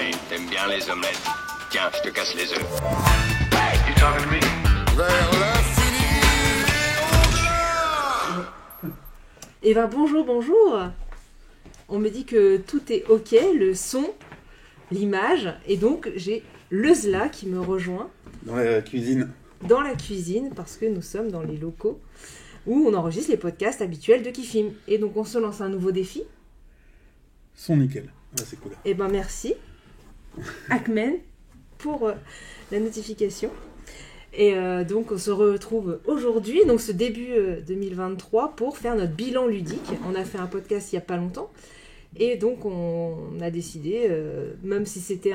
Hey, t'aimes bien les omelettes? Tiens, je te casse les œufs. Hey, you talking to me? Vers l'infini et au-delà. Eh ben bonjour, bonjour. On me dit que tout est ok, le son, l'image, et donc j'ai Leuzla qui me rejoint Dans la cuisine. dans la cuisine parce que nous sommes dans les locaux où on enregistre les podcasts habituels de Kifim. Et donc on se lance un nouveau défi. Son nickel. Ouais, c'est cool. Eh ben merci Ahmed pour la notification. Et donc on se retrouve aujourd'hui, donc ce début 2023, pour faire notre bilan ludique. On a fait un podcast il n'y a pas longtemps. Et donc on a décidé, même si c'était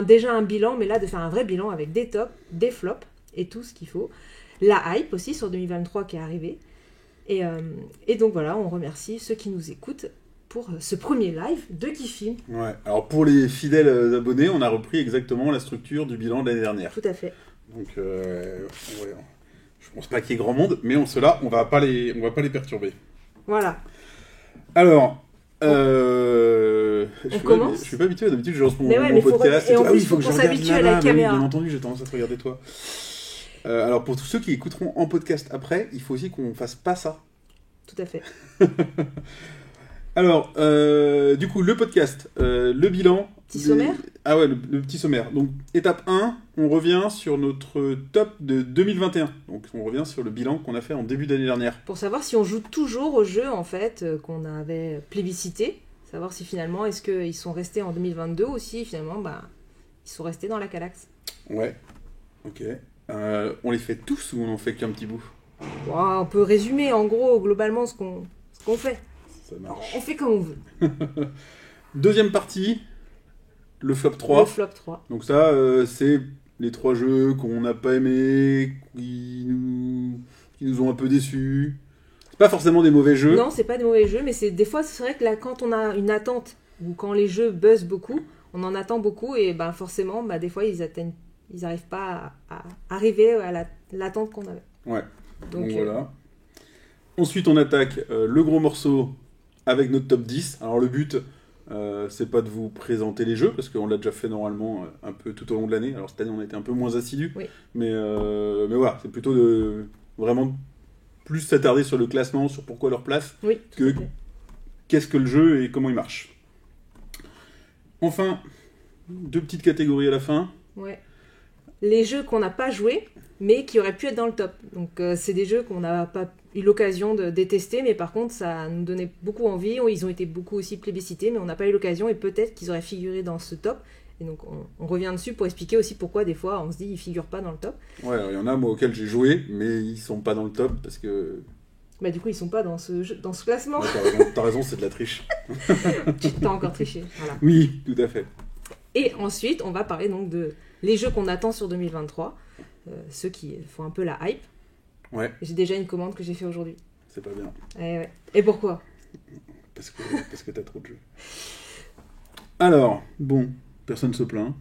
déjà un bilan, mais là de faire un vrai bilan avec des tops, des flops et tout ce qu'il faut. La hype aussi sur 2023 qui est arrivée. Et donc voilà, on remercie ceux qui nous écoutent pour ce premier live de Kifim. Ouais. Alors pour les fidèles abonnés, on a repris exactement la structure du bilan de l'année dernière. Tout à fait. Donc ouais, je pense pas qu'il y ait grand monde, mais on va pas les perturber. Voilà. Alors, commence. je suis pas habitué, d'habitude je lance Mais ouais, mon mais faut podcast. et en plus, faut faut que qu'on je regarde s'habitue à la là-bas. Bah oui, caméra. bien entendu, j'ai tendance à te regarder toi. Alors pour tous ceux qui écouteront en podcast après, il faut aussi qu'on fasse pas ça. Tout à fait. Alors, du coup, le podcast, le bilan... Petit sommaire. Ah ouais, le petit sommaire. Donc, étape 1, on revient sur notre top de 2021. Donc, on revient sur le bilan qu'on a fait en début d'année dernière. Pour savoir si on joue toujours au jeu en fait qu'on avait plébiscité, savoir si finalement est-ce qu'ils sont restés en 2022 ou si finalement ils sont restés dans la Calax. Ouais, ok. On les fait tous ou on en fait qu'un petit bout? Wow, on peut résumer en gros globalement ce qu'on fait. Ça marche. On fait comme on veut. Deuxième partie, le flop 3. Le flop 3. Donc ça, c'est les 3 jeux qu'on n'a pas aimés, qui nous ont un peu déçus. C'est pas forcément des mauvais jeux. Non, c'est pas des mauvais jeux, mais des fois c'est vrai que là, quand on a une attente ou quand les jeux buzzent beaucoup, on en attend beaucoup et forcément des fois ils arrivent pas à arriver à l'attente qu'on avait. Ouais. Donc voilà. Ensuite, on attaque le gros morceau avec notre top 10. Alors, le but, c'est pas de vous présenter les jeux, parce qu'on l'a déjà fait normalement un peu tout au long de l'année. Alors, cette année, on a été un peu moins assidus. Oui. Mais voilà, c'est plutôt de vraiment plus s'attarder sur le classement, sur pourquoi leur place, Oui, tout que à fait. qu'est-ce que le jeu et comment il marche. Enfin, 2 petites catégories à la fin. Ouais. Les jeux qu'on n'a pas joués, mais qui auraient pu être dans le top. Donc c'est des jeux qu'on n'a pas eu l'occasion de détester, mais par contre ça nous donnait beaucoup envie. Ils ont été beaucoup aussi plébiscités, mais on n'a pas eu l'occasion et peut-être qu'ils auraient figuré dans ce top. Et donc on revient dessus pour expliquer aussi pourquoi des fois on se dit ils figurent pas dans le top. Ouais, il y en a moi auxquels j'ai joué, mais ils sont pas dans le top parce que. Du coup ils sont pas dans ce classement. Ouais, t'as raison, c'est de la triche. Tu t'as encore triché. Voilà. Oui, tout à fait. Et ensuite on va parler donc de les jeux qu'on attend sur 2023, ceux qui font un peu la hype. Ouais. J'ai déjà une commande que j'ai fait aujourd'hui. C'est pas bien. Ouais. Et pourquoi? Parce que t'as trop de jeux. Alors, bon, personne se plaint.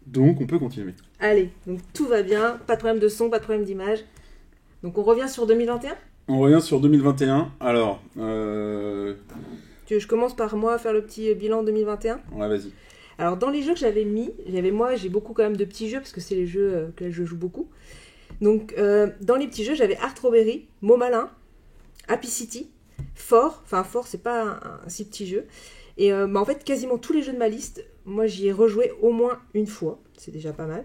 Donc, on peut continuer. Allez, donc tout va bien, pas de problème de son, pas de problème d'image. Donc on revient sur 2021 ? On revient sur 2021. Alors, Je commence par moi faire le petit bilan 2021. ouais, vas-y. Alors dans les jeux que j'avais mis, j'ai beaucoup quand même de petits jeux parce que c'est les jeux que je joue beaucoup. Donc dans les petits jeux, j'avais Art Robbery, Mot Malin, Happy City, Fort c'est pas un si petit jeu. Et en fait quasiment tous les jeux de ma liste, moi j'y ai rejoué au moins une fois, c'est déjà pas mal.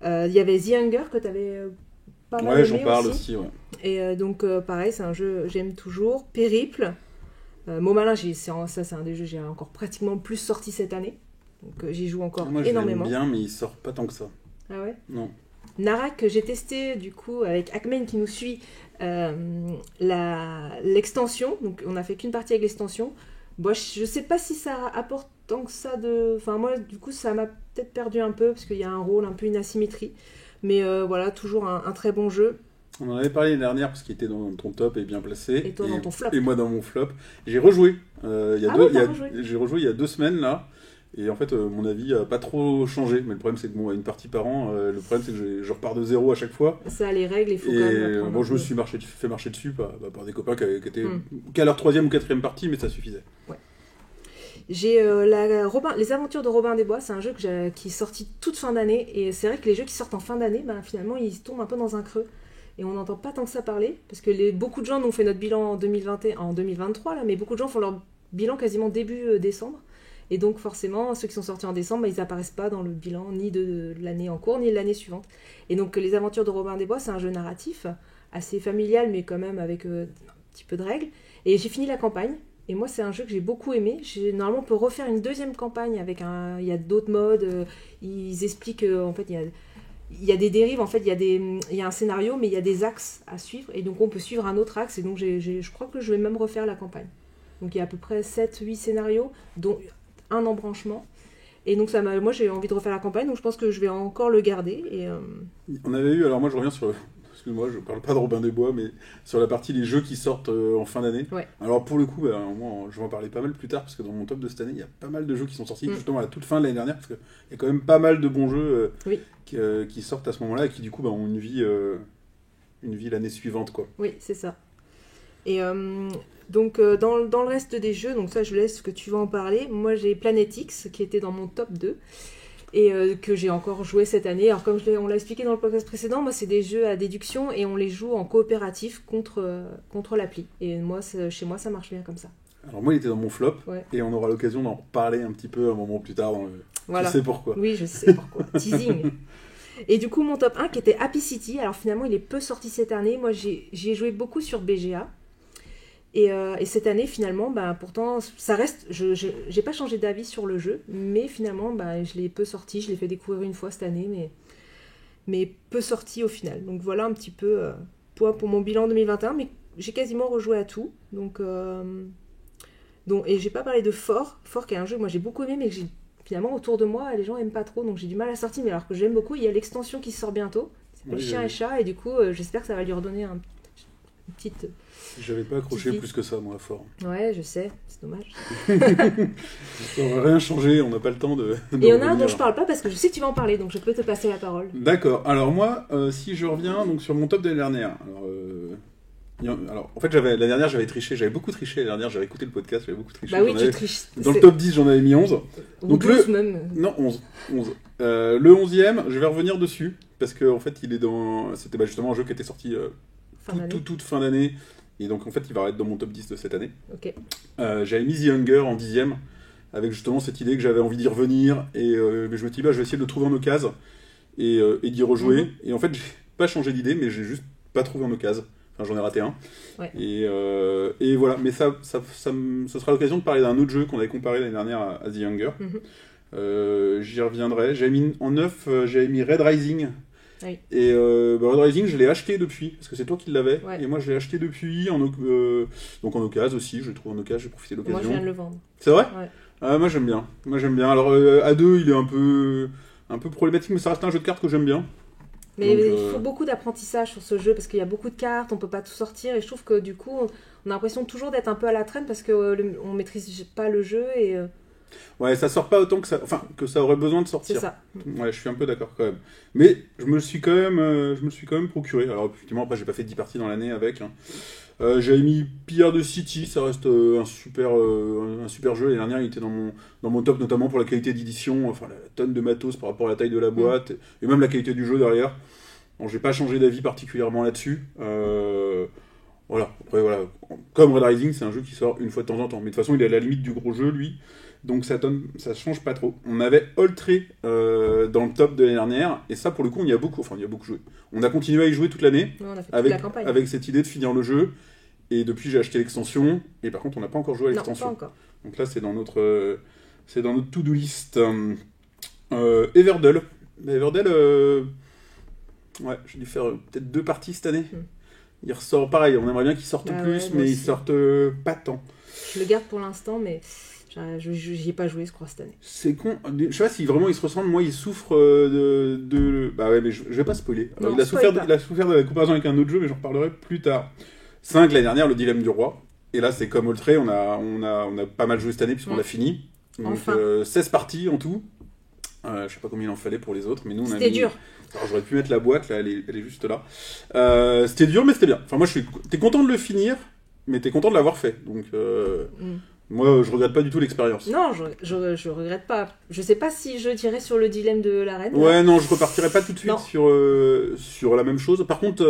Il y avait The Hunger que t'avais pas mal Ouais, aimé j'en parle aussi, ouais. Et donc pareil, c'est un jeu j'aime toujours. Périple, Mot Malin, c'est un des jeux que j'ai encore pratiquement le plus sorti cette année. Donc j'y joue encore Moi, énormément. je l'aime bien, mais il sort pas tant que ça. Ah ouais. Non. Narak, que j'ai testé du coup avec Ahmed qui nous suit l'extension. Donc on a fait qu'une partie avec l'extension. Bon, je sais pas si ça apporte tant que ça de. Enfin moi du coup ça m'a peut-être perdu un peu parce qu'il y a un rôle un peu une asymétrie. Mais voilà, toujours un très bon jeu. On en avait parlé l'année dernière parce qu'il était dans ton top et bien placé. Et toi dans ton flop. Et moi dans mon flop. J'ai rejoué. Rejoué. J'ai rejoué il y a 2 semaines là. Et en fait, mon avis a pas trop changé. Mais le problème, c'est que une partie par an, le problème, c'est que je repars de zéro à chaque fois. Ça, les règles, il faut quand même. Et bon, je me suis fait marcher dessus par des copains qui étaient qu'à leur 3e ou 4e partie, mais ça suffisait. Ouais. J'ai les Aventures de Robin des Bois, c'est un jeu qui est sorti toute fin d'année, et c'est vrai que les jeux qui sortent en fin d'année, finalement ils tombent un peu dans un creux, et on n'entend pas tant que ça parler, parce que beaucoup de gens nous ont fait notre bilan en 2023, là, mais beaucoup de gens font leur bilan quasiment début décembre, et donc forcément ceux qui sont sortis en décembre, ils apparaissent pas dans le bilan ni de l'année en cours, ni de l'année suivante. Et donc les Aventures de Robin des Bois, c'est un jeu narratif, assez familial, mais quand même avec un petit peu de règles, et j'ai fini la campagne. Et moi, c'est un jeu que j'ai beaucoup aimé. Normalement, on peut refaire une deuxième campagne il y a d'autres modes. Ils expliquent en fait, il y a des dérives. En fait, il y a un scénario, mais il y a des axes à suivre. Et donc, on peut suivre un autre axe. Et donc, je crois que je vais même refaire la campagne. Donc, il y a à peu près 7-8 scénarios, dont un embranchement. Et donc, moi, j'ai envie de refaire la campagne. Donc, je pense que je vais encore le garder. Et, On avait eu, alors moi, je reviens sur... Excuse-moi, je parle pas de Robin des Bois, mais sur la partie des jeux qui sortent en fin d'année. Ouais. Alors pour le coup, moi, je vais en parler pas mal plus tard, parce que dans mon top de cette année, il y a pas mal de jeux qui sont sortis justement à la toute fin de l'année dernière, parce qu'il y a quand même pas mal de bons jeux qui sortent à ce moment-là, et qui du coup ont une vie l'année suivante, quoi. Oui, c'est ça. Et donc dans le reste des jeux, donc ça je laisse que tu vas en parler, moi j'ai Planet X qui était dans mon top 2. Et que j'ai encore joué cette année. Alors comme on l'a expliqué dans le podcast précédent, moi c'est des jeux à déduction et on les joue en coopératif contre l'appli. Et moi, chez moi, ça marche bien comme ça. Alors moi il était dans mon flop, et on aura l'occasion d'en reparler un petit peu un moment plus tard. Voilà. Tu sais pourquoi. Oui, je sais pourquoi. Teasing. Et du coup mon top 1 qui était Happy City, alors finalement il est peu sorti cette année. Moi j'y ai joué beaucoup sur BGA. Et cette année, finalement, pourtant, ça reste... j'ai pas changé d'avis sur le jeu, mais finalement, je l'ai peu sorti. Je l'ai fait découvrir une fois cette année, mais peu sorti au final. Donc voilà un petit peu pour mon bilan 2021, mais j'ai quasiment rejoué à tout. Et j'ai pas parlé de Fort qui est un jeu que moi j'ai beaucoup aimé, mais que finalement, autour de moi, les gens aiment pas trop, donc j'ai du mal à sortir. Mais alors que j'aime beaucoup, il y a l'extension qui sort bientôt. C'est s'appelle Chien et Chat, et du coup, j'espère que ça va lui redonner une petite... J'avais pas accroché plus que ça, moi, à Fort. Ouais, je sais, c'est dommage. Ça n'aurait rien changé, on n'a pas le temps de et il y en a un dont je parle pas parce que je sais que tu vas en parler, donc je peux te passer la parole. D'accord, alors moi, si je reviens donc, sur mon top de l'année dernière, alors en fait, l'année dernière, j'avais triché, j'avais beaucoup triché l'année dernière, j'avais écouté le podcast, j'avais beaucoup triché. Bah oui, tu triches. Dans le top 10, j'en avais mis 11. Donc 12 même. Non, 11. Le 11e, je vais revenir dessus, parce qu'en fait, c'était justement un jeu qui était sorti toute fin d'année. Et donc en fait il va être dans mon top 10 de cette année. Okay. J'avais mis The Hunger en 10e, avec justement cette idée que j'avais envie d'y revenir, et je me suis dit je vais essayer de le trouver en occasion et d'y rejouer. Et en fait j'ai pas changé d'idée, mais j'ai juste pas trouvé en occasion. Enfin j'en ai raté un. Ouais. Et voilà, mais ce sera l'occasion de parler d'un autre jeu qu'on avait comparé l'année dernière à The Hunger. J'y reviendrai. J'avais mis en 9, j'avais mis Red Rising. Oui. Et Red Rising, je l'ai acheté depuis, parce que c'est toi qui l'avais, ouais. Et moi je l'ai acheté depuis, donc en occasion aussi, je l'ai trouvé en occasion, j'ai profité de l'occasion. Moi je viens de le vendre. C'est vrai ? Ouais. Moi j'aime bien. Alors à 2, il est un peu problématique, mais ça reste un jeu de cartes que j'aime bien. Mais il faut beaucoup d'apprentissage sur ce jeu, parce qu'il y a beaucoup de cartes, on peut pas tout sortir, et je trouve que du coup, on a l'impression toujours d'être un peu à la traîne, parce qu'on maîtrise pas le jeu, et... Ouais, ça sort pas autant que ça aurait besoin de sortir. C'est ça. Ouais, je suis un peu d'accord quand même. Mais je me le suis quand même procuré. Alors effectivement, après j'ai pas fait 10 parties dans l'année avec. J'avais mis Pillard de City, ça reste un super jeu. L'année dernière, il était dans mon top, notamment pour la qualité d'édition, enfin la tonne de matos par rapport à la taille de la boîte, et même la qualité du jeu derrière. Bon, j'ai pas changé d'avis particulièrement là-dessus. Voilà. Après, voilà. Comme Red Rising, c'est un jeu qui sort une fois de temps en temps. Mais de toute façon, il est à la limite du gros jeu, lui. Donc ça change pas trop. On avait Oltré dans le top de l'année dernière, et ça pour le coup on y a beaucoup joué. On a continué à y jouer toute l'année, on a fait toute la campagne. Avec cette idée de finir le jeu, et depuis j'ai acheté l'extension, et par contre on n'a pas encore joué à l'extension. Non, pas encore. Donc là c'est dans notre to-do list. Everdell. Ouais, j'ai dû faire peut-être 2 parties cette année. Il ressort pareil, on aimerait bien qu'il sorte plus, mais il sortent pas tant. Je le garde pour l'instant, mais... J'y ai pas joué, je crois, cette année. C'est con. Je sais pas si vraiment il se ressemble. Moi, il souffre de... Bah ouais, mais je vais pas spoiler. Alors, il a souffert de la comparaison avec un autre jeu, mais j'en reparlerai plus tard. 5, l'année dernière, le dilemme du roi. Et là, c'est comme Oltré, on a pas mal joué cette année, puisqu'on l'a fini. Donc, enfin. 16 parties en tout. Je sais pas combien il en fallait pour les autres, mais nous, on a mis... C'était dur. Alors, j'aurais pu mettre la boîte, là, elle est juste là. C'était dur, mais c'était bien. Enfin, moi, t'es content de le finir, mais t'es content de l'avoir fait. Moi, je regrette pas du tout l'expérience. Non, je regrette pas. Je sais pas si je dirais sur le dilemme de la reine. Ouais, non, je repartirai pas tout de suite Non. sur la même chose. Par contre,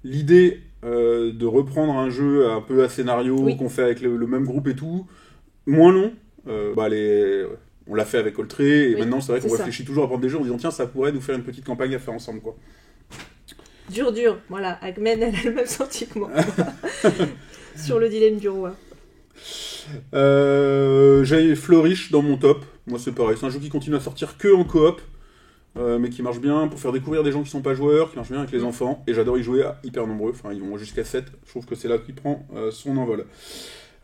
l'idée de reprendre un jeu un peu à scénario Oui. qu'on fait avec le même groupe et tout, moins long, on l'a fait avec Oltré, et Oui, maintenant c'est vrai qu'on c'est ça. réfléchit toujours à prendre des jeux en disant tiens, ça pourrait nous faire une petite campagne à faire ensemble, quoi. Dur. Voilà, Agmen, elle a le même sentiment que moi. Sur le dilemme du roi. J'ai Flourish dans mon top. Moi, c'est pareil. C'est un jeu qui continue à sortir que en coop, mais qui marche bien pour faire découvrir des gens qui sont pas joueurs, qui marche bien avec les enfants. Et j'adore y jouer à hyper nombreux. Enfin, ils vont jusqu'à 7. Je trouve que c'est là qu'il prend son envol.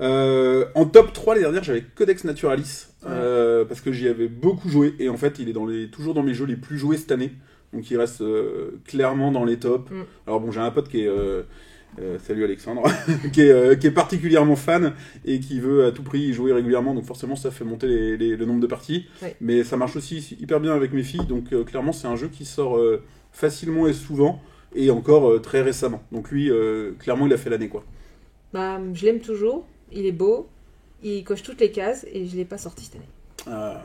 En top 3, les dernières, j'avais Codex Naturalis. Parce que j'y avais beaucoup joué. Et en fait, il est toujours dans mes jeux les plus joués cette année. Donc, il reste clairement dans les tops. Alors, bon, j'ai un pote qui est. Salut Alexandre, qui est particulièrement fan et qui veut à tout prix y jouer régulièrement, donc forcément ça fait monter le nombre de parties. Ouais. Mais ça marche aussi hyper bien avec mes filles, donc clairement c'est un jeu qui sort facilement et souvent, et encore très récemment. Donc lui, clairement il a fait l'année, quoi. Bah, je l'aime toujours. Il est beau. Il coche toutes les cases et je l'ai pas sorti cette année.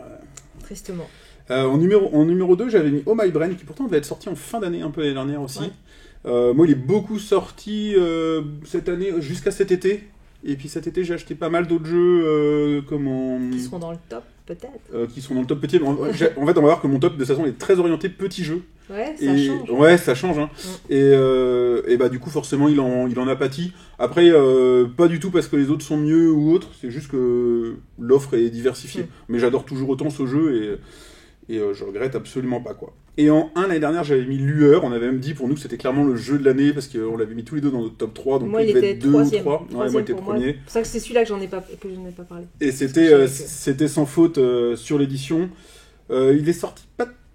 Tristement. En numéro 2, j'avais mis Oh My Brain, qui pourtant devait être sorti en fin d'année, un peu l'année dernière aussi. Ouais. Moi, il est beaucoup sorti cette année, jusqu'à cet été. Et puis cet été, j'ai acheté pas mal d'autres jeux Qui seront dans le top, peut-être. qui sont dans le top petit. En fait, on va voir que mon top de toute façon est très orienté petits jeux. Ouais, ça change. Ouais, ça change. Hein. Et bah du coup, forcément, il en a pâti. Après, pas du tout parce que les autres sont mieux ou autres. C'est juste que l'offre est diversifiée. Mais j'adore toujours autant ce jeu et je regrette absolument pas, quoi. Et en 1, l'année dernière, j'avais mis Lueur. On avait même dit pour nous que c'était clairement le jeu de l'année parce qu'on l'avait mis tous les deux dans notre top 3. Donc Moi, il devait était être 2 ou 3e. 3. Ouais, moi, il était pour moi. premier. C'est pour ça que c'est celui-là que je n'ai pas parlé. Et Parce que c'était sans faute sur l'édition. Il est sorti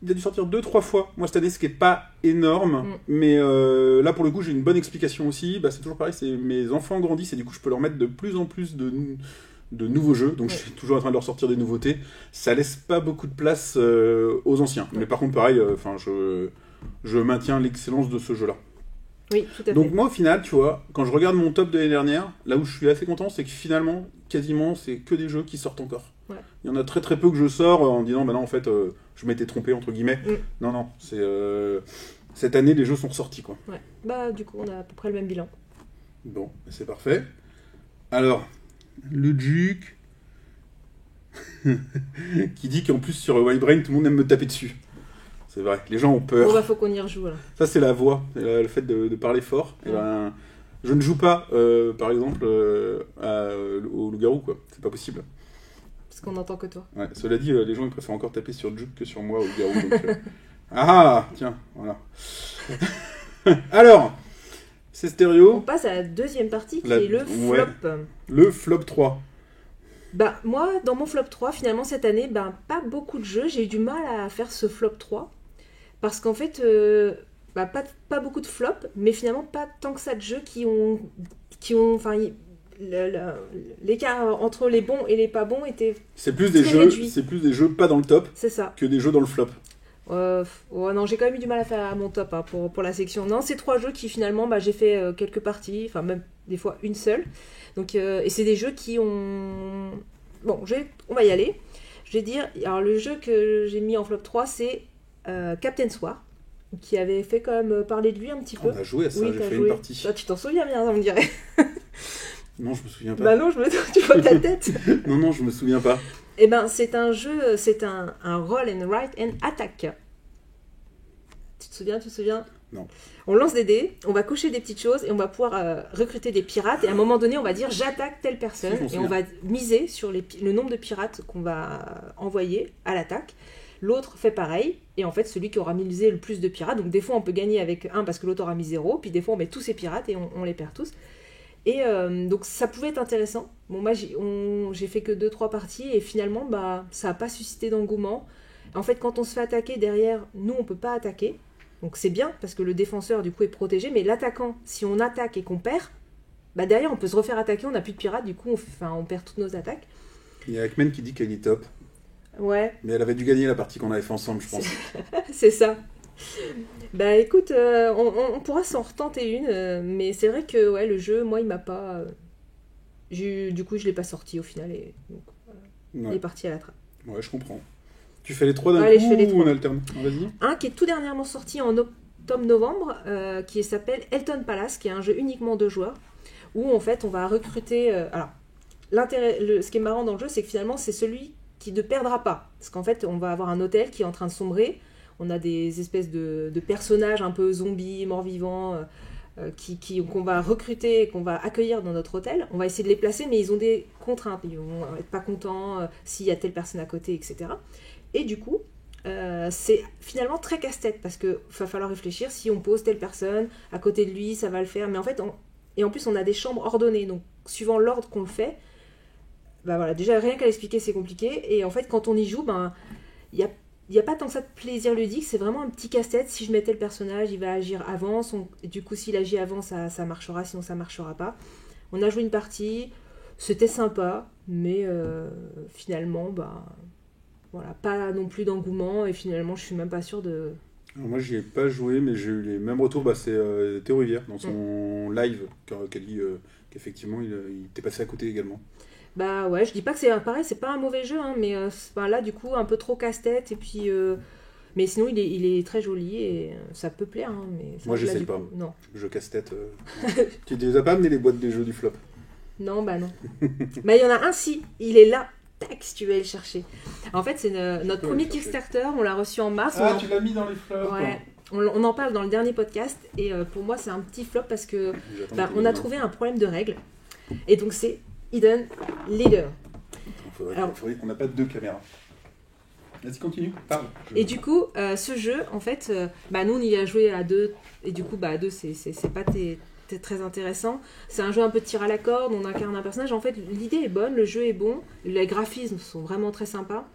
il a dû sortir 2-3 fois. Moi cette année, ce qui est pas énorme, mais là pour le coup, j'ai une bonne explication aussi. Bah, c'est toujours pareil, c'est mes enfants grandissent et du coup, je peux leur mettre de plus en plus de nouveaux jeux. Donc je suis toujours en train de leur sortir des nouveautés. Ça laisse pas beaucoup de place aux anciens. Mais par contre, pareil, je maintiens l'excellence de ce jeu-là. Oui, tout à fait. Donc moi au final, tu vois, quand je regarde mon top de l'année dernière, là où je suis assez content, c'est que finalement, quasiment, c'est que des jeux qui sortent encore. Ouais. Il y en a très très peu que je sors en disant, bah non, en fait, je m'étais trompé, entre guillemets. Non, c'est... cette année, les jeux sont ressortis, quoi. Ouais. Bah, du coup, on a à peu près le même bilan. Bon, c'est parfait. Alors, le Duc... qui dit qu'en plus, sur Wild Brain, tout le monde aime me taper dessus. C'est vrai, les gens ont peur. Bon, bah, faut qu'on y rejoue, là. Ça, c'est la voix, le fait de parler fort. Et ben, je ne joue pas, par exemple, au loup-garou, quoi. C'est pas possible. Parce qu'on n'entend que toi. Ouais, cela dit, les gens ils préfèrent encore taper sur Juke que sur moi au loup-garou. Donc, Ah, tiens, voilà. Alors, c'est On stéréo. passe à la deuxième partie qui La- est le ouais. flop. Le flop 3. Bah, moi, dans mon flop 3, finalement, cette année, ben, pas beaucoup de jeux. J'ai eu du mal à faire ce flop 3. Parce qu'en fait, pas beaucoup de flops, mais finalement, pas tant que ça de jeux qui ont enfin, l'écart entre les bons et les pas bons était... C'est plus des Très jeux, réduit. c'est plus des jeux pas dans le top C'est ça. que des jeux dans le flop. Non, j'ai quand même eu du mal à faire à mon top hein, pour la section. Non, c'est 3 jeux qui finalement, j'ai fait quelques parties, enfin même des fois une seule. Donc, et c'est des jeux qui ont... Bon, on va y aller. Je vais dire, alors le jeu que j'ai mis en flop 3, c'est Captain Sword, qui avait fait quand même parler de lui un petit peu. On a joué à ça, Oui, j'ai t'as fait joué. une partie. Ah, tu t'en souviens bien, ça me dirait. Non, je me souviens pas. Bah non, tu vois ta tête. Non, je me souviens pas. Eh ben, c'est un jeu, c'est un roll and write and attack. Tu te souviens? Non. On lance des dés, on va cocher des petites choses et on va pouvoir recruter des pirates. Et à un moment donné, on va dire j'attaque telle personne Si, je et m'en on va miser sur le nombre de pirates qu'on va envoyer à l'attaque. L'autre fait pareil, et en fait, celui qui aura misé le plus de pirates, donc des fois on peut gagner avec 1 parce que l'autre aura mis 0, puis des fois on met tous ces pirates et on les perd tous. Et donc ça pouvait être intéressant. Bon, moi j'ai fait que 2-3 parties et finalement ça n'a pas suscité d'engouement. En fait, quand on se fait attaquer derrière, nous on peut pas attaquer. Donc c'est bien parce que le défenseur du coup est protégé, mais l'attaquant, si on attaque et qu'on perd, derrière on peut se refaire attaquer, on n'a plus de pirates, du coup on perd toutes nos attaques. Il y a Akmen qui dit qu'elle est top. Ouais, Mais elle avait dû gagner la partie qu'on avait fait ensemble, je pense. c'est ça. Bah écoute, on pourra s'en retenter une, mais c'est vrai que ouais, le jeu, moi il m'a pas... Du coup, je l'ai pas sorti au final et donc, il Ouais. est parti à la trappe. Ouais, je comprends. Tu fais les 3 d'un Allez, coup je fais les ou 3. on alterne? Vas-y. Un qui est tout dernièrement sorti en octobre-novembre, qui s'appelle Elton Palace, qui est un jeu uniquement 2 joueurs, où en fait on va recruter... alors, ce qui est marrant dans le jeu, c'est que finalement c'est celui qui ne perdra pas. Parce qu'en fait, on va avoir un hôtel qui est en train de sombrer, on a des espèces de personnages un peu zombies, morts-vivants, qu'on va recruter et qu'on va accueillir dans notre hôtel. On va essayer de les placer, mais ils ont des contraintes. Ils vont être pas contents s'il y a telle personne à côté, etc. Et du coup, c'est finalement très casse-tête parce qu'il va falloir réfléchir si on pose telle personne à côté de lui, ça va le faire. Mais en fait, et en plus, on a des chambres ordonnées. Donc, suivant l'ordre qu'on le fait, bah voilà, déjà rien qu'à l'expliquer, c'est compliqué. Et en fait, quand on y joue, il n'y a pas tant que ça de plaisir ludique. C'est vraiment un petit casse-tête. Si je mets tel personnage, il va agir avant. Et du coup, s'il agit avant, ça marchera. Sinon, ça marchera pas. On a joué une partie. C'était sympa. Mais finalement, voilà, pas non plus d'engouement. Et finalement, je suis même pas sûre de... Alors moi, j'y ai pas joué, mais j'ai eu les mêmes retours. C'est Théo Rivière, dans son live, qui a dit qu'effectivement, il était passé à côté également. Bah ouais, je dis pas que c'est pareil, c'est pas un mauvais jeu, hein, mais là, du coup, un peu trop casse-tête. Et puis... mais sinon, il est très joli et ça peut plaire. Hein, mais Moi, là, j'essaie du pas. coup, non. Je casse-tête. Tu les as pas amené les boîtes des jeux du flop? Non, bah non. Mais il y en a un, si. Il est là. Tac, si tu veux aller le chercher. En fait, c'est notre peux premier le chercher. Kickstarter. On l'a reçu en mars. Ah, tu l'as mis dans les flops. Ouais. On en parle dans le dernier podcast. Et pour moi, c'est un petit flop parce que J'attends que on a trouvé un problème de règles. Et donc, c'est Hidden Leader. Alors- On n'a pas 2 caméras. Vas-y, continue. Parle. Et du coup, ce jeu, en fait, nous, on y a joué à 2. Et du coup, à 2, c'est pas très intéressant. C'est un jeu un peu de tir à la corde, on incarne un personnage. En fait, l'idée est bonne, le jeu est bon, les graphismes sont vraiment très sympas.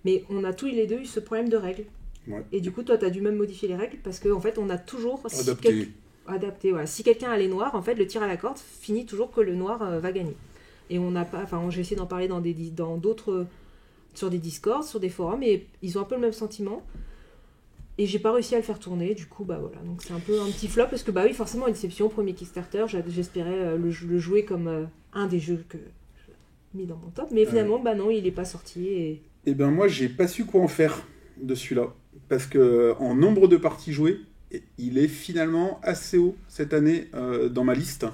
Mais on a tous les deux eu ce problème de règles. Ouais. Et du coup, toi, tu as dû même modifier les règles parce qu'en fait, on a toujours... Adapté. Voilà. Si quelqu'un a les noirs, en fait, le tir à la corde finit toujours que le noir va gagner. Et on n'a pas... Enfin, j'ai essayé d'en parler dans d'autres... sur des Discords, sur des forums, et ils ont un peu le même sentiment. Et j'ai pas réussi à le faire tourner, du coup, voilà. Donc c'est un peu un petit flop, parce que, oui, forcément, une déception, premier Kickstarter, j'espérais le jouer comme un des jeux que j'ai mis dans mon top. Mais finalement, non, il est pas sorti. Et ben moi, j'ai pas su quoi en faire de celui-là. Parce que en nombre de parties jouées, il est finalement assez haut cette année dans ma liste.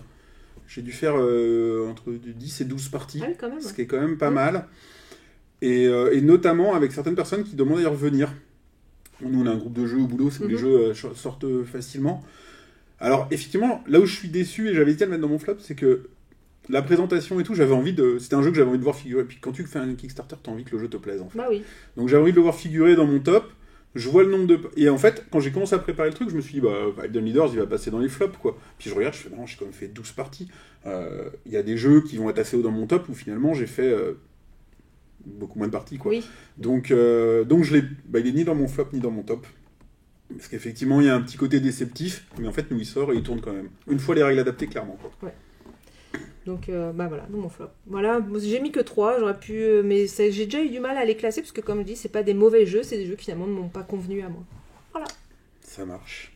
J'ai dû faire entre 10 et 12 parties, Ah oui, quand même. ce qui est quand même pas mal. Et notamment avec certaines personnes qui demandent à y revenir. Nous, on a un groupe de jeux au boulot, c'est où les jeux sortent facilement. Alors, effectivement, là où je suis déçu, et j'avais été à le mettre dans mon flop, c'est que la présentation et tout, c'était un jeu que j'avais envie de voir figurer. Et puis quand tu fais un Kickstarter, t'as envie que le jeu te plaise, en fait. Bah oui. Donc j'avais envie de le voir figurer dans mon top. Je vois le nombre de... Et en fait, quand j'ai commencé à préparer le truc, je me suis dit, Hidden Leaders, il va passer dans les flops, quoi. Puis je regarde, je fais, non, j'ai quand même fait 12 parties. Il y a des jeux qui vont être assez haut dans mon top, où finalement, j'ai fait beaucoup moins de parties, quoi. Oui. Donc je l'ai... il est ni dans mon flop, ni dans mon top. Parce qu'effectivement, il y a un petit côté déceptif, mais en fait, nous, il sort et il tourne quand même. Une fois les règles adaptées, clairement, quoi. Ouais. Donc, voilà, dans mon flop. Voilà, j'ai mis que 3, j'aurais pu... mais j'ai déjà eu du mal à les classer, parce que comme je dis, c'est pas des mauvais jeux, c'est des jeux qui finalement ne m'ont pas convenu à moi. Voilà. Ça marche.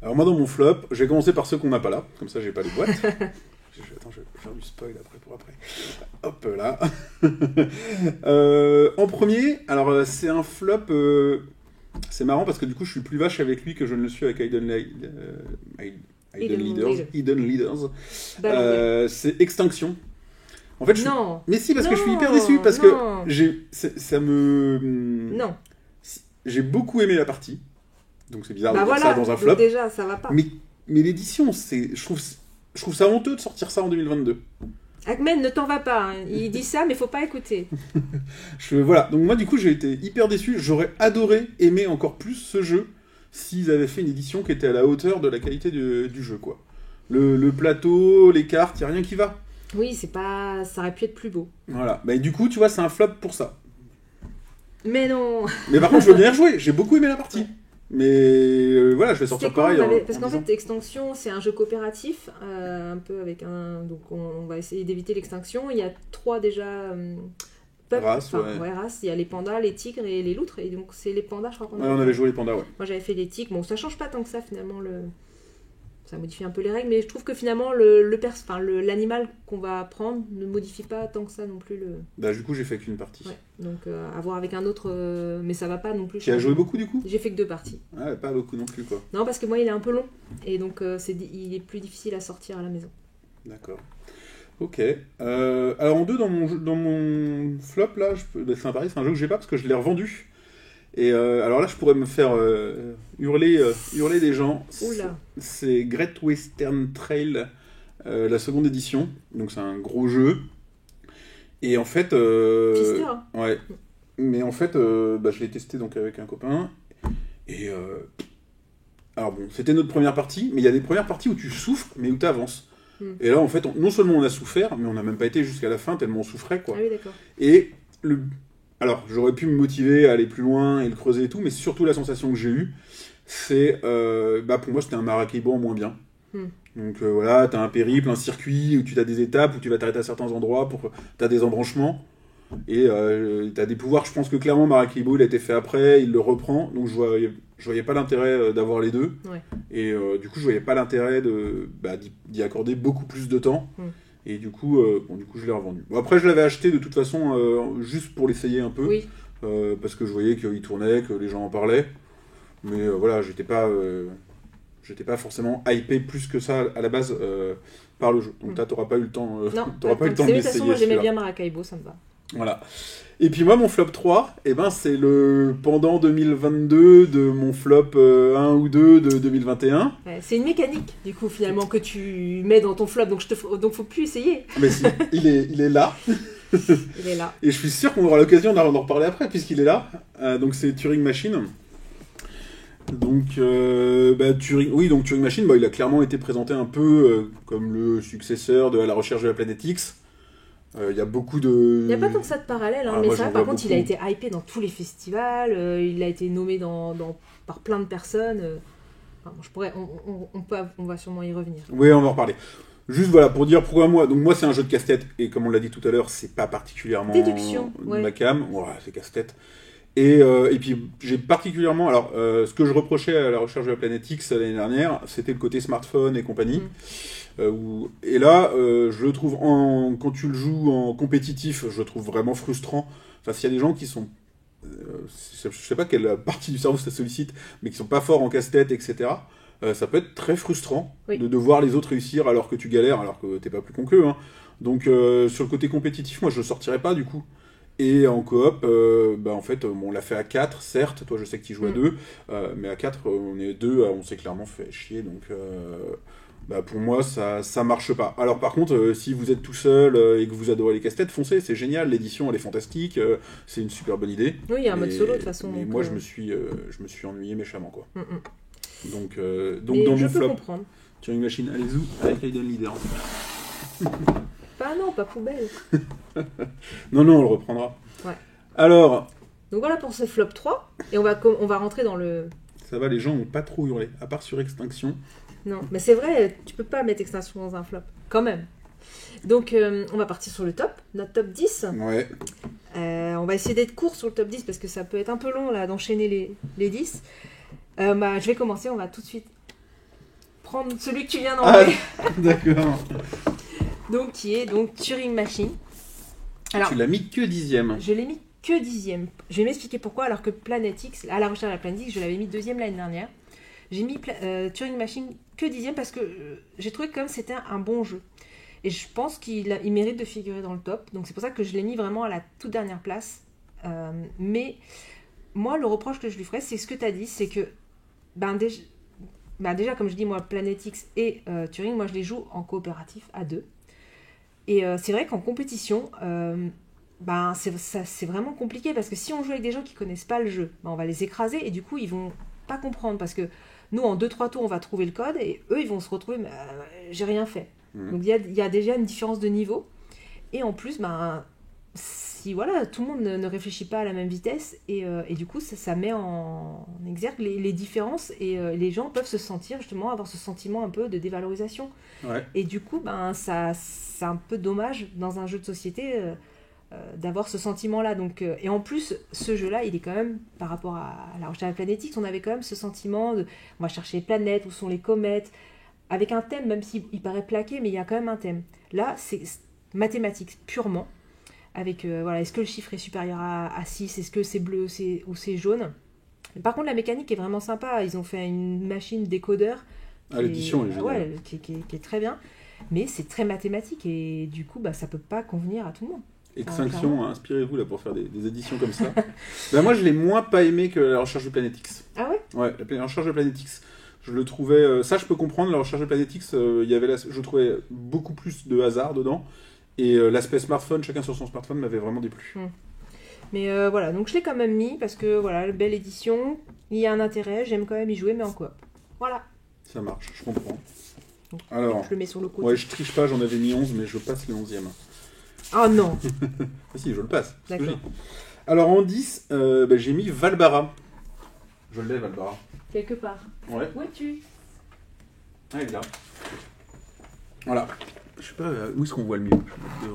Alors moi, dans mon flop, je vais commencer par ceux qu'on n'a pas là, comme ça, j'ai pas les boîtes. Attends, je vais faire du spoil après pour après. Hop là. En premier, alors c'est un flop... c'est marrant, parce que du coup, je suis plus vache avec lui que je ne le suis avec Hidden Leaders. C'est Extinction. En fait, Non. Mais si, parce que je suis Non, hyper déçu, parce non. que ça me... Non. J'ai beaucoup aimé la partie, donc c'est bizarre de dire voilà, ça dans un donc flop. déjà, ça va pas. Mais l'édition, je trouve ça honteux de sortir ça en 2022. Ahmed, ne t'en va pas, hein. Il dit ça, mais faut pas écouter. Voilà, donc moi du coup j'ai été hyper déçu, j'aurais adoré aimer encore plus ce jeu s'ils avaient fait une édition qui était à la hauteur de la qualité du jeu, quoi. Le plateau, les cartes, il n'y a rien qui va. Oui, ça aurait pu être plus beau. Voilà, du coup tu vois c'est un flop pour ça. Mais non. Mais par contre je veux bien y rejouer, j'ai beaucoup aimé la partie. Ouais. Mais voilà, je vais sortir pareil. Parce qu'en fait, Extinction, c'est un jeu coopératif, un peu avec un... Donc on va essayer d'éviter l'extinction. Il y a 3 déjà... races. Il y a les pandas, les tigres et les loutres. Et donc c'est les pandas, je crois qu'on on avait joué les pandas, ouais. Moi j'avais fait les tigres. Bon, ça change pas tant que ça finalement ça modifie un peu les règles, mais je trouve que finalement, l'animal qu'on va prendre ne modifie pas tant que ça non plus le... Bah, du coup, j'ai fait qu'une partie. Ouais, donc à voir avec un autre, mais ça va pas non plus. Tu as joué beaucoup, du coup? J'ai fait que 2 parties. Ah, pas beaucoup non plus, quoi. Non, parce que moi, il est un peu long, et donc il est plus difficile à sortir à la maison. D'accord. Ok. Alors, en 2, dans mon flop, là, c'est pareil, c'est un jeu que j'ai pas parce que je l'ai revendu. Et alors là, je pourrais me faire hurler des gens. Oula. C'est Great Western Trail, la seconde édition. Donc c'est un gros jeu. Et en fait... Pister, hein. Ouais. Mais en fait, je l'ai testé donc avec un copain. Et... alors bon, c'était notre première partie, mais il y a des premières parties où tu souffres, mais où tu avances. Et là, en fait, non seulement on a souffert, mais on n'a même pas été jusqu'à la fin, tellement on souffrait, quoi. Ah oui, d'accord. Et alors, j'aurais pu me motiver à aller plus loin et le creuser et tout, mais surtout la sensation que j'ai eue, c'est, pour moi, c'était un Maracaibo en moins bien. Donc voilà, t'as un périple, un circuit où tu as des étapes, où tu vas t'arrêter à certains endroits, t'as des embranchements, et t'as des pouvoirs. Je pense que clairement, Maracaibo, il a été fait après, il le reprend, donc je voyais pas l'intérêt d'avoir les deux. Ouais. Et du coup, je voyais pas l'intérêt d'y accorder beaucoup plus de temps. Et du coup, je l'ai revendu. Bon, après, je l'avais acheté de toute façon juste pour l'essayer un peu. Oui. Parce que je voyais qu'il tournait, que les gens en parlaient. Mais voilà, j'étais pas forcément hypé plus que ça à la base par le jeu. Donc t'auras pas eu le temps, t'auras pas eu le temps de l'essayer. De toute façon, moi j'aimais celui-là. bien Maracaibo, ça me va. Voilà. Et puis moi, mon flop 3, c'est le pendant 2022 de mon flop 1 ou 2 de 2021. Ouais, c'est une mécanique, du coup, finalement, que tu mets dans ton flop, donc faut plus essayer. Mais si, il est là. Il est là. Et je suis sûr qu'on aura l'occasion d'en reparler après, puisqu'il est là. Donc c'est Turing Machine. Donc Turing Machine, il a clairement été présenté un peu comme le successeur de À la recherche de la planète X. Il y a beaucoup de... Il n'y a pas tant que ça de parallèle, hein, mais moi, ça, j'en par vois contre, beaucoup. il a été hypé dans tous les festivals, il a été nommé par plein de personnes. On va sûrement y revenir. Oui, on va en reparler. Juste voilà, pour dire pourquoi moi... Donc moi, c'est un jeu de casse-tête, et comme on l'a dit tout à l'heure, c'est pas particulièrement Déduction, ouais. ma cam. Ouais, c'est casse-tête. Et puis, j'ai particulièrement... Alors, ce que je reprochais à la recherche de la planète X l'année dernière, c'était le côté smartphone et compagnie. Et là, je le trouve, quand tu le joues en compétitif, je le trouve vraiment frustrant. Enfin, s'il y a des gens qui sont... je sais pas quelle partie du cerveau ça sollicite, mais qui sont pas forts en casse-tête, etc., ça peut être très frustrant de voir les autres réussir alors que tu galères, alors que t'es pas plus con qu'eux. Hein. Donc, sur le côté compétitif, moi, je le sortirais pas, du coup. Et en coop, en fait, on l'a fait à 4, certes. Toi, je sais que tu joues à 2, mais à 4, on est 2, on s'est clairement fait chier. Donc, pour moi, ça marche pas. Alors, par contre, si vous êtes tout seul et que vous adorez les casse-têtes, foncez, c'est génial. L'édition, elle est fantastique. C'est une super bonne idée. Oui, il y a un mode solo de toute façon. Mais donc, moi, je me suis ennuyé méchamment, quoi. Donc mais dans je mon peux flop, comprendre. Turing Machine, allez-y, avec Aiden Leader. Pas poubelle. Non, on le reprendra. Ouais. Alors, Donc voilà pour ce flop 3. Et on va rentrer dans le... ça va, les gens n'ont pas trop hurlé, à part sur Extinction. Non, mais c'est vrai, tu peux pas mettre Extinction dans un flop. Quand même. Donc on va partir sur le top, notre top 10. Ouais. On va essayer d'être court sur le top 10 parce que ça peut être un peu long là d'enchaîner les 10. Je vais commencer, on va tout de suite prendre celui que tu viens d'enlever. D'accord. Donc qui est Turing Machine. Alors, Tu l'as mis que 10e. je l'ai mis que 10e. Je vais m'expliquer pourquoi, alors que Planet X, à la recherche de la Planète X, je l'avais mis 2e l'année dernière. J'ai mis Turing Machine que 10e parce que j'ai trouvé que comme c'était un bon jeu. Et je pense qu'il mérite de figurer dans le top. Donc c'est pour ça que je l'ai mis vraiment à la toute dernière place. Mais moi, le reproche que je lui ferais, c'est ce que tu as dit, c'est que déjà, comme je dis, moi, Planet X et Turing, moi, je les joue en coopératif à 2. Et c'est vrai qu'en compétition, c'est vraiment compliqué parce que si on joue avec des gens qui connaissent pas le jeu, on va les écraser et du coup, ils vont pas comprendre parce que nous, en 2-3 tours, on va trouver le code et eux, ils vont se retrouver, mais j'ai rien fait. Donc, il y a déjà une différence de niveau. Et en plus, si voilà, tout le monde ne réfléchit pas à la même vitesse et du coup, ça met en exergue les différences et les gens peuvent se sentir, justement, avoir ce sentiment un peu de dévalorisation. Ouais. Et du coup, c'est un peu dommage dans un jeu de société d'avoir ce sentiment-là. Donc, et en plus, ce jeu-là, il est quand même, par rapport à la recherche de la planète X, on avait quand même ce sentiment de, on va chercher les planètes, où sont les comètes. avec un thème, même s'il paraît plaqué, mais il y a quand même un thème. Là, c'est mathématiques purement, avec, voilà, est-ce que le chiffre est supérieur à 6, est-ce que c'est bleu ou c'est jaune. Par contre, la mécanique est vraiment sympa, ils ont fait une machine décodeur. L'édition est géniale. Ouais, qui est très bien, mais c'est très mathématique, et du coup, ça peut pas convenir à tout le monde. Extinction, inspirez-vous là pour faire des éditions comme ça. Moi, je l'ai moins pas aimé que la recherche de Planet X. Ah ouais? Ouais, la recherche de Planet X. Je le trouvais... ça, je peux comprendre. La recherche de Planet X, je trouvais beaucoup plus de hasard dedans. Et l'aspect smartphone, chacun sur son smartphone, m'avait vraiment déplu. Mais voilà, donc je l'ai quand même mis parce que voilà, belle édition, il y a un intérêt, j'aime quand même y jouer, mais en coop. Voilà. Ça marche, je comprends. Donc, alors, je le mets sur le côté. Ouais, je triche pas, j'en avais mis 11, mais je passe le 11e. Oh non. Ah si, je le passe. D'accord. Alors en 10, j'ai mis Valbara. Je l'ai, Valbara. Quelque part. Ouais. Où es-tu? Ah, il est là. Voilà. Je sais pas, où est-ce qu'on voit le mieux?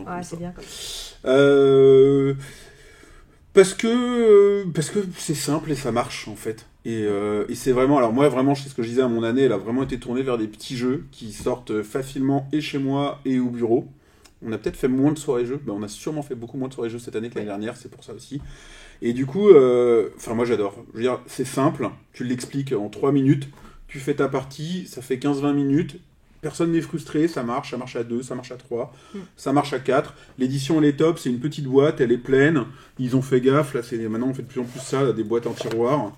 Ah, c'est bien comme parce que c'est simple et ça marche en fait. Et c'est vraiment, alors moi vraiment, je sais ce que je disais à mon année, elle a vraiment été tournée vers des petits jeux qui sortent facilement et chez moi et au bureau. On a peut-être fait moins de soirées-jeux, on a sûrement fait beaucoup moins de soirées-jeux cette année que l'année dernière, c'est pour ça aussi. Et du coup, moi j'adore. Je veux dire, c'est simple, tu l'expliques en 3 minutes, tu fais ta partie, ça fait 15-20 minutes, personne n'est frustré, ça marche à 2, ça marche à 3, ça marche à 4. L'édition elle est top, c'est une petite boîte, elle est pleine, ils ont fait gaffe, là maintenant on fait de plus en plus ça, là, des boîtes en tiroir.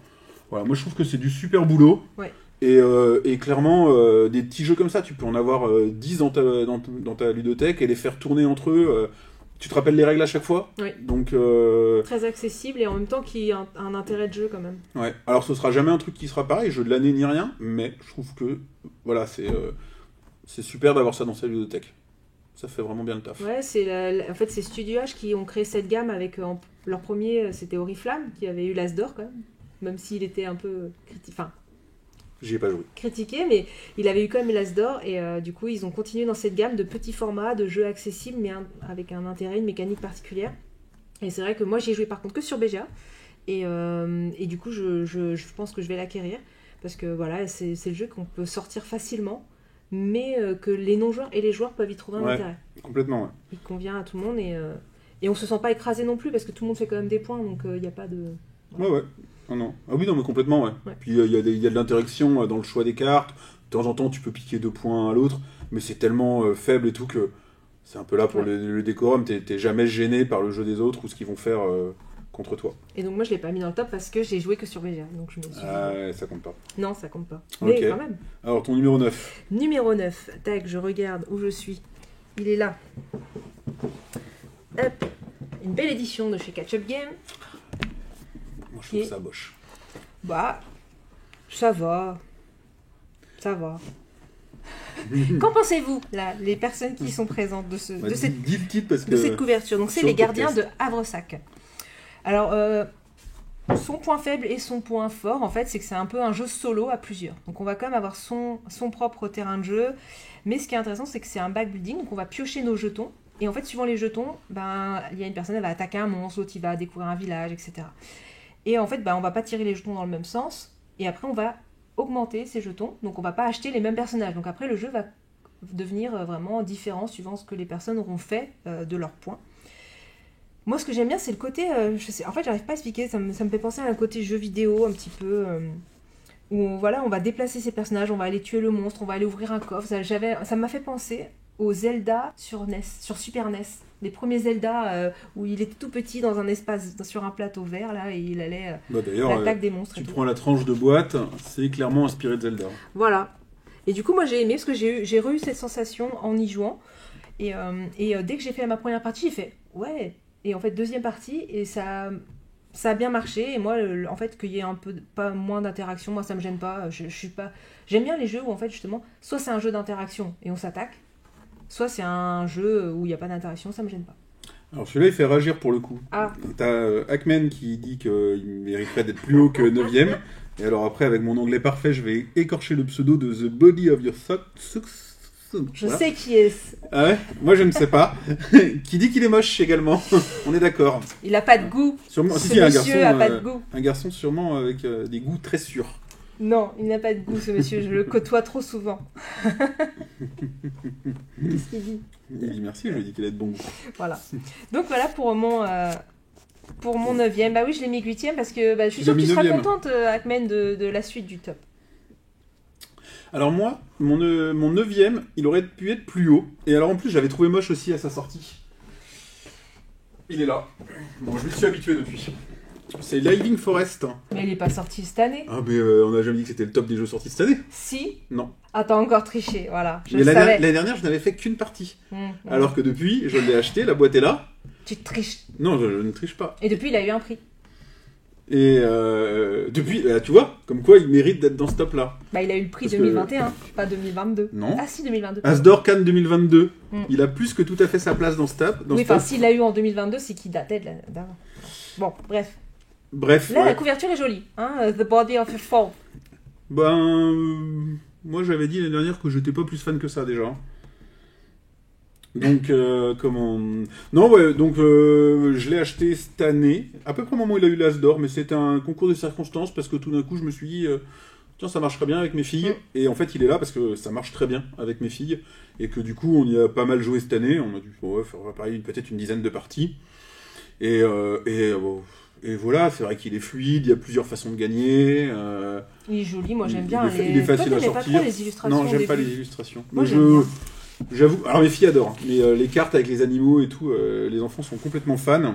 Voilà, moi je trouve que c'est du super boulot. Ouais. Et clairement, des petits jeux comme ça, tu peux en avoir 10 dans ta ludothèque et les faire tourner entre eux. Tu te rappelles les règles à chaque fois? Oui. Donc, très accessible et en même temps qui a un intérêt de jeu quand même. Ouais. Alors ce sera jamais un truc qui sera pareil, jeu de l'année ni rien, mais je trouve que voilà, c'est super d'avoir ça dans sa ludothèque. Ça fait vraiment bien le taf. Ouais, en fait c'est Studio H qui ont créé cette gamme avec leur premier, c'était Oriflamme qui avait eu l'As d'or quand même s'il était un peu J'y ai pas joué. critiqué, mais il avait eu quand même l'As d'or et du coup ils ont continué dans cette gamme de petits formats, de jeux accessibles mais avec un intérêt, une mécanique particulière. Et c'est vrai que moi j'y ai joué par contre que sur BGA et du coup je pense que je vais l'acquérir parce que voilà, c'est le jeu qu'on peut sortir facilement mais que les non-joueurs et les joueurs peuvent y trouver un intérêt. Complètement, ouais. Il convient à tout le monde et on se sent pas écrasé non plus parce que tout le monde fait quand même des points donc il n'y a pas de... Ouais. Oh non. Ah oui, non, mais complètement, ouais. Puis il y a de l'interaction dans le choix des cartes. De temps en temps, tu peux piquer 2 points à l'autre, mais c'est tellement faible et tout que c'est un peu là pour le décorum. T'es jamais gêné par le jeu des autres ou ce qu'ils vont faire contre toi. Et donc moi, je l'ai pas mis dans le top parce que j'ai joué que sur BGA. Donc je me suis dit... ouais, ça compte pas. Non, ça compte pas. Okay. Mais quand même. Alors, ton numéro 9. Numéro 9. Tac, je regarde où je suis. Il est là. Hop. Une belle édition de chez Catch Up Game. Moi, je trouve ça boche. Bah, ça va. Ça va. Qu'en pensez-vous, là, les personnes qui sont présentes de cette couverture? Donc, c'est les gardiens de Havresac. Alors, son point faible et son point fort, en fait, c'est que c'est un peu un jeu solo à plusieurs. Donc, on va quand même avoir son propre terrain de jeu. Mais ce qui est intéressant, c'est que c'est un backbuilding. Donc, on va piocher nos jetons. Et en fait, suivant les jetons, il y a une personne, elle va attaquer un monstre, l'autre, il va découvrir un village, etc. Et en fait, on va pas tirer les jetons dans le même sens. Et après, on va augmenter ces jetons. Donc, on va pas acheter les mêmes personnages. Donc, après, le jeu va devenir vraiment différent suivant ce que les personnes auront fait de leurs points. Moi, ce que j'aime bien, c'est le côté... en fait, j'arrive pas à expliquer. Ça me fait penser à un côté jeu vidéo, un petit peu... où on va déplacer ces personnages, on va aller tuer le monstre, on va aller ouvrir un coffre. Ça m'a fait penser aux Zelda sur NES, sur Super NES. Les premiers Zelda où il était tout petit dans un espace, sur un plateau vert, là, et il allait l'attaque des monstres. Tu prends la tranche de boîte, c'est clairement inspiré de Zelda. Voilà. Et du coup, moi, j'ai aimé, parce que j'ai eu cette sensation en y jouant. Et dès que j'ai fait ma première partie, j'ai fait « ouais ». Et en fait, deuxième partie, et ça a bien marché. Et moi, en fait, qu'il y ait un peu pas moins d'interaction, moi, ça me gêne pas. Je suis pas... J'aime bien les jeux où, en fait, justement, soit c'est un jeu d'interaction et on s'attaque, soit c'est un jeu où il n'y a pas d'interaction, ça me gêne pas. Alors celui-là, il fait réagir pour le coup. Ah. T'as Hackman qui dit qu'il mériterait d'être plus haut que 9ème. Et alors après, avec mon anglais parfait, je vais écorcher le pseudo de The Body of Your Socks. Je sais qui est-ce. Ah ouais, moi je ne sais pas. Qui dit qu'il est moche également. On est d'accord. Il a pas de goût. Sûrement, Ce monsieur a pas de goût. Un garçon sûrement avec des goûts très sûrs. Non, il n'a pas de goût, ce monsieur, je le côtoie trop souvent. Qu'est-ce qu'il dit? Il dit merci, je lui ai dit qu'il a de bon goût. Voilà. Donc voilà pour mon 9e. Bah oui, je l'ai mis 8e parce que je suis Tu sûre l'as que tu mis seras 9e. contente, Ahmed, de la suite du top. Alors moi, mon 9e, il aurait pu être plus haut. Et alors en plus, j'avais trouvé moche aussi à sa sortie. Il est là. Bon, je m'y suis habitué depuis. C'est Living Forest. Mais il n'est pas sorti cette année. Ah mais on n'a jamais dit que c'était le top des jeux sortis cette année. Si. Non. Ah, t'as encore triché, voilà. Je Mais le savais. l'année dernière, je n'avais fait qu'une partie. Ouais. Alors que depuis, je l'ai acheté, la boîte est là. Tu triches. Non, je ne triche pas. Et depuis, il a eu un prix. Et depuis, tu vois, comme quoi il mérite d'être dans ce top-là. Bah, il a eu le prix Parce que- 2021, pas 2022. Non. Ah si, 2022. Asdor Cannes 2022, Mm. il a plus que tout à fait sa place dans ce top. Oui, enfin, s'il l'a eu en 2022, c'est qu'il datait d'avant. Bon, bref. Bref, Là, la ouais. couverture est jolie. Hein, The Body of a Fall. Moi j'avais dit l'année dernière que j'étais pas plus fan que ça déjà. Donc, comment... Non, ouais, donc je l'ai acheté cette année, à peu près au moment où il a eu l'As d'or, mais c'était un concours de circonstances parce que tout d'un coup je me suis dit, tiens, ça marcherait bien avec mes filles. Et en fait, il est là parce que ça marche très bien avec mes filles et que du coup, on y a pas mal joué cette année. On a dû faire pareil, peut-être une dizaine de parties. Et voilà, c'est vrai qu'il est fluide, il y a plusieurs façons de gagner. Il est joli, moi j'aime bien. Il est facile Toi, à t'aimais pas sortir. trop les illustrations Non, au j'aime pas début. les illustrations. Moi, Mais j'aime bien. j'avoue, alors mes filles adorent, mais les cartes avec les animaux et tout, les enfants sont complètement fans.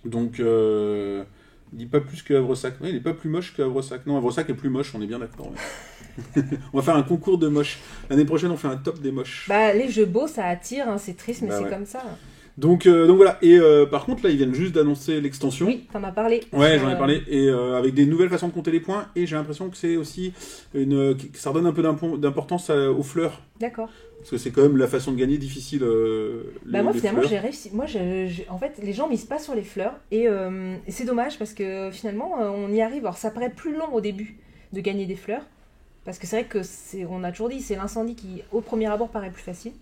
Donc, il dit pas plus que Havresac. Ouais, il est pas plus moche que Havresac. Non, Havresac est plus moche, on est bien d'accord. Ouais. On va faire un concours de moches. L'année prochaine, on fait un top des moches. Bah, les jeux beaux, ça attire, hein, c'est triste, mais Bah c'est ouais. comme ça. Donc voilà. Et par contre, là, ils viennent juste d'annoncer l'extension. Oui, t'en as parlé. Ouais, j'en ai parlé. Et avec des nouvelles façons de compter les points. Et j'ai l'impression que c'est aussi que ça redonne un peu d'importance aux fleurs. D'accord. Parce que c'est quand même la façon de gagner difficile. Bah moi les finalement fleurs. j'ai réussi. Moi en fait les gens misent pas sur les fleurs et c'est dommage parce que finalement on y arrive. Alors ça paraît plus long au début de gagner des fleurs parce que c'est vrai que on a toujours dit c'est l'incendie qui au premier abord paraît plus facile.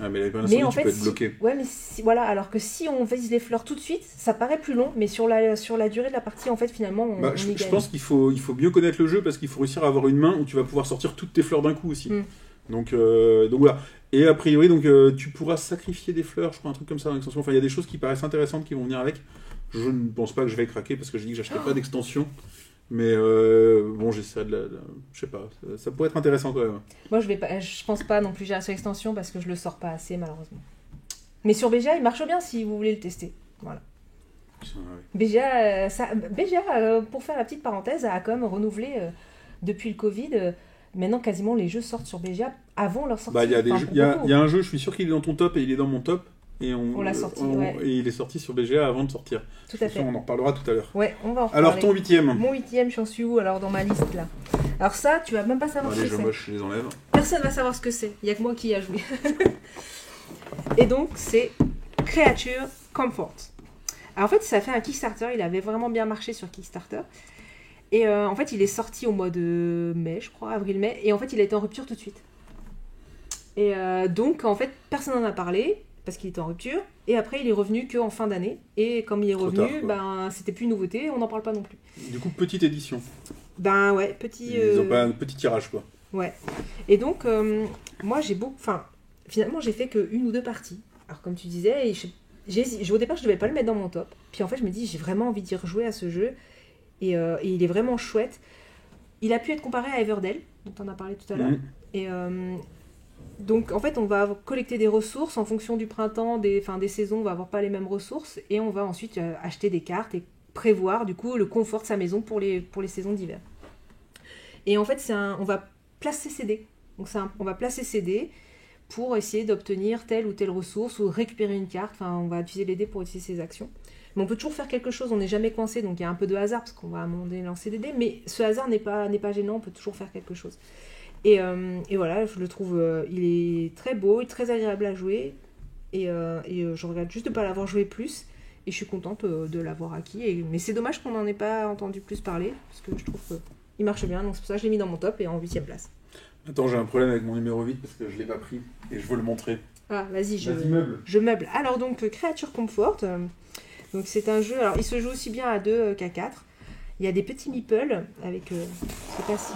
Ah, mais avec un Mais incendie, en tu fait peux être bloqué. ouais mais voilà alors que si on vise les fleurs tout de suite ça paraît plus long mais sur la durée de la partie en fait finalement on, Bah, on je y gagne. pense qu'il faut mieux connaître le jeu parce qu'il faut réussir à avoir une main où tu vas pouvoir sortir toutes tes fleurs d'un coup aussi. Donc voilà. Et a priori, donc, tu pourras sacrifier des fleurs, je crois, un truc comme ça dans l'extension. Enfin, il y a des choses qui paraissent intéressantes qui vont venir avec. Je ne pense pas que je vais craquer parce que j'ai dit que j'achetais pas d'extension. Mais bon, j'essaierai je sais pas, ça pourrait être intéressant quand même. Moi je pense pas non plus gérer sur l'extension parce que je le sors pas assez malheureusement. Mais sur BGA il marche bien si vous voulez le tester. Voilà. Putain, ouais. BGA, pour faire la petite parenthèse, a quand même renouvelé depuis le Covid. Maintenant, quasiment les jeux sortent sur BGA avant leur sortie. Bah, il y a Enfin, pour il y a beaucoup. un jeu, je suis sûr qu'il est dans ton top et il est dans mon top. Et On l'a sorti, ouais. Et il est sorti sur BGA avant de sortir. Tout à fait. On en reparlera tout à l'heure. Ouais, on va en Alors, reparler. ton 8ème. Mon 8ème, j'en suis où alors dans ma liste là? Alors ça, tu vas même pas savoir ce Les que jeux c'est. moches, je les enlève. Personne va savoir ce que c'est. Il y a que moi qui y a joué. Et donc, c'est Creature Comfort. Alors en fait, ça a fait un Kickstarter. Il avait vraiment bien marché sur Kickstarter. Et en fait, il est sorti au mois de mai, je crois, avril-mai. Et en fait, il a été en rupture tout de suite. Et donc, en fait, personne n'en a parlé parce qu'il était en rupture. Et après, il est revenu qu'en fin d'année. Et comme il est Trop revenu, tard, quoi. ben, c'était plus une nouveauté. On n'en parle pas non plus. Du coup, petite édition. Ben ouais, petit... Ils ont pas un petit tirage, quoi. Ouais. Et donc, moi, j'ai beaucoup... Enfin, finalement, j'ai fait que une ou deux parties. Alors, comme tu disais, au départ, je devais pas le mettre dans mon top. Puis en fait, je me dis, j'ai vraiment envie d'y rejouer à ce jeu. Et il est vraiment chouette. Il a pu être comparé à Everdell, dont on a parlé tout à l'heure. Et donc, en fait, on va collecter des ressources en fonction du printemps, des saisons. On va avoir pas les mêmes ressources. Et on va ensuite acheter des cartes et prévoir, du coup, le confort de sa maison pour les saisons d'hiver. Et en fait, on va placer ses dés. Donc, on va placer ses dés pour essayer d'obtenir telle ou telle ressource ou récupérer une carte. Enfin, on va utiliser les dés pour utiliser ses actions. Mais on peut toujours faire quelque chose, on n'est jamais coincé, donc il y a un peu de hasard parce qu'on va à un moment donné lancer des dés, mais ce hasard n'est pas gênant, on peut toujours faire quelque chose. Et voilà, je le trouve, il est très beau, très agréable à jouer, et je regrette juste de ne pas l'avoir joué plus, et je suis contente de l'avoir acquis, mais c'est dommage qu'on n'en ait pas entendu plus parler, parce que je trouve qu'il marche bien, donc c'est pour ça que je l'ai mis dans mon top et en 8ème place. Attends, j'ai un problème avec mon numéro 8 parce que je l'ai pas pris et je veux le montrer. Ah, vas-y, meuble. je meuble. Alors donc, Creature Comfort, donc c'est un jeu, alors il se joue aussi bien à 2 qu'à 4. il y a des petits meeples avec, je sais pas si,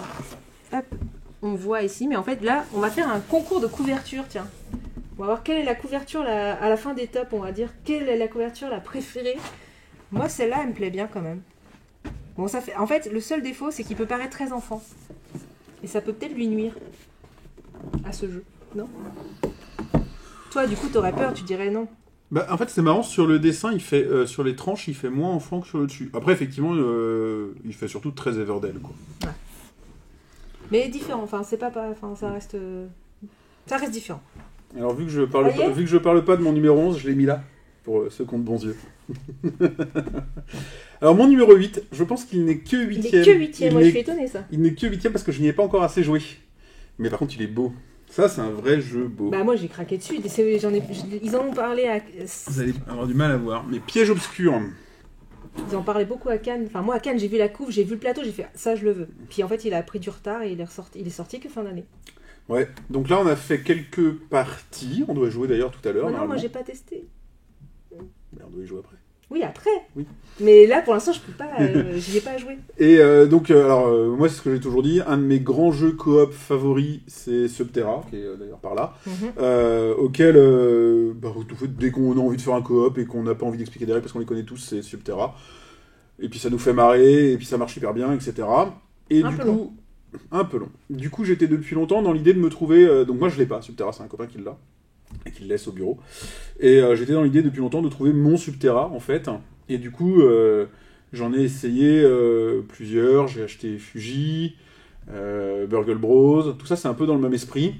hop, on voit ici, mais en fait là, on va faire un concours de couverture, tiens. On va voir quelle est la couverture à la fin des tops, on va dire quelle est la couverture la préférée. Moi, celle-là, elle me plaît bien quand même. Bon, ça fait, en fait, le seul défaut, c'est qu'il peut paraître très enfant. Et ça peut peut-être lui nuire à ce jeu, non? Toi, du coup, t'aurais peur, tu dirais non. Bah, en fait, c'est marrant, sur le dessin, il fait, sur les tranches, il fait moins enfant que sur le dessus. Après, effectivement, il fait surtout très Everdell, quoi. Ouais. Mais différent, enfin, c'est pas, enfin, ça reste différent. Alors, vu que je parle pas de mon numéro 11, je l'ai mis là, pour ceux qui ont de bons yeux. Alors, mon numéro 8, je pense qu'il n'est que 8ème. Il est que 8ème, moi je suis étonnée, ça. Il n'est que 8ème parce que je n'y ai pas encore assez joué. Mais par contre, il est beau. Ça, c'est un vrai jeu beau. Bah, moi j'ai craqué dessus, ils en ont parlé à... Vous allez avoir du mal à voir. Mais Piège obscur. Ils en parlaient beaucoup à Cannes. Enfin, moi à Cannes, j'ai vu la couve, j'ai vu le plateau, j'ai fait ça, je le veux. Puis en fait, il a pris du retard et il est sorti que fin d'année. Ouais, donc là, on a fait quelques parties. On doit jouer d'ailleurs tout à l'heure. Non, moi j'ai pas testé. Mais on doit y jouer après. Oui, après. Oui. Mais là, pour l'instant, je peux pas, j'y ai pas joué. Et donc, moi, c'est ce que j'ai toujours dit. Un de mes grands jeux coop favoris, c'est Subterra, qui est d'ailleurs par là, auquel, dès qu'on a envie de faire un coop et qu'on n'a pas envie d'expliquer des règles parce qu'on les connaît tous, c'est Subterra. Et puis ça nous fait marrer, et puis ça marche hyper bien, etc. Et Un du peu coup, long. un peu long. Du coup, j'étais depuis longtemps dans l'idée de me trouver. Donc moi, je l'ai pas. Subterra, c'est un copain qui l'a et qui le laisse au bureau. Et j'étais dans l'idée depuis longtemps de trouver mon Subterra, en fait. Et du coup, j'en ai essayé plusieurs. J'ai acheté Fuji, Burgle Bros. Tout ça, c'est un peu dans le même esprit.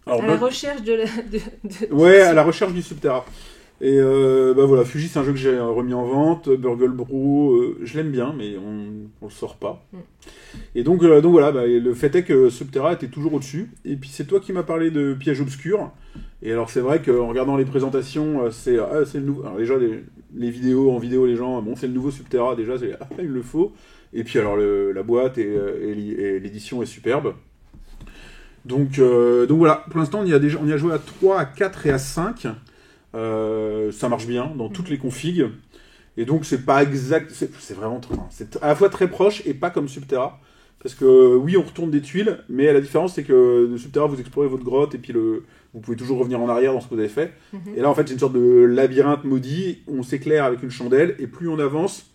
Alors, À la recherche de ouais, à la recherche du Subterra. Et voilà, Fuji, c'est un jeu que j'ai remis en vente. Burgle Bros, je l'aime bien, mais on le sort pas. Et donc voilà, le fait est que Subterra était toujours au-dessus. Et puis c'est toi qui m'as parlé de Piège obscur. Et alors c'est vrai qu'en regardant les présentations, c'est le nouveau. Alors déjà les vidéos en vidéo, les gens, bon, c'est le nouveau Subterra. Déjà, il le faut. Et puis alors la boîte et l'édition est superbe. Donc voilà, pour l'instant on y a joué à 3, à 4 et à 5. Ça marche bien dans toutes les configs. Et donc c'est pas exact, c'est vraiment c'est à la fois très proche et pas comme Subterra. Parce que oui, on retourne des tuiles, mais la différence c'est que de Subterra vous explorez votre grotte et puis vous pouvez toujours revenir en arrière dans ce que vous avez fait. Et là en fait c'est une sorte de labyrinthe maudit, on s'éclaire avec une chandelle et plus on avance,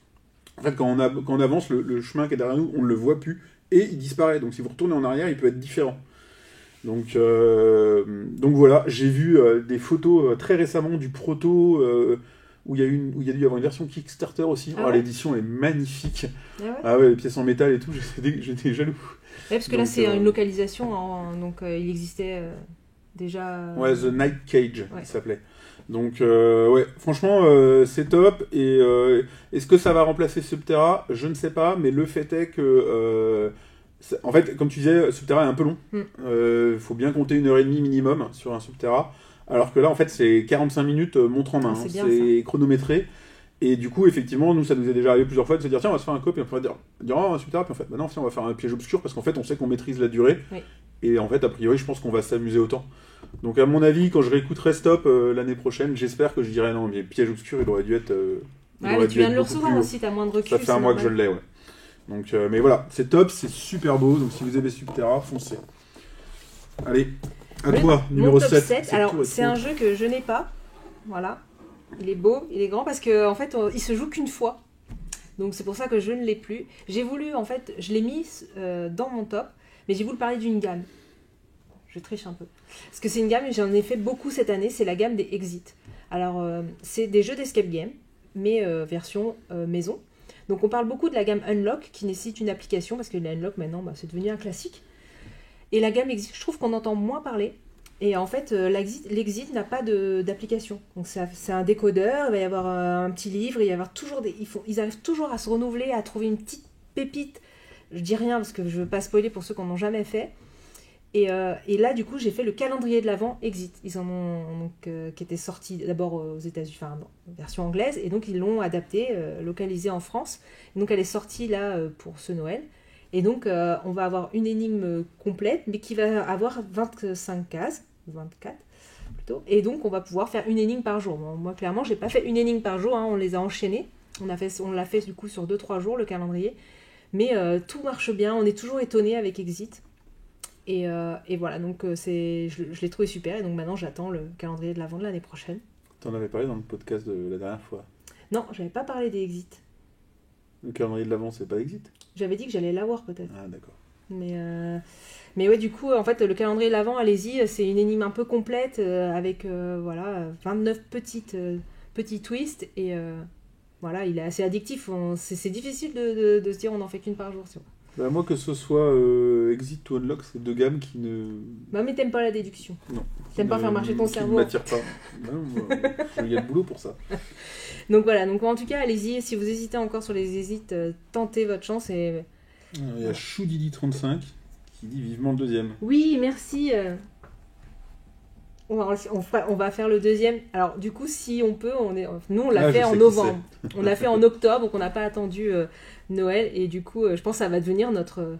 en fait quand on avance, le chemin qui est derrière nous, on ne le voit plus et il disparaît. Donc si vous retournez en arrière, il peut être différent. Donc voilà, j'ai vu des photos très récemment du proto où il y a dû y avoir une version Kickstarter aussi. Ah ouais. L'édition est magnifique. Ah ouais. Ah ouais, les pièces en métal et tout, j'étais jaloux. Ouais, parce que là, c'est une localisation, donc il existait déjà... Ouais, The Night Cage, Ouais. il s'appelait. Donc, ouais, franchement, c'est top. Et est-ce que ça va remplacer Subterra? Je ne sais pas, mais le fait est que... en fait, comme tu disais, Subterra est un peu long. Faut bien compter 1h30 minimum sur un Subterra. Alors que là, en fait, c'est 45 minutes montre en main. C'est bien, c'est chronométré. Et du coup, effectivement, nous, ça nous est déjà arrivé plusieurs fois de se dire, tiens, on va se faire un coop, et on va dire oh, un Subterra, puis en fait, bah non, on va faire un piège obscur, parce qu'en fait, on sait qu'on maîtrise la durée. Oui. Et en fait, a priori, je pense qu'on va s'amuser autant. Donc, à mon avis, quand je réécouterai Stop l'année prochaine, j'espère que je dirai non, mais piège obscur, il aurait dû être. mais tu viens de le recevoir aussi, t'as moins de recul. Ça fait un mois que je l'ai, ouais. Donc, mais voilà, c'est top, c'est super beau. Donc, si vous aimez Subterra, foncez. Allez, à toi, numéro mon top 7. Alors, c'est un jeu que je n'ai pas. Voilà. Il est beau, il est grand, parce qu'en en fait, il se joue qu'une fois. Donc, c'est pour ça que je ne l'ai plus. J'ai voulu, en fait, je l'ai mis dans mon top, mais j'ai voulu parler d'une gamme. Je triche un peu. Parce que c'est une gamme, et j'en ai fait beaucoup cette année, c'est la gamme des Exit. Alors, c'est des jeux d'escape game, mais version maison. Donc, on parle beaucoup de la gamme Unlock, qui nécessite une application, parce que la Unlock, maintenant, c'est devenu un classique. Et la gamme Exit, je trouve qu'on entend moins parler. Et en fait, l'Exit n'a pas d'application. Donc c'est un décodeur, il va y avoir un petit livre, il va y avoir toujours ils arrivent toujours à se renouveler, à trouver une petite pépite. Je dis rien parce que je veux pas spoiler pour ceux qui n'en ont jamais fait. Et là, du coup, j'ai fait le calendrier de l'Avent Exit. Ils en ont donc qui était sorti d'abord aux États-Unis, enfin version anglaise, et donc ils l'ont adapté, localisé en France. Et donc elle est sortie là pour ce Noël. Et donc on va avoir une énigme complète, mais qui va avoir 25 cases. 24 plutôt, et donc on va pouvoir faire une énigme par jour. Bon, moi clairement j'ai pas fait une énigme par jour, on les a enchaînées, On l'a fait du coup sur 2-3 jours, le calendrier. Mais tout marche bien, on est toujours étonné avec Exit. Et voilà, donc je l'ai trouvé super. Et donc maintenant, j'attends le calendrier de l'Avent de l'année prochaine. T'en avais parlé dans le podcast de la dernière fois. Non, j'avais pas parlé des Exit. Le calendrier de l'Avent, c'est pas Exit? J'avais dit que j'allais l'avoir peut-être. Ah, d'accord. Mais ouais, du coup, en fait, le calendrier de l'Avent, allez-y, c'est une énigme un peu complète avec 29 petits twists. Et voilà, il est assez addictif. C'est difficile de se dire on n'en fait qu'une par jour. Bah, moi, que ce soit Exit ou Unlock, c'est deux gammes qui ne... Bah, mais t'aimes pas la déduction. Non. T'aimes pas faire marcher ton qui cerveau. ne m'attire pas. Non, il y a le boulot pour ça. Donc voilà, donc en tout cas, allez-y. Si vous hésitez encore sur les Exit, tentez votre chance. Et... Il y a Choudidi35 qui dit vivement le deuxième. Oui, merci. On va faire le deuxième. Alors du coup, si on peut, nous on l'a fait en novembre. On l'a fait en octobre, donc on n'a pas attendu Noël. Et du coup, je pense que ça va devenir notre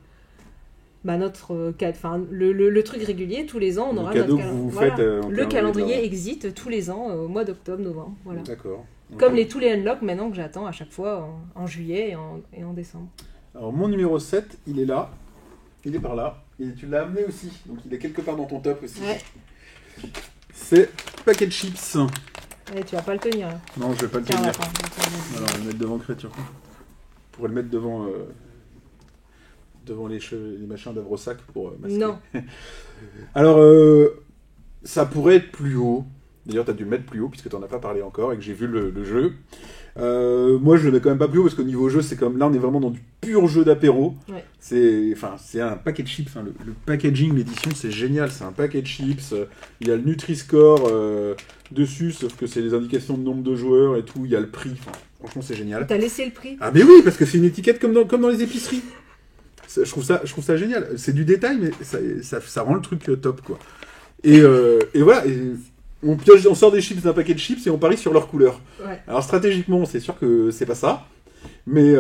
le truc régulier. Tous les ans, on aura cadeau notre que vous voilà. faites. Le calendrier Exit tous les ans au mois d'octobre, novembre. Voilà. D'accord. Comme tous les unlocks maintenant que j'attends à chaque fois en juillet et en décembre. Alors mon numéro 7, il est là. Il est par là. Et tu l'as amené aussi. Donc il est quelque part dans ton top aussi. Ouais. C'est Paquet de chips. Ouais, tu vas pas le tenir. Là. Non, je vais pas le Tiens, tenir. attends. Alors, on va le mettre devant Créature. On pourrait le mettre devant les machins d'Avrosac pour masquer. Non. Alors, ça pourrait être plus haut. D'ailleurs, tu as dû le mettre plus haut puisque tu n'en as pas parlé encore et que j'ai vu le jeu. Moi, je le mets quand même pas plus haut parce qu'au niveau jeu, c'est comme là, on est vraiment dans du pur jeu d'apéro. Ouais. C'est un paquet de chips. Hein. Le packaging, l'édition, c'est génial. C'est un paquet de chips. Il y a le Nutri-Score dessus, sauf que c'est les indications de nombre de joueurs et tout. Il y a le prix. Enfin, franchement, c'est génial. T'as laissé le prix. Ah, mais oui, parce que c'est une étiquette comme dans les épiceries. Je trouve ça génial. C'est du détail, mais ça rend le truc top, quoi. Et voilà. On sort des chips d'un paquet de chips et on parie sur leur couleur. Ouais. Alors stratégiquement, c'est sûr que c'est pas ça, mais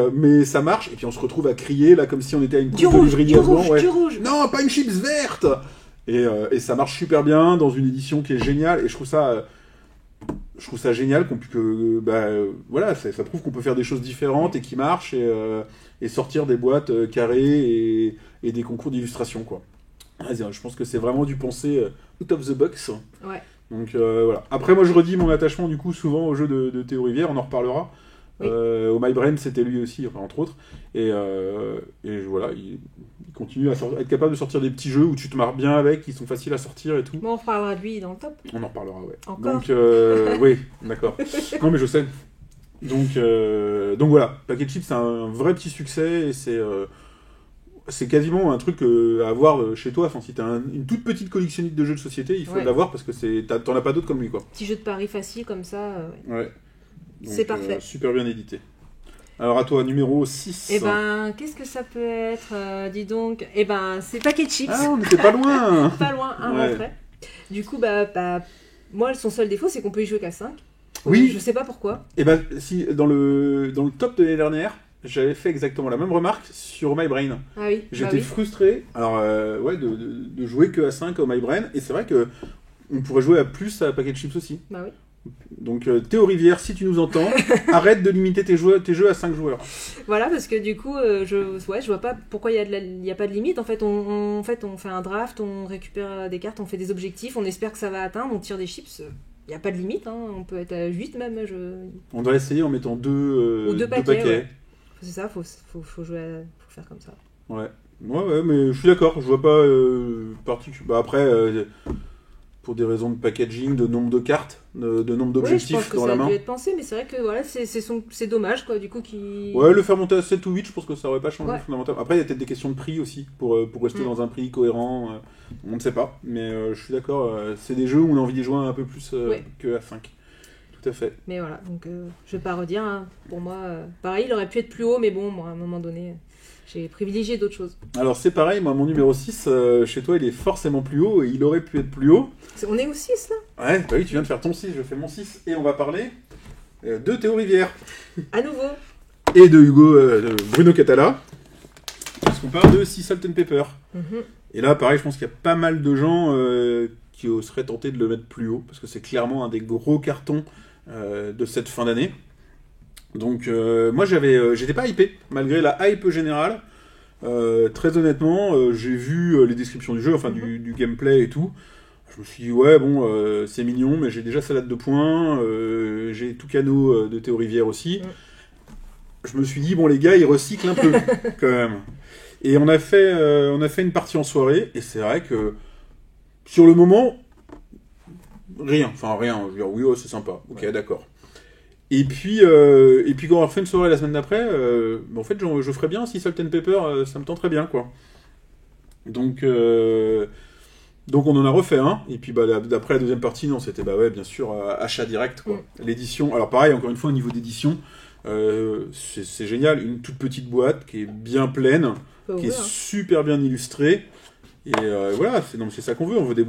ça marche. Et puis on se retrouve à crier là comme si on était à une course de livrier. Du rouge. Non, pas une chips verte. Et ça marche super bien dans une édition qui est géniale. Et je trouve ça génial voilà, ça prouve qu'on peut faire des choses différentes et qui marchent et sortir des boîtes carrées et des concours d'illustration, quoi. Je pense que c'est vraiment du penser out of the box. Ouais. Donc voilà. Après, moi je redis mon attachement du coup souvent au jeu de Théo Rivière, on en reparlera. Oui. Au My Brain, c'était lui aussi, enfin, entre autres. Et voilà, il continue à être capable de sortir des petits jeux où tu te marres bien avec, qui sont faciles à sortir et tout. Bon, on reparlera de lui dans le top. On en reparlera, ouais. Encore. Donc oui, d'accord. Non mais je sais. Donc voilà, Paquet de Chips, c'est un vrai petit succès et c'est quasiment un truc à avoir chez toi. Enfin, si t'as une toute petite collectionnite de jeux de société, il faut l'avoir parce que t'en as pas d'autres comme lui, quoi. Petit jeu de paris facile comme ça. Ouais. Donc, c'est parfait. Super bien édité. Alors à toi, numéro 6. Eh ben, qu'est-ce que ça peut être dis donc. Eh ben, c'est Paquet de Chips. Ah, on n'était pas loin. Pas loin, un Ouais. retrait. Du coup, moi, son seul défaut, c'est qu'on peut y jouer qu'à 5. Oui. Je sais pas pourquoi. Et ben, si, dans le top de l'année dernière, j'avais fait exactement la même remarque sur My Brain. Ah oui. J'étais frustré de jouer que à 5 au My Brain, et c'est vrai que on pourrait jouer à plus à Paquet de Chips aussi. Bah oui. Donc Théo Rivière, si tu nous entends, arrête de limiter tes jeux à 5 joueurs. Voilà, parce que du coup, je vois pas pourquoi il y a pas de limite. En fait, on fait un draft, on récupère des cartes, on fait des objectifs, on espère que ça va atteindre, on tire des chips. Il n'y a pas de limite, hein. On peut être à 8 même. On doit essayer en mettant deux paquets. Ouais. C'est ça, faut jouer faut faire comme ça. Ouais, mais je suis d'accord, je vois pas particulièrement. Après, pour des raisons de packaging, de nombre de cartes, de nombre d'objectifs dans la main. Oui, je pense que ça a dû être pensé, mais c'est vrai que voilà, c'est dommage, quoi, du coup, Ouais, le faire monter à 7 ou 8, je pense que ça aurait pas changé Ouais. fondamentalement. Après, il y a peut-être des questions de prix aussi, pour rester dans un prix cohérent. On ne sait pas, mais je suis d'accord, c'est des jeux où on a envie d'y jouer un peu plus que à 5. Tout à fait. Mais voilà, donc je vais pas redire, hein. Pour moi, pareil, il aurait pu être plus haut, mais bon, moi, à un moment donné, j'ai privilégié d'autres choses. Alors c'est pareil, moi mon numéro 6, chez toi il est forcément plus haut, et il aurait pu être plus haut. On est au 6 là. Ouais, bah oui, tu viens de faire ton 6, je fais mon 6, et on va parler de Théo Rivière. À nouveau. Et de Hugo, de Bruno Catala, parce qu'on parle de Sea Salt and Pepper. Mm-hmm. Et là, pareil, je pense qu'il y a pas mal de gens qui seraient tentés de le mettre plus haut, parce que c'est clairement un des gros cartons de cette fin d'année. Donc moi j'étais pas hypé, malgré la hype générale. Très honnêtement, j'ai vu les descriptions du jeu, enfin du gameplay et tout. Je me suis dit, ouais, bon, c'est mignon, mais j'ai déjà Salade de points, j'ai Toucano de Théo Rivière aussi. Je me suis dit, bon, les gars, ils recyclent un peu, quand même. Et on a fait une partie en soirée, et c'est vrai que, sur le moment, rien. Je veux dire, oui, oh, c'est sympa, ok, d'accord. Et puis quand on refait une soirée la semaine d'après, en fait, je ferais bien si Salt and Pepper, ça me tenterait bien, quoi. Donc on en a refait un, et puis d'après la deuxième partie, non, c'était ouais, bien sûr, achat direct, quoi. L'édition, alors pareil, encore une fois, au niveau d'édition, c'est génial, une toute petite boîte qui est bien pleine, qui est super bien illustrée, et voilà, c'est ça qu'on veut, on veut des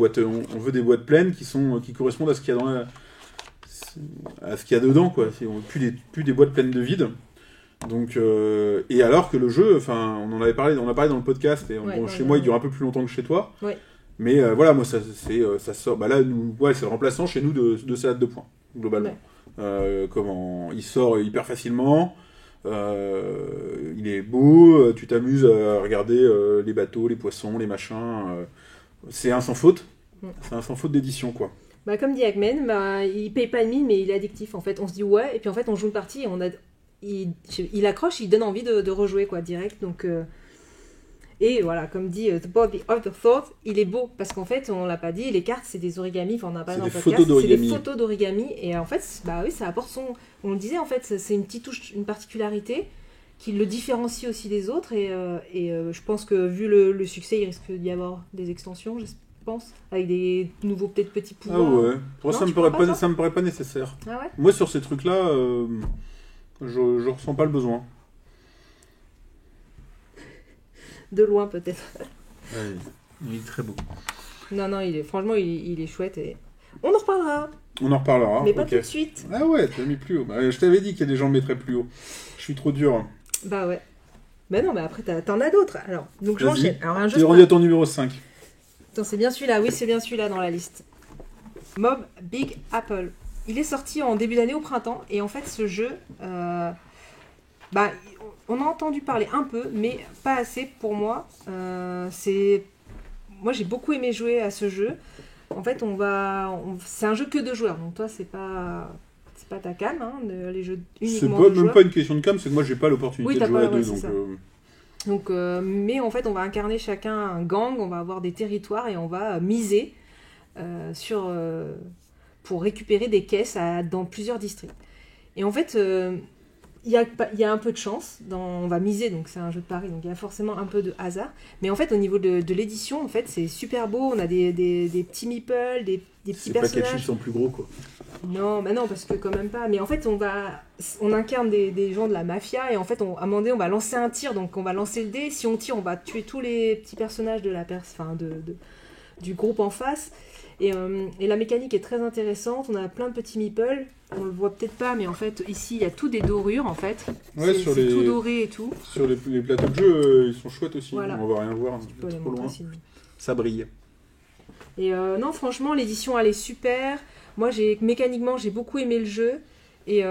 boîtes pleines qui correspondent à ce qu'il y a à ce qu'il y a dedans, quoi. On veut plus des boîtes pleines de vide. Donc, et alors que le jeu, enfin, on a parlé dans le podcast, et chez moi il dure un peu plus longtemps que chez toi. Ouais. Mais voilà, moi ça sort. Bah là, c'est le remplaçant chez nous de Salade de points, globalement. Ouais. Il sort hyper facilement. Il est beau. Tu t'amuses à regarder les bateaux, les poissons, les machins. C'est un sans faute. C'est un sans faute d'édition, quoi. Bah, comme dit Hackman, il paye pas de mine, mais il est addictif en fait. On se dit ouais, et puis en fait on joue une partie et il accroche, il donne envie de rejouer, quoi, direct. Donc, et voilà, comme dit The Body of the Thought, il est beau parce qu'en fait, on l'a pas dit, les cartes c'est des origamis, enfin on n'a pas dans le podcast, c'est des photos d'origami, et en fait, bah oui, ça apporte on le disait en fait, c'est une petite touche, une particularité qui le différencie aussi des autres, et je pense que vu le succès, il risque d'y avoir des extensions, je pense, avec des nouveaux peut-être petits pouvoirs. Ah ouais, moi ça me paraît pas nécessaire. Ah ouais. Moi sur ces trucs là, je ressens pas le besoin. De loin peut-être. Ouais, il est très beau. Non, franchement il est chouette, et on en reparlera. Mais pas tout de suite. Ah ouais, tu l'as mis plus haut. Je t'avais dit qu'il y a des gens qui mettraient plus haut. Je suis trop dur. Bah ouais. Bah non, mais après t'en as d'autres. Alors, donc j'enchaîne. Alors un jeu. T'es rendu à ton numéro 5. Attends, c'est bien celui-là, oui, c'est bien celui-là dans la liste. Mob Big Apple. Il est sorti en début d'année au printemps, et en fait ce jeu, on a entendu parler un peu, mais pas assez pour moi. Moi j'ai beaucoup aimé jouer à ce jeu. En fait c'est un jeu que de joueurs, donc toi c'est pas ta cam, hein, les jeux uniquement de joueurs. C'est même pas une question de cam, c'est que moi j'ai pas l'opportunité de jouer à deux, donc... mais en fait, on va incarner chacun un gang, on va avoir des territoires et on va miser pour récupérer des caisses dans plusieurs districts. Et en fait, il y a un peu de chance, on va miser, donc c'est un jeu de pari, donc il y a forcément un peu de hasard. Mais en fait, au niveau de l'édition, en fait, c'est super beau, on a des petits meeples, des petits personnages. C'est pas qu'ils sont plus gros, quoi. Non, parce que quand même pas. Mais en fait, on incarne des gens de la mafia, et en fait, à un moment donné, on va lancer un tir, donc on va lancer le dé. Si on tire, on va tuer tous les petits personnages du groupe en face. Et la mécanique est très intéressante. On a plein de petits meeples. On le voit peut-être pas, mais en fait, ici, il y a tout des dorures, en fait. Ouais, c'est tout doré et tout. Sur les plateaux de jeu, ils sont chouettes aussi. Voilà. On va rien voir, trop loin. Ça brille. Et non, franchement, l'édition, elle est super. Moi, mécaniquement, j'ai beaucoup aimé le jeu. Et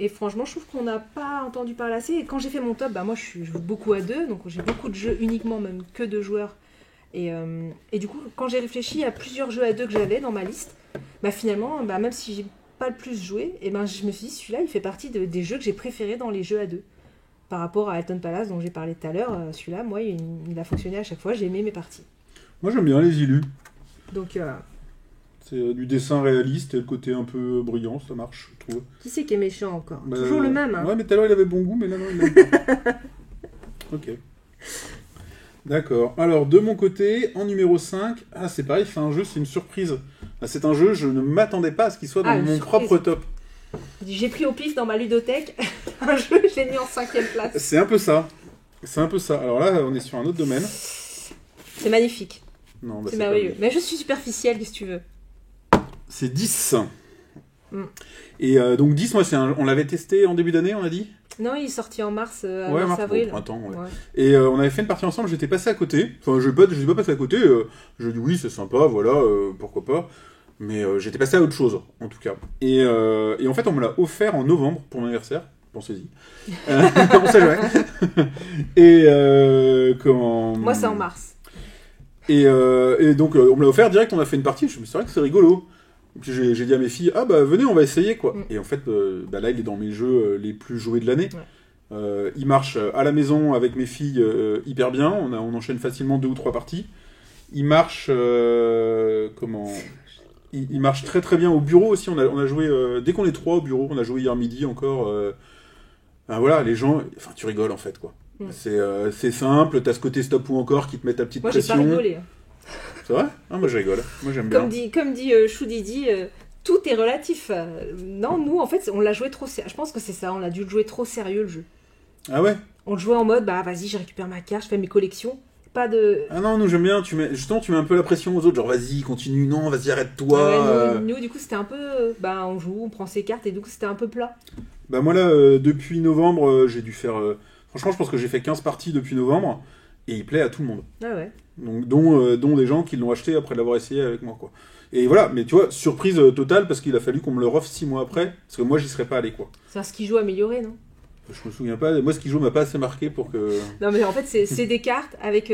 franchement, je trouve qu'on n'a pas entendu parler assez. Et quand j'ai fait mon top, moi, je joue beaucoup à deux. Donc, j'ai beaucoup de jeux uniquement, même que de joueurs. Et du coup, quand j'ai réfléchi à plusieurs jeux à deux que j'avais dans ma liste, finalement, même si j'ai pas le plus joué, je me suis dit, celui-là, il fait partie des jeux que j'ai préférés dans les jeux à deux. Par rapport à Alton Palace, dont j'ai parlé tout à l'heure, celui-là, moi, il a fonctionné à chaque fois. J'ai aimé mes parties. Moi, j'aime bien les illus. Donc... c'est du dessin réaliste et le côté un peu brillant, ça marche, je trouve. Qui c'est qui est méchant encore? Toujours le même. Hein. Ouais, mais tout à l'heure il avait bon goût, mais là non, il n'a pas. Ok. D'accord. Alors, de mon côté, en numéro 5, c'est pareil, c'est une surprise. C'est un jeu, je ne m'attendais pas à ce qu'il soit dans mon propre top. J'ai pris au pif dans ma ludothèque un jeu, je l'ai mis en 5e place. C'est un peu ça. Alors là, on est sur un autre domaine. C'est magnifique. Non, c'est merveilleux. Mais je suis superficielle, qu'est-ce que tu veux? C'est 10. Et donc 10, moi, on l'avait testé en début d'année, on a dit? Non, il est sorti en mars-avril. Au printemps, ouais. Et on avait fait une partie ensemble, j'étais passé à côté. Enfin, je n'ai pas passé à côté. Je dis oui, c'est sympa, voilà, pourquoi pas. Mais j'étais passé à autre chose, en tout cas. Et en fait, on me l'a offert en novembre pour mon anniversaire. pensez-y. On sait jamais. Et comment... Moi, c'est en mars. Et donc, on me l'a offert direct, on a fait une partie. Je me suis dit, c'est vrai que c'est rigolo. Et puis j'ai dit à mes filles, ah bah venez, on va essayer quoi. Et en fait, bah, là, il est dans mes jeux les plus joués de l'année. Ouais. Il marche à la maison avec mes filles hyper bien. On enchaîne facilement 2 ou 3 parties. Il marche il marche très très bien au bureau aussi. On a joué dès qu'on est 3 au bureau. On a joué hier midi encore. Ben voilà, les gens, enfin tu rigoles en fait quoi. C'est simple. T'as ce côté stop ou encore qui te met ta petite pression. Moi j'ai pas rigolé. C'est vrai ? Ah, moi je rigole. Moi j'aime bien. Comme dit Choudidi, tout est relatif. Non, nous en fait on l'a joué trop sérieux. Je pense que c'est ça. On a dû le jouer trop sérieux le jeu. Ah ouais ? On le jouait en mode bah vas-y, je récupère ma carte, je fais mes collections. Pas de... Ah non, nous j'aime bien, justement tu mets un peu la pression aux autres, genre vas-y, continue, non, vas-y, arrête-toi. Ouais, nous du coup c'était un peu... Bah on joue, on prend ses cartes et du coup c'était un peu plat. Bah moi là, depuis novembre, j'ai dû faire... Franchement, je pense que j'ai fait 15 parties depuis novembre, et il plaît à tout le monde. Ah ouais. Donc, dont des gens qui l'ont acheté après l'avoir essayé avec moi, quoi. Et voilà, mais tu vois, surprise totale, parce qu'il a fallu qu'on me le reffe 6 mois après, parce que moi j'y serais pas allé, quoi. C'est un ski joue amélioré, non ? Je me souviens pas, moi ce qui joue m'a pas assez marqué pour que... Non mais en fait c'est des cartes avec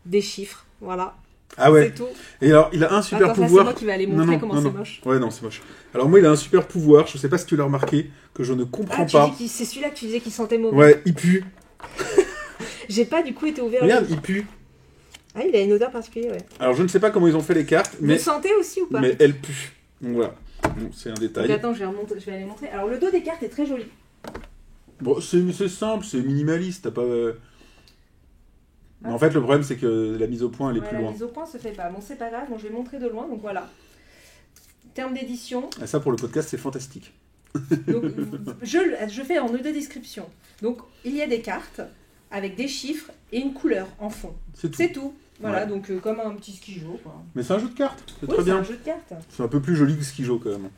des chiffres, voilà. Ah ouais. C'est tout. Et alors il a un super pouvoir... C'est moi qui vais aller montrer comment c'est moche. Ouais non c'est moche. Alors moi il a un super pouvoir, je sais pas si tu l'as remarqué, que je ne comprends pas. C'est celui-là que tu disais qu'il sentait mauvais. Ouais, il pue. J'ai pas du coup été ouvert. Regarde, il pue. Ah il a une odeur particulière, ouais. Alors je ne sais pas comment ils ont fait les cartes, mais... Vous sentez aussi ou pas ? Mais elle pue. Donc voilà, bon, c'est un détail. Donc, attends, je vais aller montrer. Alors le dos des cartes est très joli. Bon, c'est simple, c'est minimaliste, t'as pas... Mais en fait, le problème, c'est que la mise au point, elle est plus loin. La mise au point se fait pas. Bon, c'est pas grave, bon, je vais montrer de loin, donc voilà. Terme d'édition. Et ça, pour le podcast, c'est fantastique. Donc, je fais en audio description. Donc, il y a des cartes avec des chiffres et une couleur en fond. C'est tout. Voilà, ouais. Donc comme un petit skijo, quoi. Mais c'est un jeu de cartes, c'est très bien. C'est un jeu de cartes. C'est un peu plus joli que skijo, quand même.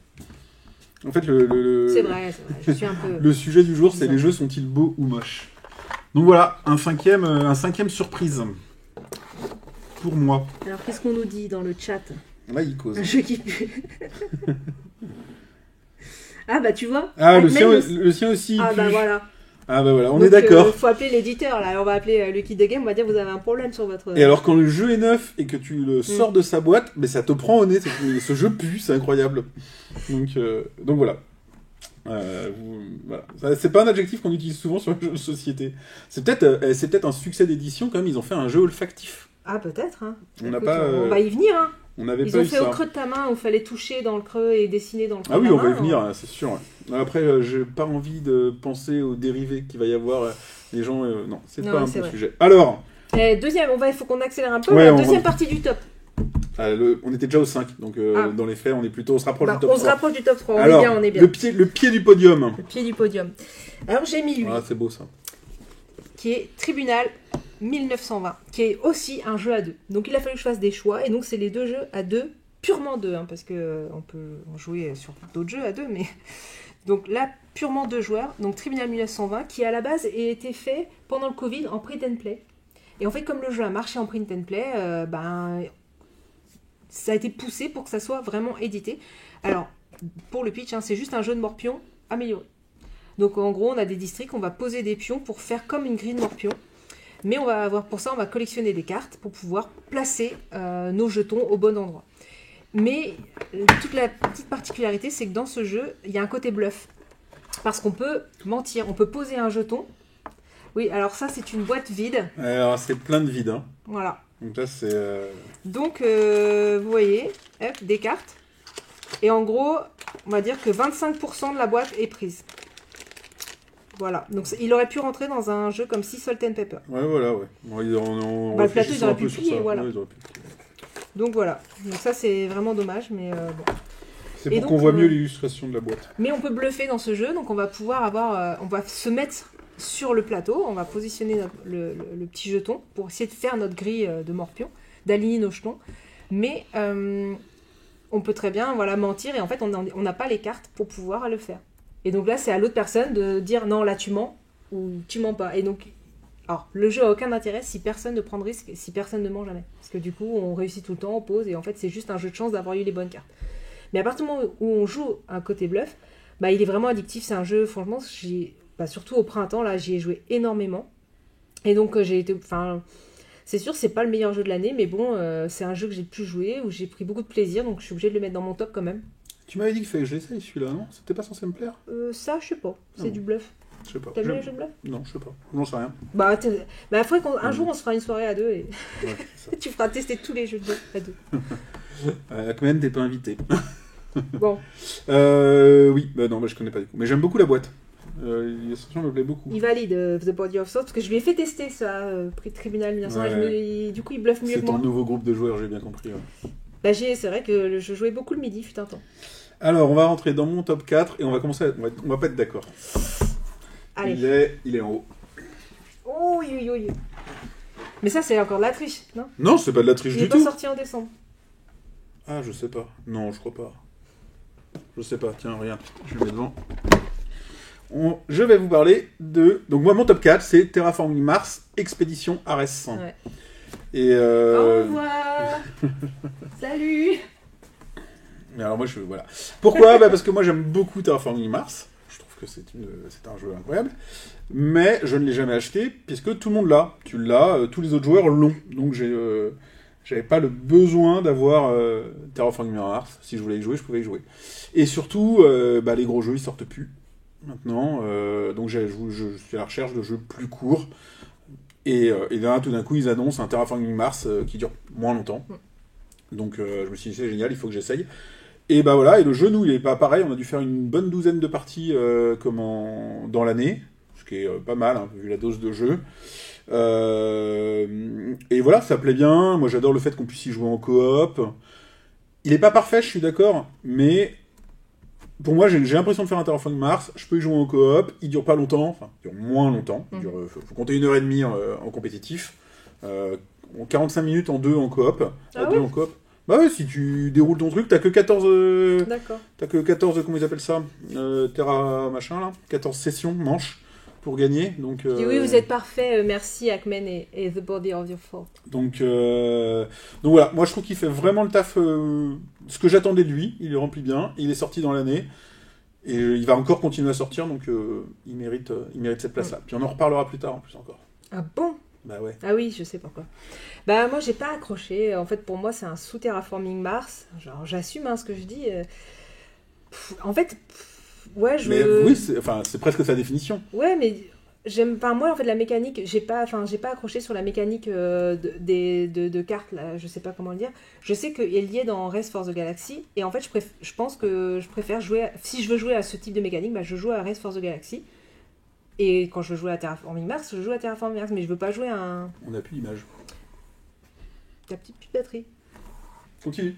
En fait, C'est vrai, je suis un peu... Le sujet du jour, c'est les jeux sont-ils beaux ou moches. Donc voilà, un cinquième surprise. Pour moi. Alors, qu'est-ce qu'on nous dit dans le chat ? Là, il cause. Un jeu qui pue. Ah bah, tu vois. Ah, le sien aussi, Ah pue. bah voilà. Ah bah voilà, on est d'accord. Faut appeler l'éditeur, là. On va appeler le Kid de Game, on va dire vous avez un problème sur votre... Et alors, quand le jeu est neuf et que tu le sors de sa boîte, mais ça te prend au nez. Ce jeu pue, c'est incroyable. Donc voilà. Voilà. C'est pas un adjectif qu'on utilise souvent sur les jeux de société. C'est peut-être un succès d'édition quand même. Ils ont fait un jeu olfactif. Ah peut-être. Hein. Écoute, on va y venir. Hein. On avait Ils pas ont eu fait ça. au creux de ta main où il fallait toucher dans le creux et dessiner dans le creux. Ah oui, de on la va y main, venir, c'est sûr. Ouais. Après, j'ai pas envie de penser aux dérivés qu'il va y avoir. Les gens, non, c'est pas un bon sujet. Alors. Deuxième, il faut qu'on accélère un peu. Ouais, deuxième partie du top. On était déjà au 5, donc dans les faits, on se rapproche du top 3. On se rapproche du top 3, Alors, on est bien. Le pied du podium. Le pied du podium. Alors j'ai mis lui. Ah, c'est beau ça. Qui est Tribunal 1920, qui est aussi un jeu à deux. Donc il a fallu que je fasse des choix, et donc c'est les deux jeux à deux, purement deux, hein, parce que on peut jouer sur d'autres jeux à deux, mais... Donc là, purement deux joueurs, donc Tribunal 1920, qui à la base a été fait pendant le Covid en print and play. Et en fait, comme le jeu a marché en print and play, ça a été poussé pour que ça soit vraiment édité. Alors, pour le pitch, hein, c'est juste un jeu de morpions amélioré. Donc en gros, on a des districts, on va poser des pions pour faire comme une grille de morpions. Mais on va avoir, pour ça, on va collectionner des cartes pour pouvoir placer nos jetons au bon endroit. Mais toute la petite particularité, c'est que dans ce jeu, il y a un côté bluff. Parce qu'on peut mentir, on peut poser un jeton. Oui, alors ça, c'est une boîte vide. Alors, c'est plein de vide. Hein. Voilà. Donc là, c'est... Donc, vous voyez, hop, des cartes. Et en gros, on va dire que 25% de la boîte est prise. Voilà. Donc, il aurait pu rentrer dans un jeu comme Sea Salt and Pepper. Ouais, voilà, ouais. Bon, le plateau, ils auraient pu plier, voilà. Ouais, donc, voilà. Donc, ça, c'est vraiment dommage, mais bon. C'est pour qu'on voit mieux l'illustration de la boîte. Mais on peut bluffer dans ce jeu, donc on va pouvoir avoir... on va se mettre sur le plateau, on va positionner le petit jeton pour essayer de faire notre grille de morpions, d'aligner nos jetons. Mais on peut très bien mentir et en fait, on n'a pas les cartes pour pouvoir le faire. Et donc là, c'est à l'autre personne de dire non, là tu mens ou tu mens pas. Et donc, alors, le jeu a aucun intérêt si personne ne prend de risque, si personne ne ment jamais. Parce que du coup, on réussit tout le temps, on pose et en fait, c'est juste un jeu de chance d'avoir eu les bonnes cartes. Mais à partir du moment où on joue un côté bluff, Bah, il est vraiment addictif, c'est un jeu, franchement, surtout au printemps, là, j'y ai joué énormément. Et donc, j'ai été... Enfin, c'est sûr, c'est pas le meilleur jeu de l'année, mais bon, c'est un jeu que j'ai pu jouer, où j'ai pris beaucoup de plaisir, donc je suis obligée de le mettre dans mon top quand même. Tu m'avais dit qu'il fallait que je l'essaye celui-là, non? C'était pas censé me plaire? Ça, je sais pas, c'est Non. du bluff. Je sais pas. T'as vu les jeux de bluff? Non, je sais pas. J'en sais rien. Bah, faudrait qu'un jour, on se fera une soirée à deux, et Ouais, c'est ça. tu feras tester tous les jeux de bluff à deux. Akmen, t'es pas invité. Bon, Oui, bah non, bah, je connais pas du coup. Mais j'aime beaucoup la boîte. L'illustration me plaît beaucoup. il valide The Body of Swords, parce que je lui ai fait tester ça, prix de tribunal 1900, Ouais. et du coup, il bluffe mieux C'est que ton moi. nouveau groupe de joueurs, j'ai bien compris. Ouais. Bah, c'est vrai que je jouais beaucoup le midi, fut un temps. Alors, on va rentrer dans mon top 4 et on va commencer. On va pas être d'accord. Allez. Il est en haut. Oh, oui, oui, oui. Mais ça, c'est encore de la triche, non? Non, c'est pas de la triche Il du est pas tout. sorti en décembre. Ah, je sais pas. Non, je crois pas. Je sais pas. Tiens, regarde. Je le mets devant. Je vais vous parler de... Donc moi, mon top 4, c'est Terraforming Mars, Expédition Ares. Ouais. Et Au revoir. Salut. Mais alors moi, voilà. Pourquoi? Parce que moi, j'aime beaucoup Terraforming Mars. Je trouve que c'est un jeu incroyable. Mais je ne l'ai jamais acheté, puisque tout le monde l'a. Tu l'as, tous les autres joueurs l'ont. Donc j'avais pas le besoin d'avoir Terraforming Mars. Si je voulais y jouer, je pouvais y jouer. Et surtout, les gros jeux, ils sortent plus maintenant. Donc je suis à la recherche de jeux plus courts. Et là, tout d'un coup, ils annoncent un Terraforming Mars qui dure moins longtemps. Donc je me suis dit, c'est génial, il faut que j'essaye. Et bah voilà, et le jeu, nous, il est pas pareil. On a dû faire une bonne douzaine de parties dans l'année. Ce qui est pas mal, hein, vu la dose de jeu. Et voilà, ça plaît bien. Moi, j'adore le fait qu'on puisse y jouer en coop. Il est pas parfait, je suis d'accord, mais pour moi, j'ai l'impression de faire un Terraforming Mars. Je peux y jouer en coop. Il dure pas longtemps, enfin, il dure moins longtemps. Il dure, faut compter 1h30 en compétitif. 45 minutes en 2 en coop. Ah deux ouais en coop. Bah ouais, si tu déroules ton truc, t'as que 14. D'accord. T'as que 14, comment ils appellent ça, Terra machin là, 14 sessions, manches, pour gagner. Donc, Oui, vous êtes parfait. Merci, Akmen et The Body of Your Fort. donc voilà, moi je trouve qu'il fait vraiment le taf, ce que j'attendais de lui, il est rempli bien, il est sorti dans l'année, et il va encore continuer à sortir, donc il mérite cette place-là. Puis on en reparlera plus tard en plus encore. Ah bon? Bah ouais. Ah oui, je sais pourquoi. Bah moi, j'ai pas accroché. En fait, pour moi, c'est un sous-Terraforming Mars. Genre, j'assume hein, ce que je dis. Ouais, Mais oui, c'est presque sa définition. Ouais, mais j'aime pas moi en fait la mécanique. J'ai pas accroché sur la mécanique de cartes là. Je sais pas comment le dire. Je sais qu'elle est liée dans Race for the Galaxy et en fait, je pense que je préfère jouer. Si je veux jouer à ce type de mécanique, bah je joue à Race for the Galaxy. Et quand je veux jouer à Terraforming Mars, je joue à Terraforming Mars, mais je veux pas jouer à un. On n'a plus d'image. Ta petite batterie. Continue.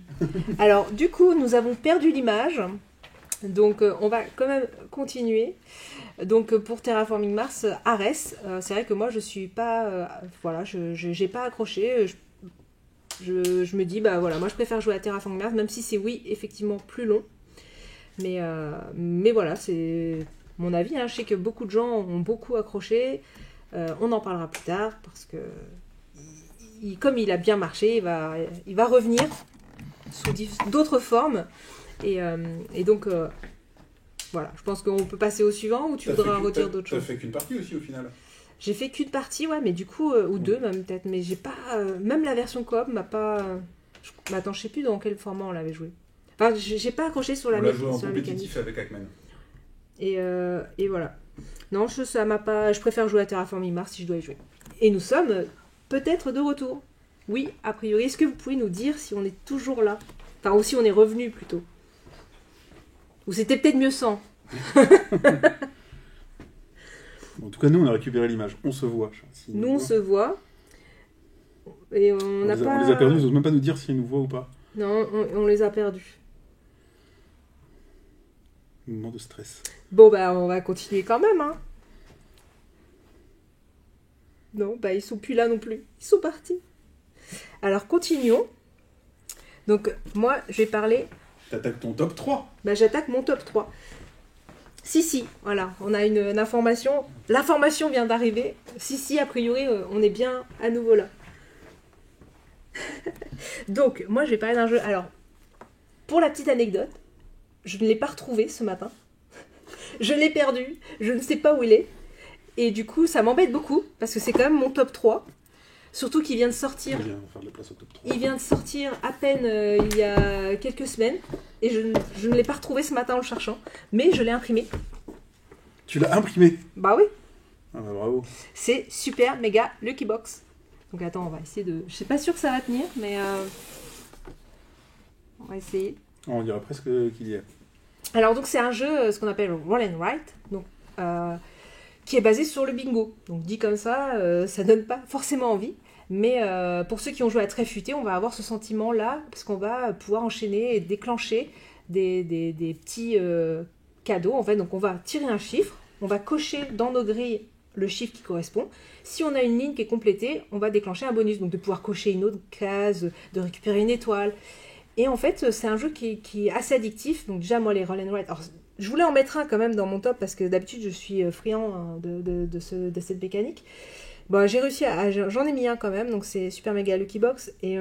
Alors, du coup, nous avons perdu l'image. Donc, on va quand même continuer. Donc, pour Terraforming Mars, Ares, c'est vrai que moi, je suis pas... j'ai pas accroché. Je me dis, bah voilà, moi, je préfère jouer à Terraforming Mars, même si c'est, oui, effectivement, plus long. Mais voilà, c'est mon avis. Hein. Je sais que beaucoup de gens ont beaucoup accroché. On en parlera plus tard, parce que comme il a bien marché, il va revenir sous d'autres formes. Et donc, voilà, je pense qu'on peut passer au suivant ou tu voudras redire d'autres choses. T'as fait qu'une partie aussi au final. J'ai fait qu'une partie, ouais, mais du coup, ou deux même peut-être, mais j'ai pas. Même la version coop m'a pas. Attends, je sais plus dans quel format on l'avait joué. Enfin, j'ai pas accroché sur la mécanique. On l'a joué en compétitif avec Akmen. Et voilà. Non, ça m'a pas. Je préfère jouer à Terraforming Mars si je dois y jouer. Et nous sommes peut-être de retour. Oui, a priori. Est-ce que vous pouvez nous dire si on est toujours là? Enfin, ou si on est revenu plutôt. Ou c'était peut-être mieux sans. En tout cas, nous, on a récupéré l'image. On se voit. Nous, on se voit. Et on n'a pas... On les a perdus, ils n'osent même pas nous dire s'ils nous voient ou pas. Non, on les a perdus. Moment de stress. Bon, bah, on va continuer quand même, hein. Non, bah, ils sont plus là non plus. Ils sont partis. Alors, continuons. Donc, moi, je vais parler... T'attaques ton top 3. Bah, j'attaque mon top 3. Si, voilà, on a une information. L'information vient d'arriver. Si, a priori, on est bien à nouveau là. Donc, moi, je vais parler d'un jeu. Alors, pour la petite anecdote, je ne l'ai pas retrouvé ce matin. Je l'ai perdu, je ne sais pas où il est. Et du coup, ça m'embête beaucoup, parce que c'est quand même mon top 3. Surtout qu'il vient de sortir. Il vient faire de la place au top 3. Il vient de sortir à peine il y a quelques semaines. Et je ne l'ai pas retrouvé ce matin en le cherchant. Mais je l'ai imprimé. Tu l'as imprimé? Bah oui. Ah bah bravo. C'est Super Mega Lucky Box. Donc attends, on va essayer de... Je suis pas sûre que ça va tenir, mais... On va essayer. On dirait presque qu'il y est. Alors donc c'est un jeu, ce qu'on appelle Roll and Write, donc, qui est basé sur le bingo. Donc dit comme ça donne pas forcément envie. Mais pour ceux qui ont joué à Très Futé, on va avoir ce sentiment-là, parce qu'on va pouvoir enchaîner et déclencher des petits cadeaux. En fait, donc on va tirer un chiffre, on va cocher dans nos grilles le chiffre qui correspond. Si on a une ligne qui est complétée, on va déclencher un bonus, donc de pouvoir cocher une autre case, de récupérer une étoile. Et en fait, c'est un jeu qui est assez addictif. Donc déjà, moi, les Roll and Write... Alors, je voulais en mettre un quand même dans mon top, parce que d'habitude, je suis friand de cette mécanique. Bon, j'ai réussi j'en ai mis un quand même, donc c'est Super Mega Lucky Box. Et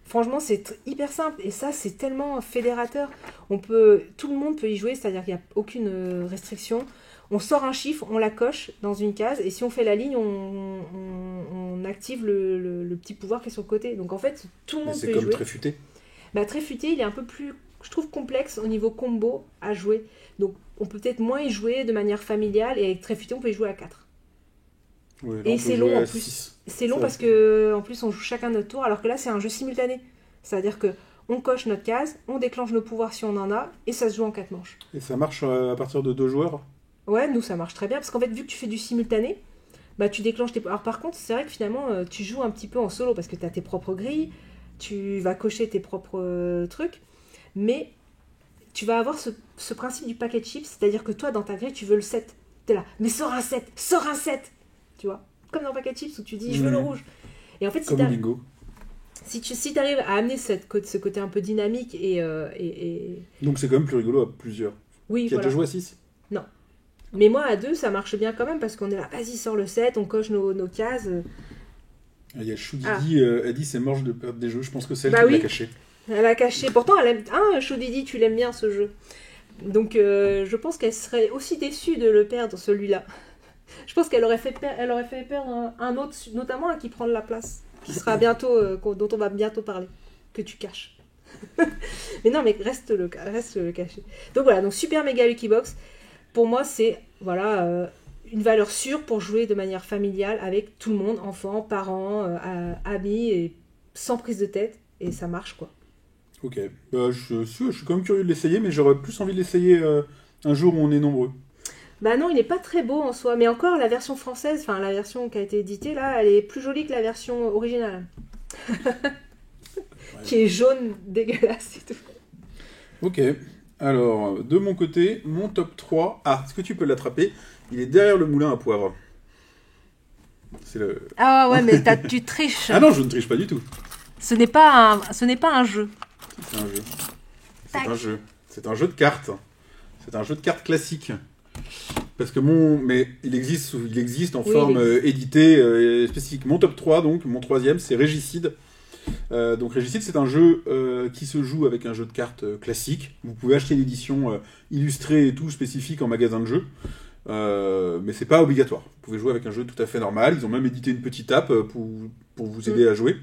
franchement, c'est hyper simple. Et ça, c'est tellement fédérateur. Tout le monde peut y jouer, c'est-à-dire qu'il n'y a aucune restriction. On sort un chiffre, on la coche dans une case, et si on fait la ligne, on active le petit pouvoir qui est sur le côté. Donc en fait, tout le monde peut y jouer. C'est comme Très Futé. Bah, Très Futé, il est un peu plus, je trouve, complexe au niveau combo à jouer. Donc on peut peut-être moins y jouer de manière familiale, et avec Très Futé, on peut y jouer à 4. Ouais, Et c'est long en plus. 6. C'est long parce que en plus on joue chacun notre tour, alors que là c'est un jeu simultané. C'est-à-dire que on coche notre case, on déclenche nos pouvoirs si on en a, et ça se joue en 4 manches. Et ça marche à partir de 2 joueurs? Ouais, nous ça marche très bien, parce qu'en fait vu que tu fais du simultané, bah tu déclenches tes... Alors par contre, c'est vrai que finalement tu joues un petit peu en solo, parce que tu as tes propres grilles, tu vas cocher tes propres trucs, mais tu vas avoir ce principe du packet chips, c'est-à-dire que toi dans ta grille tu veux le 7. T'es là, mais sors un 7, sors un 7, tu vois, comme dans packet chips où tu dis je veux le rouge. Et en fait, comme au bingo. si tu arrives à amener ce côté un peu dynamique et... Donc c'est quand même plus rigolo à plusieurs. Oui, Qui a voilà. déjà joué à 6? Non. Mais moi, à 2, ça marche bien quand même, parce qu'on est là, vas-y, sors le 7, on coche nos cases. Il y a Choudidi, elle dit c'est moche de perdre des jeux, je pense que c'est elle Bah qui oui. l'a caché. Elle a caché. Pourtant, elle aime... Ah, Choudidi, tu l'aimes bien, ce jeu. Donc, je pense qu'elle serait aussi déçue de le perdre, celui-là. Je pense qu'elle aurait fait perdre un autre, notamment un qui prend de la place, qui sera bientôt, dont on va bientôt parler, que tu caches. Mais non, mais reste le caché. Donc voilà, donc Super Mega Lucky Box, pour moi, c'est une valeur sûre pour jouer de manière familiale avec tout le monde, enfants, parents, amis, et sans prise de tête, et ça marche, quoi. Ok, je suis quand même curieux de l'essayer, mais j'aurais plus envie de l'essayer un jour où on est nombreux. Bah non, il n'est pas très beau en soi, mais encore la version française, enfin la version qui a été éditée là, elle est plus jolie que la version originale. Qui est jaune, dégueulasse et tout. Ok, alors de mon côté, mon top 3... Ah, est-ce que tu peux l'attraper? Il est derrière le moulin à poivre. C'est le... Ah ouais, mais tu triches. Ah non, je ne triche pas du tout. Ce n'est pas un jeu. C'est un jeu. Tac. C'est un jeu. C'est un jeu de cartes. C'est un jeu de cartes classique. Parce que mais il existe en forme éditée spécifique. Mon top 3, donc, mon troisième, c'est Régicide. Donc Régicide, c'est un jeu qui se joue avec un jeu de cartes classique. Vous pouvez acheter l'édition illustrée et tout spécifique en magasin de jeux. Mais c'est pas obligatoire. Vous pouvez jouer avec un jeu tout à fait normal. Ils ont même édité une petite app pour vous aider à jouer.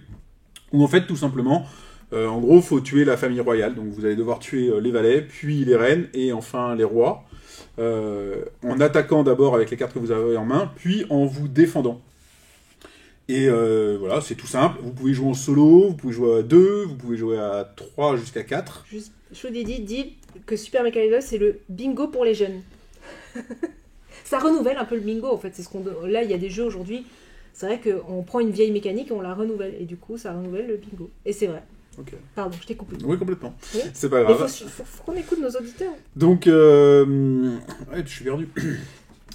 Où en fait, tout simplement, en gros, faut tuer la famille royale. Donc vous allez devoir tuer les valets, puis les reines, et enfin les rois. En attaquant d'abord avec les cartes que vous avez en main, puis en vous défendant. Et voilà, c'est tout simple. Vous pouvez jouer en solo, vous pouvez jouer à 2, vous pouvez jouer à 3 jusqu'à 4. Choudidi dit que Super Mechanicus, c'est le bingo pour les jeunes. Ça renouvelle un peu le bingo, en fait. C'est là, il y a des jeux aujourd'hui. C'est vrai qu'on prend une vieille mécanique et on la renouvelle. Et du coup, ça renouvelle le bingo. Et c'est vrai. Ok. Pardon, je t'ai coupé. Oui, complètement. Oui. C'est pas grave. Il faut qu'on écoute nos auditeurs. Donc, ouais, je suis perdu.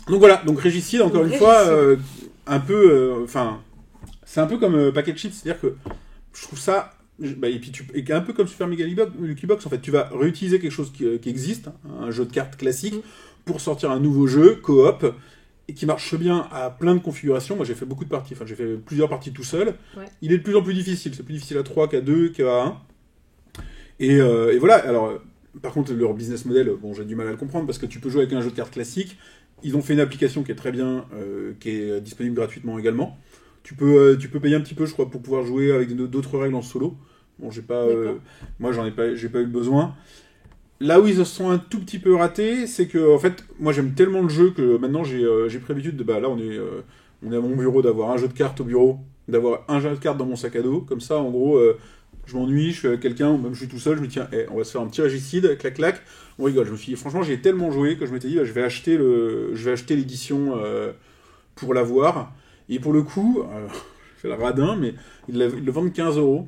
Donc voilà, donc Régicide, encore une fois, un peu... Enfin, c'est un peu comme Packet Chips, c'est-à-dire que je trouve ça... et puis un peu comme Super Mega Lucky Box, en fait, tu vas réutiliser quelque chose qui existe, hein, un jeu de cartes classique, pour sortir un nouveau jeu, coop, et qui marche bien à plein de configurations. Moi, j'ai fait beaucoup de parties, enfin, j'ai fait plusieurs parties tout seul. Ouais. Il est de plus en plus difficile. C'est plus difficile à 3 qu'à 2, qu'à 1. Et voilà, alors, par contre, leur business model, bon, j'ai du mal à le comprendre parce que tu peux jouer avec un jeu de cartes classique. Ils ont fait une application qui est très bien, qui est disponible gratuitement également. Tu peux payer un petit peu, je crois, pour pouvoir jouer avec d'autres règles en solo. Bon, moi, j'ai pas eu le besoin. Là où ils se sont un tout petit peu ratés, c'est que, en fait, moi, j'aime tellement le jeu que maintenant, j'ai pris l'habitude de, là, on est à mon bureau, d'avoir un jeu de cartes au bureau, d'avoir un jeu de cartes dans mon sac à dos. Comme ça, en gros, je m'ennuie, je suis avec quelqu'un, ou même je suis tout seul, je me dis, tiens, on va se faire un petit régicide, clac, clac. On rigole. Je me suis dit, franchement, j'ai tellement joué que je m'étais dit, je vais acheter l'édition pour l'avoir. Et pour le coup, je fais le radin, mais ils le vendent 15€.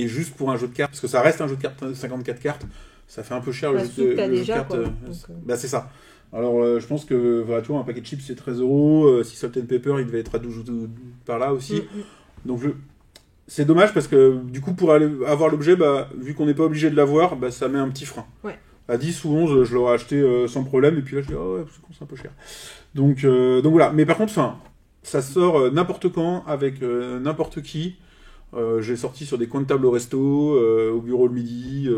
Et juste pour un jeu de cartes, parce que ça reste un jeu de cartes, 54 cartes, ça fait un peu cher le jeu de cartes. C'est ça. Alors, je pense que, voilà, tu vois, un paquet de chips, c'est 13€. Si Salt and Pepper, il devait être à 12 par là aussi. Donc, c'est dommage parce que, du coup, pour aller avoir l'objet, vu qu'on n'est pas obligé de l'avoir, ça met un petit frein. Ouais. À 10 ou 11, je l'aurais acheté sans problème. Et puis là, je dis, oh ouais, c'est un peu cher. Donc voilà. Mais par contre, ça sort n'importe quand, avec n'importe qui. J'ai sorti sur des coins de table au resto, au bureau le midi.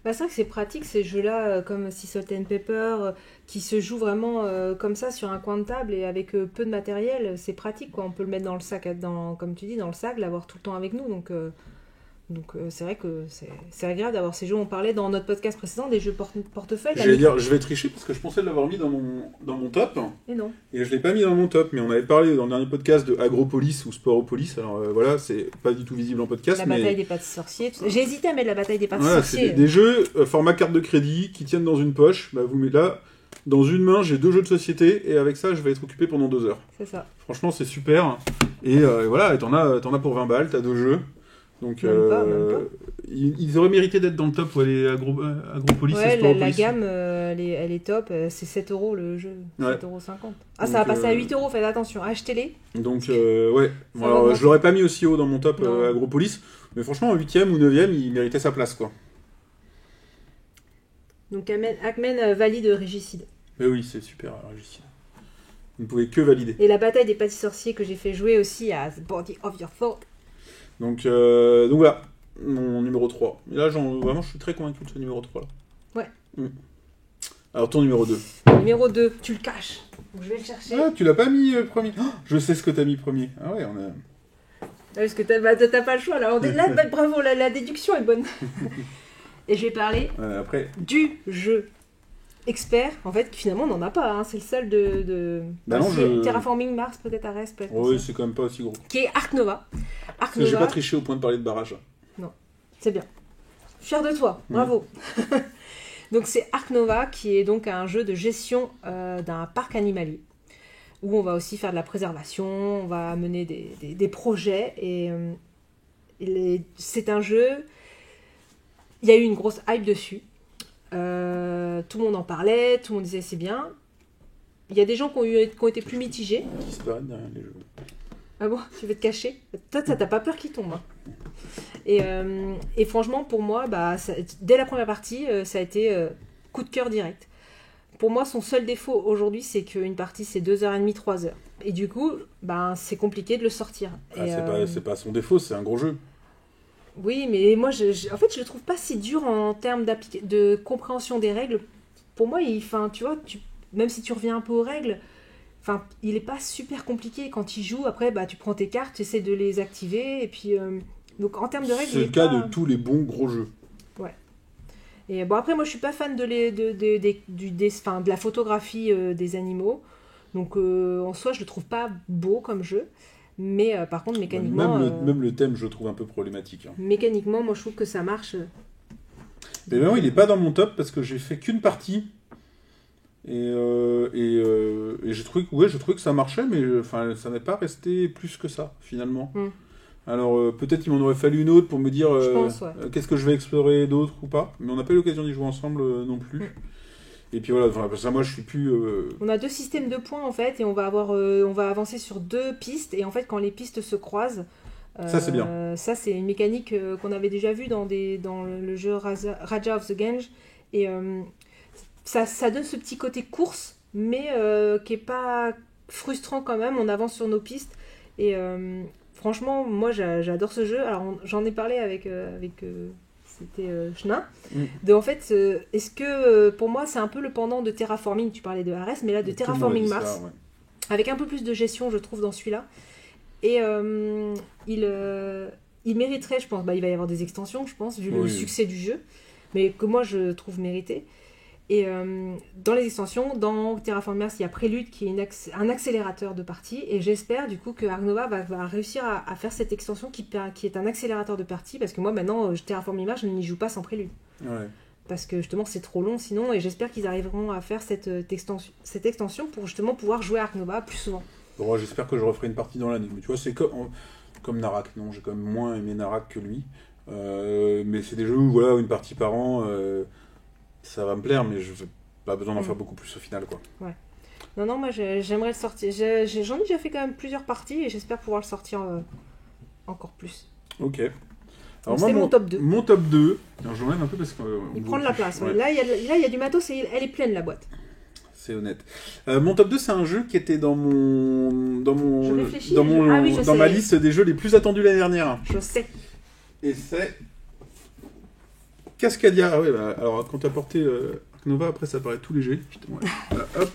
C'est vrai que c'est pratique ces jeux-là, comme Sea Salt and Pepper, qui se jouent vraiment comme ça sur un coin de table et avec peu de matériel. C'est pratique, quoi. On peut le mettre dans le sac, comme tu dis, dans le sac, l'avoir tout le temps avec nous. Donc c'est vrai que c'est agréable d'avoir ces jeux. On parlait dans notre podcast précédent des jeux portefeuille. J'allais dire, je vais tricher parce que je pensais l'avoir mis dans mon top. Et non. Et je l'ai pas mis dans mon top, mais on avait parlé dans le dernier podcast de Agropolis ou Sporopolis. Alors voilà, c'est pas du tout visible en podcast. La bataille des pâtes sorciers. J'ai hésité à mettre la bataille des pâtes voilà, sorciers. C'est des jeux format carte de crédit qui tiennent dans une poche. Vous mettez là, dans une main, j'ai 2 jeux de société et avec ça, je vais être occupé pendant 2 heures. C'est ça. Franchement, c'est super. Et voilà, t'en as pour 20 balles, t'as 2 jeux. Donc, même pas. Ils auraient mérité d'être dans le top, les Agropolis et Sporopolis. La gamme, elle est top. C'est 7€ le jeu. 7,50€. Ah, ça va passer à 8€, faites attention, achetez-les. Donc, ouais. Bon, alors, je l'aurais pas mis aussi haut dans mon top Agropolis. Mais franchement, en 8e ou 9e, il méritait sa place, quoi. Donc, Hackman valide Régicide. Mais oui, c'est super, Régicide. Vous ne pouvez que valider. Et la bataille des pâtes sorciers que j'ai fait jouer aussi à The Body of Your Thought. Donc voilà, mon numéro 3. Et là, vraiment, je suis très convaincu de ce numéro 3 là. Ouais. Alors, ton numéro 2. Numéro 2, tu le caches. Donc, je vais le chercher. Ah, tu l'as pas mis premier. Oh, je sais ce que t'as mis premier. Ah ouais, on a... Parce que t'as pas le choix là. Là, bravo, la déduction est bonne. Et je vais parler après. du jeu expert. En fait, finalement, on n'en a pas. C'est le seul de Terraforming Mars, peut-être Ares, peut-être. Oui, c'est quand même pas aussi gros. Qui est Ark Nova. Parce que j'ai pas triché au point de parler de barrage. Non, c'est bien. Fier de toi, bravo. Donc c'est Ark Nova qui est donc un jeu de gestion d'un parc animalier où on va aussi faire de la préservation, on va mener des projets et c'est un jeu, il y a eu une grosse hype dessus, tout le monde en parlait, tout le monde disait c'est bien. Il y a des gens qui ont été plus mitigés. Qui se barrent derrière les jeux. Ah bon, tu veux te cacher? Toi, t'as pas peur qu'il tombe. Hein. Et franchement, pour moi, dès la première partie, ça a été coup de cœur direct. Pour moi, son seul défaut aujourd'hui, c'est qu'une partie, c'est 2h30, 3h. Et du coup, c'est compliqué de le sortir. C'est pas son défaut, c'est un gros jeu. Oui, mais moi, en fait, je le trouve pas si dur en termes de compréhension des règles. Pour moi, tu vois, même si tu reviens un peu aux règles, il est pas super compliqué. Quand il joue, après, tu prends tes cartes, tu essaies de les activer, et puis... donc, en termes de règles... C'est le cas de tous les bons gros jeux. Ouais. Et bon, après, moi, je suis pas fan de la photographie des animaux. Donc, en soi, je le trouve pas beau comme jeu. Mais par contre, mécaniquement... Même le thème, je le trouve un peu problématique. Hein. Mécaniquement, moi, je trouve que ça marche. Mais non, il est pas dans mon top, parce que j'ai fait qu'une partie. Et j'ai trouvé que ça marchait, mais ça n'est pas resté plus que ça, finalement. Alors, peut-être qu'il m'en aurait fallu une autre pour me dire qu'est-ce que je vais explorer d'autre ou pas. Mais on n'a pas eu l'occasion d'y jouer ensemble non plus. Et puis voilà, ça, moi je suis plus... On a 2 systèmes de points en fait, et on va avancer sur 2 pistes. Et en fait, quand les pistes se croisent... ça c'est bien. Ça c'est une mécanique qu'on avait déjà vue dans le jeu Raja of the Gange. Et... Ça donne ce petit côté course, mais qui est pas frustrant quand même. On avance sur nos pistes. Et franchement, moi, j'adore ce jeu. Alors, j'en ai parlé avec c'était Chenin. Mm. En fait, est-ce que pour moi c'est un peu le pendant de Terraforming, tu parlais de Ares, mais là de Tout le monde a Terraforming dit Mars, ça, ouais. avec un peu plus de gestion je trouve dans celui-là. Et il mériterait, je pense, il va y avoir des extensions je pense, vu le Oui. succès du jeu, mais que moi je trouve mérité. Et dans les extensions, dans Terraforming Mars, il y a Prélude qui est un accélérateur de partie, et j'espère du coup que Ark Nova va réussir à faire cette extension qui est un accélérateur de partie, parce que moi maintenant, Terraforming Mars, je n'y joue pas sans Prélude. Ouais. Parce que justement c'est trop long sinon, et j'espère qu'ils arriveront à faire cette extension pour justement pouvoir jouer à Ark Nova plus souvent. Bon, j'espère que je referai une partie dans l'année. Mais tu vois, c'est comme Narak. Non, j'ai quand même moins aimé Narak que lui. Mais c'est des jeux où voilà, une partie par an, ça va me plaire, mais je n'ai pas besoin d'en faire beaucoup plus au final, quoi. Non, moi j'aimerais le sortir. J'en ai déjà fait quand même plusieurs parties et j'espère pouvoir le sortir encore plus. Ok. Donc c'est mon top 2. Mon top 2, alors j'enlève un peu parce que... Il prend de la place. Ouais. Là, il y a du matos et elle est pleine la boîte. C'est honnête. Mon top 2, c'est un jeu qui était dans Je réfléchis, je dans sais. ma liste des jeux les plus attendus l'année dernière. Je sais. Et c'est Cascadia. Ah ouais, alors quand t'as porté Ark Nova, après ça paraît tout léger. Putain, ouais. Voilà, hop.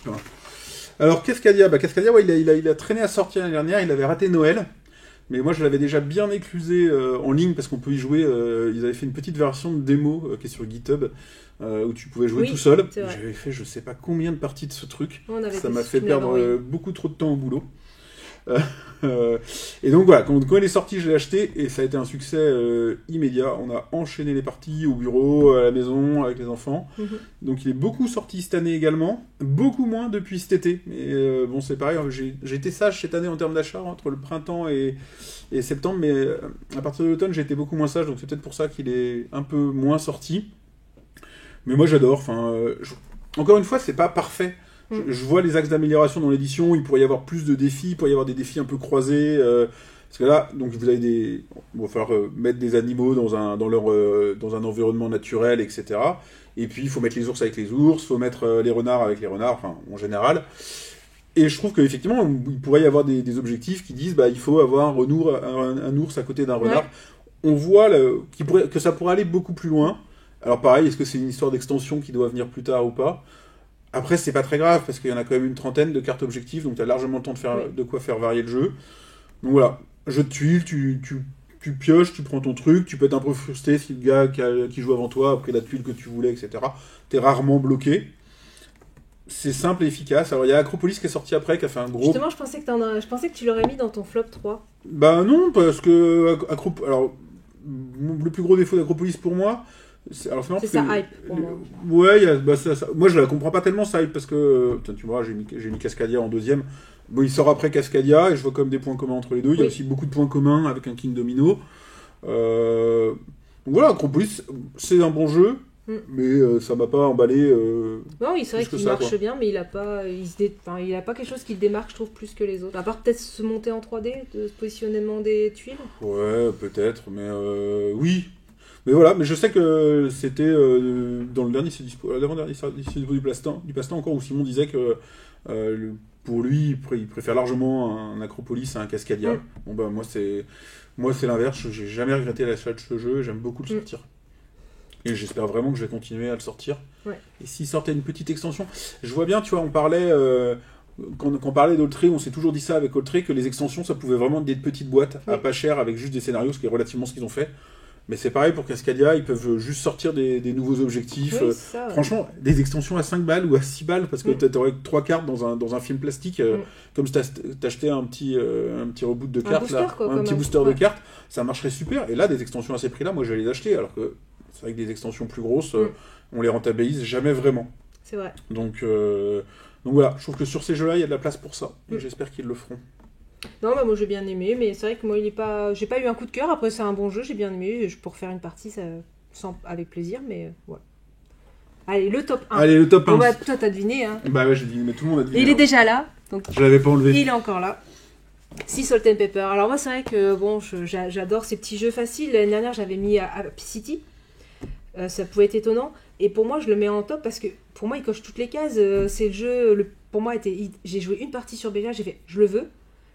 Alors Cascadia, Cascadia, ouais, il a traîné à sortir l'année dernière, il avait raté Noël. Mais moi je l'avais déjà bien éclusé en ligne parce qu'on peut y jouer. Ils avaient fait une petite version de démo qui est sur GitHub où tu pouvais jouer Oui, tout seul. c'est vrai. J'avais fait je sais pas combien de parties de ce truc. On avait Ça fait m'a ce fait film, là, perdre oui. beaucoup trop de temps au boulot. Et donc voilà, quand il est sorti, je l'ai acheté et ça a été un succès immédiat. On a enchaîné les parties au bureau, à la maison, avec les enfants. Mhm. Donc il est beaucoup sorti cette année également, beaucoup moins depuis cet été. Mais bon, c'est pareil, j'ai été sage cette année en termes d'achat entre le printemps et septembre, mais à partir de l'automne, j'ai été beaucoup moins sage, donc c'est peut-être pour ça qu'il est un peu moins sorti. Mais moi j'adore, enfin, encore une fois, c'est pas parfait. Je vois les axes d'amélioration dans l'édition, il pourrait y avoir plus de défis, il pourrait y avoir des défis un peu croisés. Parce que là, donc vous avez il va falloir mettre des animaux dans un environnement naturel, etc. Et puis il faut mettre les ours avec les ours, il faut mettre les renards avec les renards, enfin en général. Et je trouve qu'effectivement, il pourrait y avoir des objectifs qui disent il faut avoir un ours à côté d'un renard. On voit que ça pourrait aller beaucoup plus loin. Alors pareil, est-ce que c'est une histoire d'extension qui doit venir plus tard ou pas ? Après, c'est pas très grave, parce qu'il y en a quand même une trentaine de cartes objectifs, donc tu as largement le temps de quoi faire varier le jeu. Donc voilà, jeu de tuiles, tu pioches, tu prends ton truc, tu peux être un peu frustré si le gars qui joue avant toi a pris la tuile que tu voulais, etc. T'es rarement bloqué. C'est simple et efficace. Alors il y a Acropolis qui est sorti après, qui a fait un gros... Justement, je pensais que tu l'aurais mis dans ton flop 3. Bah non, parce que... Alors, le plus gros défaut d'Acropolis pour moi... C'est sa hype pour moi. Ouais, moi je la comprends pas tellement sa hype parce que tu vois, j'ai mis Cascadia en deuxième. Bon, il sort après Cascadia et je vois comme des points communs entre les deux. Il y a aussi beaucoup de points communs avec un King Domino. Donc voilà, Acropolis, c'est un bon jeu, mais ça m'a pas emballé. Non, c'est vrai qu'il marche bien, mais il a pas quelque chose qui le démarque, je trouve, plus que les autres. À part peut-être se monter en 3D, de ce positionnement des tuiles. Ouais, peut-être, mais oui. Mais voilà, mais je sais que c'était dans le dernier l'avant-dernier du Passe-Temps encore, où Simon disait que pour lui, il préfère largement un Acropolis à un Cascadia. Bon moi c'est l'inverse, j'ai jamais regretté l'achat de ce jeu, j'aime beaucoup le sortir. Et j'espère vraiment que je vais continuer à le sortir. Ouais. Et s'il sortait une petite extension, je vois bien, tu vois, on parlait... Quand on parlait d'Oltré, on s'est toujours dit ça avec Oltré, que les extensions, ça pouvait vraiment être des petites boîtes à pas cher avec juste des scénarios, ce qui est relativement ce qu'ils ont fait. Mais c'est pareil pour Cascadia, ils peuvent juste sortir des nouveaux objectifs. Oui, ça, ouais. Franchement, des extensions à 5 balles ou à 6 balles, parce que t'aurais 3 cartes dans un film plastique, comme si t'achetais un petit reboot de cartes, booster, quoi, un petit booster de cartes, ça marcherait super. Et là, des extensions à ces prix-là, moi je vais les acheter, alors que c'est vrai que des extensions plus grosses, on les rentabilise jamais vraiment. C'est vrai. Donc voilà, je trouve que sur ces jeux-là, il y a de la place pour ça, et j'espère qu'ils le feront. Non, moi j'ai bien aimé, mais c'est vrai que moi j'ai pas eu un coup de cœur. Après c'est un bon jeu, j'ai bien aimé. Pour faire une partie, ça avec plaisir, mais voilà. Allez, le top 1. Allez, le top 1. Bon, toi t'as deviné, hein. Bah ouais, j'ai deviné, mais tout le monde a deviné. Et il est déjà là, donc je l'avais pas enlevé. il est encore là. Sea Salt and Pepper. Alors moi c'est vrai que bon, j'adore ces petits jeux faciles. L'année dernière j'avais mis Happy City. Ça pouvait être étonnant. Et pour moi je le mets en top parce que pour moi il coche toutes les cases. C'est le jeu, pour moi j'ai joué une partie sur BGA, j'ai fait je le veux.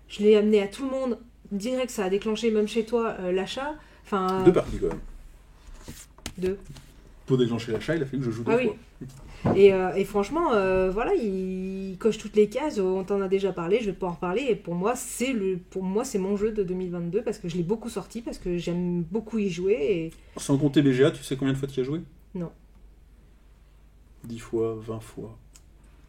Je l'ai amené à tout le monde, direct, ça a déclenché même chez toi l'achat. Enfin, 2 parties quand même. 2. Pour déclencher l'achat, il a fallu que je joue deux Ah oui. fois. Et franchement, voilà, il coche toutes les cases. On t'en a déjà parlé, je vais pas en reparler. Et pour moi, c'est mon jeu de 2022 parce que je l'ai beaucoup sorti, parce que j'aime beaucoup y jouer. Et... Sans compter BGA, tu sais combien de fois tu y as joué? Non. 10 fois, 20 fois,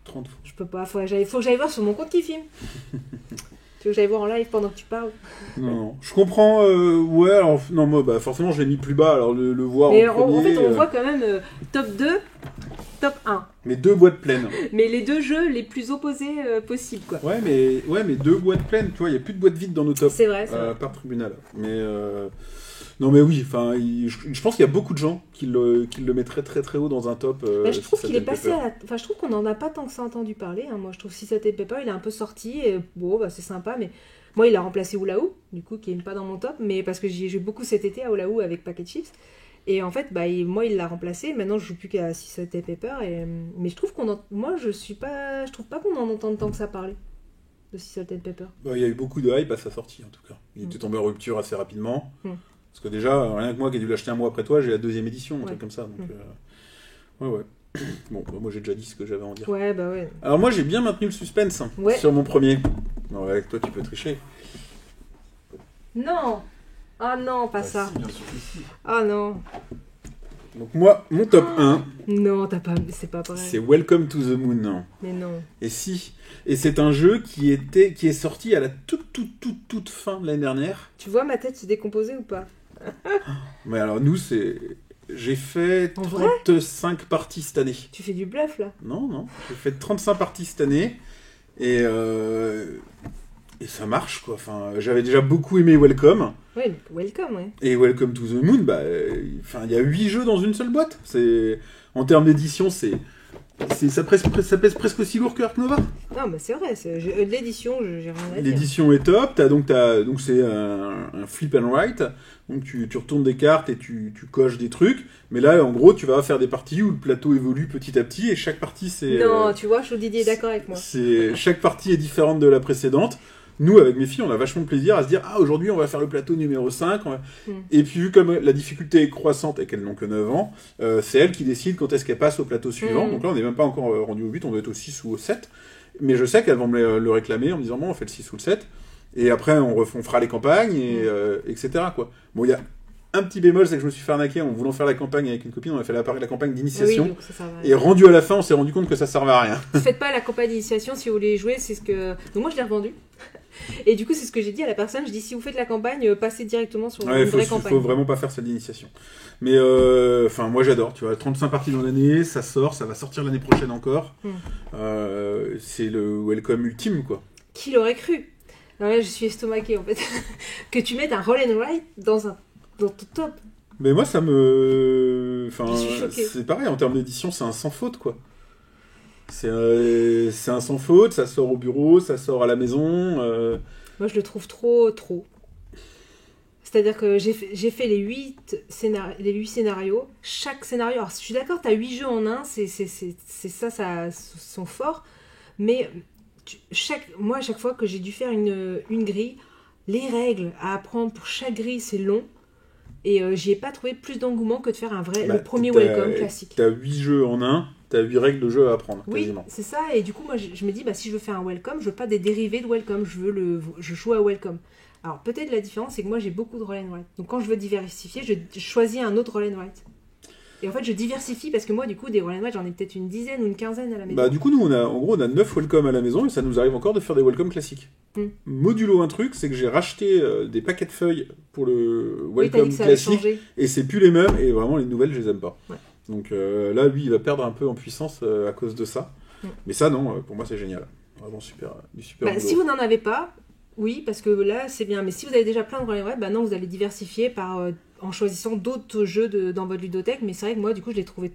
30 fois. Je peux pas, faut que j'aille voir sur mon compte qui filme. Tu veux que j'aille voir en live pendant que tu parles? Non, je comprends. Ouais, alors, non, moi, bah, forcément, je l'ai mis plus bas. Alors, le voir Mais en premier. en fait, on voit quand même top 2, top 1. Mais 2 boîtes pleines. Mais les deux jeux les plus opposés possibles, quoi. Ouais, mais 2 boîtes pleines. Tu vois, il n'y a plus de boîtes vides dans nos tops. C'est vrai, c'est vrai. Par tribunal. Mais. Non, mais oui, enfin, je pense qu'il y a beaucoup de gens qui le mettraient très très haut dans un top. Bah, je trouve si ça qu'il est t'aime passé Pepper. à la... Enfin, je trouve qu'on n'en a pas tant que ça entendu parler. Hein. Moi, je trouve si ça t'aide Pepper, il est un peu sorti. Et bon, bah, c'est sympa, mais moi, il a remplacé Oulaou, du coup, qui est pas dans mon top, mais parce que j'y ai joué beaucoup cet été à Oulaou avec Packet Chips. Et en fait, bah, moi, il l'a remplacé. Maintenant, je joue plus qu'à si ça t'aide Pepper. Mais je trouve moi, je trouve pas qu'on en entende tant que ça parler de si ça t'aide Pepper. Bah, il y a eu beaucoup de hype à sa sortie, en tout cas. Il était tombé en rupture assez rapidement. Parce que déjà, rien que moi qui ai dû l'acheter un mois après toi, j'ai la 2e édition, un truc comme ça. Donc, ouais. Bon, bah, moi j'ai déjà dit ce que j'avais à en dire. Ouais, bah ouais. Alors moi j'ai bien maintenu le suspense sur mon premier. Non, avec toi tu peux tricher. Non! Ah non, pas ça. Si, bien sûr que si. Ah non. Donc moi, mon top 1, Non, c'est pas vrai. c'est Welcome to the Moon. Mais non. Et si. Et c'est un jeu qui est sorti à la toute fin de l'année dernière. Tu vois ma tête se décomposer ou pas? Mais alors nous, j'ai fait En vrai 35 parties cette année. Tu fais du bluff là? Non, j'ai fait 35 parties cette année. Et ça marche, quoi. Enfin, j'avais déjà beaucoup aimé Welcome. Ouais, welcome, ouais. Et Welcome to the Moon, bah, il y a 8 jeux dans une seule boîte. En termes d'édition, ça pèse presque aussi lourd que Ark Nova. Non, mais c'est vrai, l'édition, j'ai rien à dire. L'édition est top. Donc c'est un flip and write. Donc tu retournes des cartes et tu coches des trucs. Mais là, en gros, tu vas faire des parties où le plateau évolue petit à petit et chaque partie c'est. Non, tu vois, Didier est d'accord avec moi. Chaque partie est différente de la précédente. Nous, avec mes filles, on a vachement de plaisir à se dire « Ah, aujourd'hui, on va faire le plateau numéro 5. » Et puis, vu comme la difficulté est croissante et qu'elles n'ont que 9 ans, c'est elles qui décident quand est-ce qu'elles passent au plateau suivant. Donc là, on n'est même pas encore rendu au 8, on doit être au 6 ou au 7. Mais je sais qu'elles vont me le réclamer en me disant « Bon, on fait le 6 ou le 7. » Et après, on fera les campagnes, etc. Quoi. Bon, il y a un petit bémol, c'est que je me suis fait arnaquer en voulant faire la campagne avec une copine. On a fait la campagne d'initiation. Oui, donc ça sert à rien. Et rendu à la fin, on s'est rendu compte que ça servait à rien. Faites pas la campagne d'initiation si vous voulez jouer, c'est ce que... Donc moi, je l'ai revendu. Et du coup, c'est ce que j'ai dit à la personne. Je dis, si vous faites la campagne, passez directement sur une vraie campagne. Faut vraiment pas faire celle d'initiation. Mais moi j'adore, tu vois, 35 parties dans l'année, ça sort, ça va sortir l'année prochaine encore. C'est le welcome ultime, quoi. Qui l'aurait cru? Non, là, je suis estomaquée, en fait. Que tu mettes un roll and write dans ton top. Mais moi ça me... Enfin, Je suis choquée. c'est pareil, en termes d'édition, c'est un sans faute, quoi. C'est un sans faute, ça sort au bureau, ça sort à la maison. Moi, je le trouve trop. C'est-à-dire que j'ai fait les 8 scénarios. Chaque scénario... Alors, je suis d'accord, t'as 8 jeux en un, c'est ça son fort. Mais moi, à chaque fois que j'ai dû faire une grille, les règles à apprendre pour chaque grille, c'est long. Et j'y ai pas trouvé plus d'engouement que de faire le premier welcome classique. T'as 8 jeux en un, t'as 8 règles de jeu à apprendre, oui, quasiment. c'est ça. Et du coup, moi, je me dis, si je veux faire un welcome, je veux pas des dérivés de welcome. Je joue à welcome. Alors, peut-être la différence, c'est que moi, j'ai beaucoup de roll and write. Donc, quand je veux diversifier, je choisis un autre roll and write. Et en fait, je diversifie parce que moi, du coup, des roll and write, j'en ai peut-être une dizaine ou une quinzaine à la maison. Bah, du coup, nous, on a 9 welcome à la maison et ça nous arrive encore de faire des welcome classiques. Modulo un truc, c'est que j'ai racheté des paquets de feuilles pour le welcome classique et c'est plus les mêmes et vraiment les nouvelles, je les aime pas. Ouais. Donc là, lui, il va perdre un peu en puissance à cause de ça. Mais ça, non, pour moi, c'est génial. Vraiment du super boulot. Si vous n'en avez pas, oui, parce que là, c'est bien. Mais si vous avez déjà plein de roll and write, non, vous allez diversifier en choisissant d'autres jeux dans votre ludothèque. Mais c'est vrai que moi, du coup, je l'ai trouvé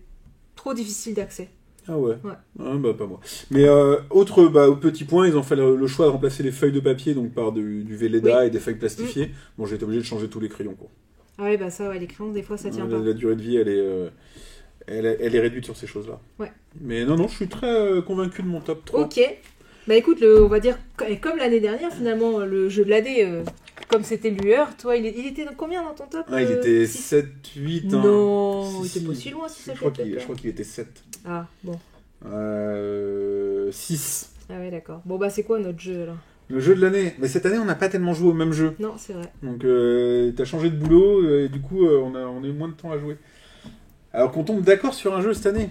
trop difficile d'accès. Ah ouais. Ah, bah pas moi. Mais autre petit point, ils ont fait le choix de remplacer les feuilles de papier donc par du Velleda et des feuilles plastifiées. Bon, j'ai été obligé de changer tous les crayons, quoi. Ah ouais, bah ça, ouais, les crayons, des fois, ça tient pas. La durée de vie, elle est réduite sur ces choses-là. Ouais. Mais non, je suis très convaincu de mon top 3. Ok. Bah écoute, on va dire, comme l'année dernière, finalement, le jeu de l'AD comme c'était Lueur, toi, il était dans combien dans ton top Ah, il était 6. 7, 8. Hein. Non, il Si, était pas si. si loin si ça Je crois fait. qu'il était 7. Ah, bon. 6. Ah ouais, d'accord. Bon, bah, c'est quoi notre jeu, alors? Le jeu de l'année. Mais cette année, on n'a pas tellement joué au même jeu. Non, c'est vrai. Donc, t'as changé de boulot, et du coup, on a eu moins de temps à jouer. Alors qu'on tombe d'accord sur un jeu cette année.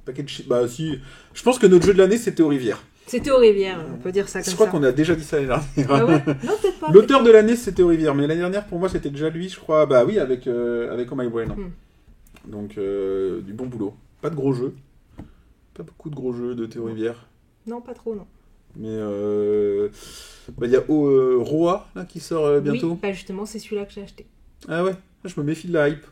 Paquet de Bah, si. Je pense que notre jeu de l'année, c'était aux rivières. C'était aux rivières, on peut dire ça comme Je crois ça. qu'on a déjà dit ça l'année dernière. Ah ouais? Non, peut-être pas. L'auteur de l'année, c'était aux rivières. Mais l'année dernière, pour moi, c'était déjà lui, je crois. Bah oui, avec Oh My Brain. Donc, du bon boulot. Pas de gros jeux. Pas beaucoup de gros jeux de Théo Rivière. Non, pas trop, non. Mais bah, y a Roa là, qui sort bientôt. Oui, bah justement, c'est celui-là que j'ai acheté. Ah ouais, je me méfie de la hype.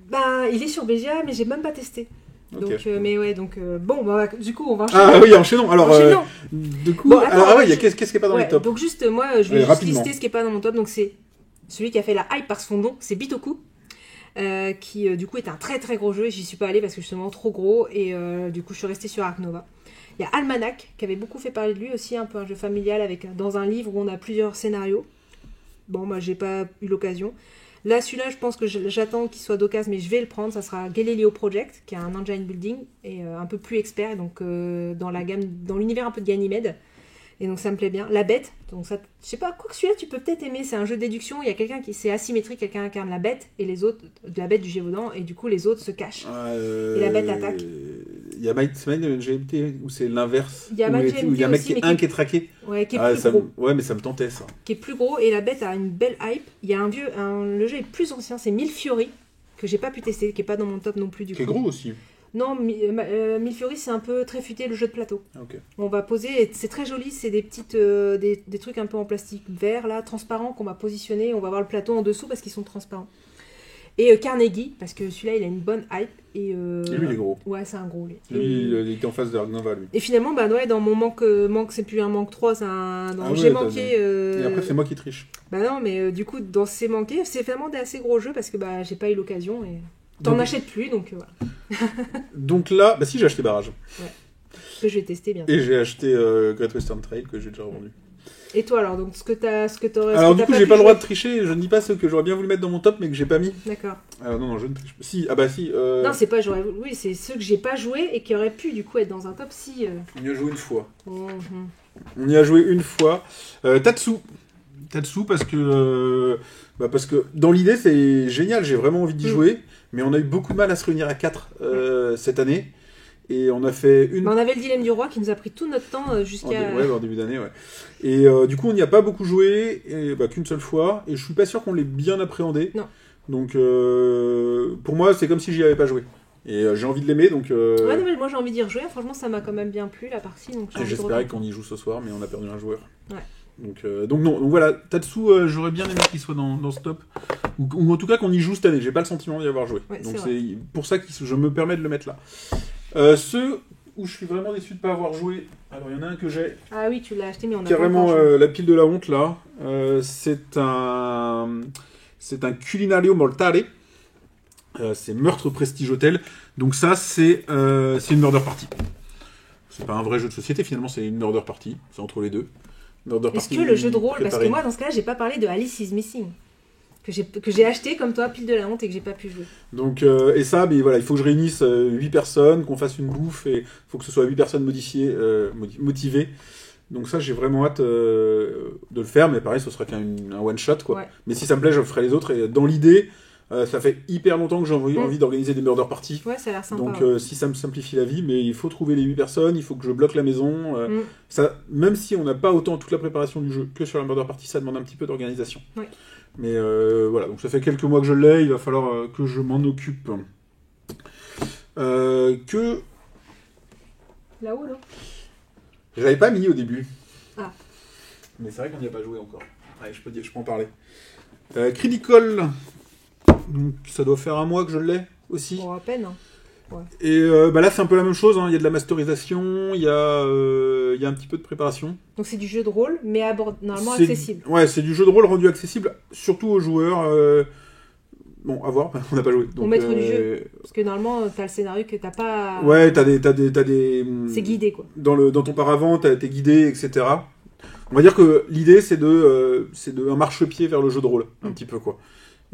Bah, il est sur BGA, mais j'ai même pas testé. Ok. Donc, mais ouais, donc bon, bah, du coup, on va enchaîner. Ah oui, enchaînons. Alors, Enchaînons. du coup, Bon, attends, alors, ouais, qu'est-ce qui est pas dans Ouais, les tops? donc juste, moi, je vais juste rapidement. lister ce qui est pas dans mon top. Donc c'est celui qui a fait la hype par son nom, c'est Bitoku. Qui du coup est un très très gros jeu et j'y suis pas allée parce que justement trop gros et du coup je suis restée sur Ark Nova. Il y a Almanac qui avait beaucoup fait parler de lui aussi, un peu un jeu familial avec dans un livre où on a plusieurs scénarios. Bon, moi j'ai pas eu l'occasion. Là, celui-là, je pense que j'attends qu'il soit d'occasion, mais je vais le prendre. Ça sera Galileo Project, qui est un engine building et un peu plus expert, donc dans la gamme, dans l'univers un peu de Ganymède. Et donc ça me plaît bien. La bête, donc ça, je sais pas, quoi que celui-là tu peux peut-être aimer, c'est un jeu de déduction, il y a quelqu'un qui, c'est asymétrique, quelqu'un incarne la bête et les autres, de la bête du Gévaudan, et du coup les autres se cachent. Et la bête attaque. Il y a Might GMT où c'est l'inverse. Il y a Might GMT où il y a un mec aussi, mais qui est traqué. Ouais, qui est plus gros. Ouais, mais ça me tentait ça. Qui est plus gros, et la bête a une belle hype. Il y a le jeu est plus ancien, c'est Milfiori, que j'ai pas pu tester, qui est pas dans mon top non plus du coup. Qui est gros aussi. Non, Milfiori c'est un peu très futé le jeu de plateau. Ok. On va poser, et c'est très joli, c'est des petites des trucs un peu en plastique vert là, transparents qu'on va positionner, on va voir le plateau en dessous parce qu'ils sont transparents. Et Carnegie, parce que celui-là il a une bonne hype. Et lui il est gros. Ouais, c'est un gros lui. Lui, il était en face de Ark Nova lui. Et finalement, bah ouais, dans mon manque c'est plus un manque 3, c'est un. Dans j'ai ouais, manqué. Et après c'est moi qui triche. Bah non, mais du coup, dans ces manqués, c'est vraiment des assez gros jeux parce que bah j'ai pas eu l'occasion et. T'en Donc... achètes plus, donc voilà. Donc là, bah si, j'ai acheté Barrage. Ouais. Que je vais tester bientôt. Et j'ai acheté Great Western Trail que j'ai déjà revendu. Et toi alors, donc ce que t'aurais. Alors du coup, j'ai pu pas le droit jouer. de tricher, je ne dis pas ce que j'aurais bien voulu mettre dans mon top mais que j'ai pas mis. D'accord. Alors non, je ne triche pas. Si, ah bah si. Non, c'est pas oui, c'est ceux que j'ai pas joué et qui auraient pu du coup être dans un top si. On y a joué une fois. Mhm. On y a joué une fois. Tatsu parce que dans l'idée c'est génial, j'ai vraiment envie d'y jouer, mais on a eu beaucoup de mal à se réunir à 4 cette année. Et on a fait une... Bah, on avait le dilemme du roi qui nous a pris tout notre temps jusqu'à... en début d'année, ouais. Et du coup, on n'y a pas beaucoup joué, et, qu'une seule fois, et je suis pas sûr qu'on l'ait bien appréhendé. Non. Donc, pour moi, c'est comme si j'y avais pas joué. Et j'ai envie de l'aimer, donc... Ouais, non, mais moi j'ai envie d'y rejouer, franchement ça m'a quand même bien plu la partie. Donc j'espérais qu'on y joue ce soir, mais on a perdu un joueur. Ouais. Donc non, donc voilà, Tatsu, j'aurais bien aimé qu'il soit dans ce top, ou en tout cas qu'on y joue cette année, j'ai pas le sentiment d'y avoir joué. Ouais, donc c'est pour ça que je me permets de le mettre là. Ceux où je suis vraiment déçu de pas avoir joué, alors il y en a un que j'ai... Ah oui, tu l'as acheté, mais on a carrément pas encore joué. la pile de la honte là, c'est un Culinario Mortale, c'est Meurtre Prestige Hotel, donc ça c'est une murder party. C'est pas un vrai jeu de société, finalement c'est une murder party, c'est entre les deux. Est-ce que le jeu de rôle, parce que moi dans ce cas-là j'ai pas parlé de Alice is Missing, que j'ai acheté comme toi, pile de la honte, et que j'ai pas pu jouer. Donc, et ça, mais voilà, il faut que je réunisse 8 personnes, qu'on fasse une bouffe, et il faut que ce soit 8 personnes motivées. Donc ça, j'ai vraiment hâte de le faire, mais pareil, ce sera qu'un one-shot, quoi. Ouais. Mais si ça me plaît, je ferai les autres, et dans l'idée, ça fait hyper longtemps que j'ai envie d'organiser des murder parties. Ouais, ça a l'air sympa. Donc, si ça me simplifie la vie, mais il faut trouver les 8 personnes, il faut que je bloque la maison. Ça, même si on n'a pas autant toute la préparation du jeu que sur la murder party, ça demande un petit peu d'organisation. Ouais. Mais voilà, donc ça fait quelques mois que je l'ai, il va falloir que je m'en occupe. Que... Là-haut, là. Je l'avais pas mis au début. Ah. Mais c'est vrai qu'on n'y a pas joué encore. Allez, je peux en parler. Critical. Donc ça doit faire un mois que je l'ai aussi. Bon, à peine, hein. Ouais. Et là c'est un peu la même chose, hein. Il y a de la masterisation, il y a un petit peu de préparation. Donc c'est du jeu de rôle, mais normalement accessible. Ouais, c'est du jeu de rôle rendu accessible, surtout aux joueurs. Bon, à voir, on n'a pas joué. Donc, au maître du jeu, parce que normalement t'as le scénario que t'as pas... Ouais, t'as des... C'est guidé, quoi. Dans ton paravent, t'es guidé, etc. On va dire que l'idée, c'est de un marchepied vers le jeu de rôle, un petit peu, quoi.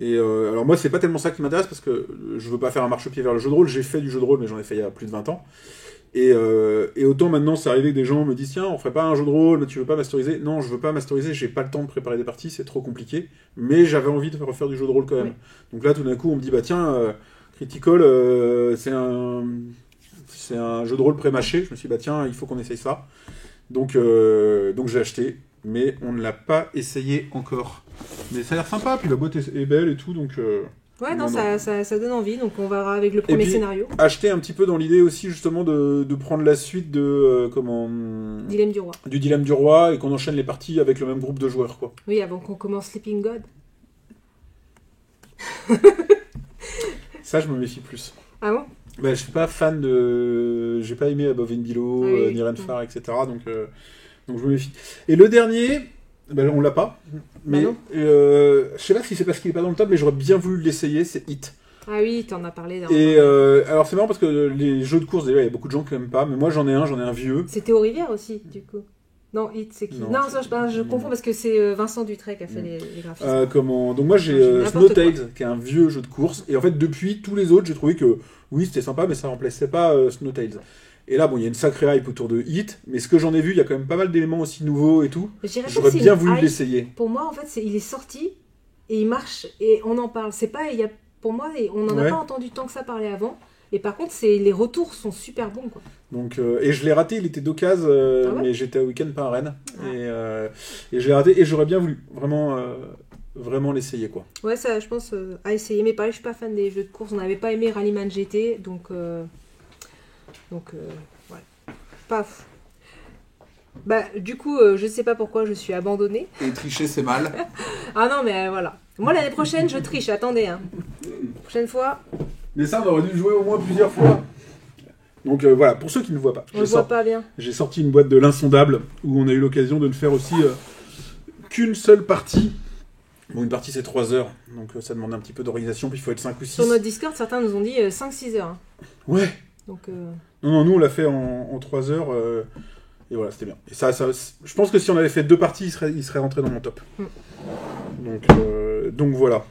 Et alors moi, c'est pas tellement ça qui m'intéresse, parce que je veux pas faire un marchepied vers le jeu de rôle. J'ai fait du jeu de rôle, mais j'en ai fait il y a plus de 20 ans. Et autant maintenant, c'est arrivé que des gens me disent, tiens, on ferait pas un jeu de rôle, mais tu veux pas masteriser? Non, je veux pas masteriser, j'ai pas le temps de préparer des parties, c'est trop compliqué. Mais j'avais envie de refaire du jeu de rôle quand même. Oui. Donc là, tout d'un coup, on me dit, bah tiens, Critical, c'est un jeu de rôle pré-mâché. Je me suis dit, bah tiens, il faut qu'on essaye ça. Donc j'ai acheté, mais on ne l'a pas essayé encore. Mais ça a l'air sympa, puis la boîte est belle et tout, donc... Ouais, non. ça donne envie, donc on verra avec le premier puis, scénario. Acheter un petit peu dans l'idée aussi, justement, de prendre la suite de... Dilemme du roi. Du Dilemme du Roi, et qu'on enchaîne les parties avec le même groupe de joueurs, quoi. Oui, avant qu'on commence Sleeping God. Ça, je me méfie plus. Ah bon? Bah, je suis pas fan de... J'ai pas aimé Above and Below, Ah oui. Nirenfar, etc. Donc je me méfie. Et le dernier, bah, on l'a pas. Mais non. je sais pas si c'est parce qu'il est pas dans le top, mais j'aurais bien voulu l'essayer, c'est Hit. Ah oui, t'en as parlé. Et alors c'est marrant parce que les jeux de course, déjà, il y a beaucoup de gens qui aiment pas, mais moi j'en ai un vieux. C'était au Rivière aussi, du coup. Non, Hit, c'est qui? Non, Non, ça, je confonds parce que c'est Vincent Dutray qui a fait les graphismes. Donc moi j'ai N'importe Snowtails, qui est un vieux jeu de course, et en fait depuis tous les autres, j'ai trouvé que oui c'était sympa, mais ça remplaçait pas Snowtails. Et là, bon, il y a une sacrée hype autour de Hit, mais ce que j'en ai vu, il y a quand même pas mal d'éléments aussi nouveaux et tout. Je dirais pas J'aurais que c'est bien une voulu hype. l'essayer. Pour moi, en fait, il est sorti et il marche et on en parle. C'est pas, pour moi, on n'en a Ouais. pas entendu tant que ça parler avant. Et par contre, les retours sont super bons, quoi. Donc, et je l'ai raté, il était d'occasion, Ah ouais. mais j'étais au week-end pas à Rennes. Ah. Et je l'ai raté, et j'aurais bien voulu vraiment l'essayer, quoi. Ouais, ça, je pense, à essayer. Mais pareil, je suis pas fan des jeux de course. On n'avait pas aimé Rallyman GT, donc ouais. Paf. Bah, du coup, je sais pas pourquoi je suis abandonnée. Et tricher, c'est mal. Ah non, mais voilà. Moi, l'année prochaine, je triche. Attendez, hein. Prochaine fois, Mais ça, on aurait dû le jouer au moins plusieurs fois. Donc voilà, pour ceux qui ne voient pas, on le voit pas bien. j'ai sorti une boîte de l'insondable, où on a eu l'occasion de ne faire aussi qu'une seule partie. Bon, une partie c'est 3 heures, donc ça demande un petit peu d'organisation, puis il faut être 5 ou 6. Sur notre Discord, certains nous ont dit 5-6 heures. Hein. Ouais. Donc, Non, nous on l'a fait en 3 heures, et voilà, c'était bien. Et ça, je pense que si on avait fait 2 parties, il serait rentré dans mon top. Donc voilà.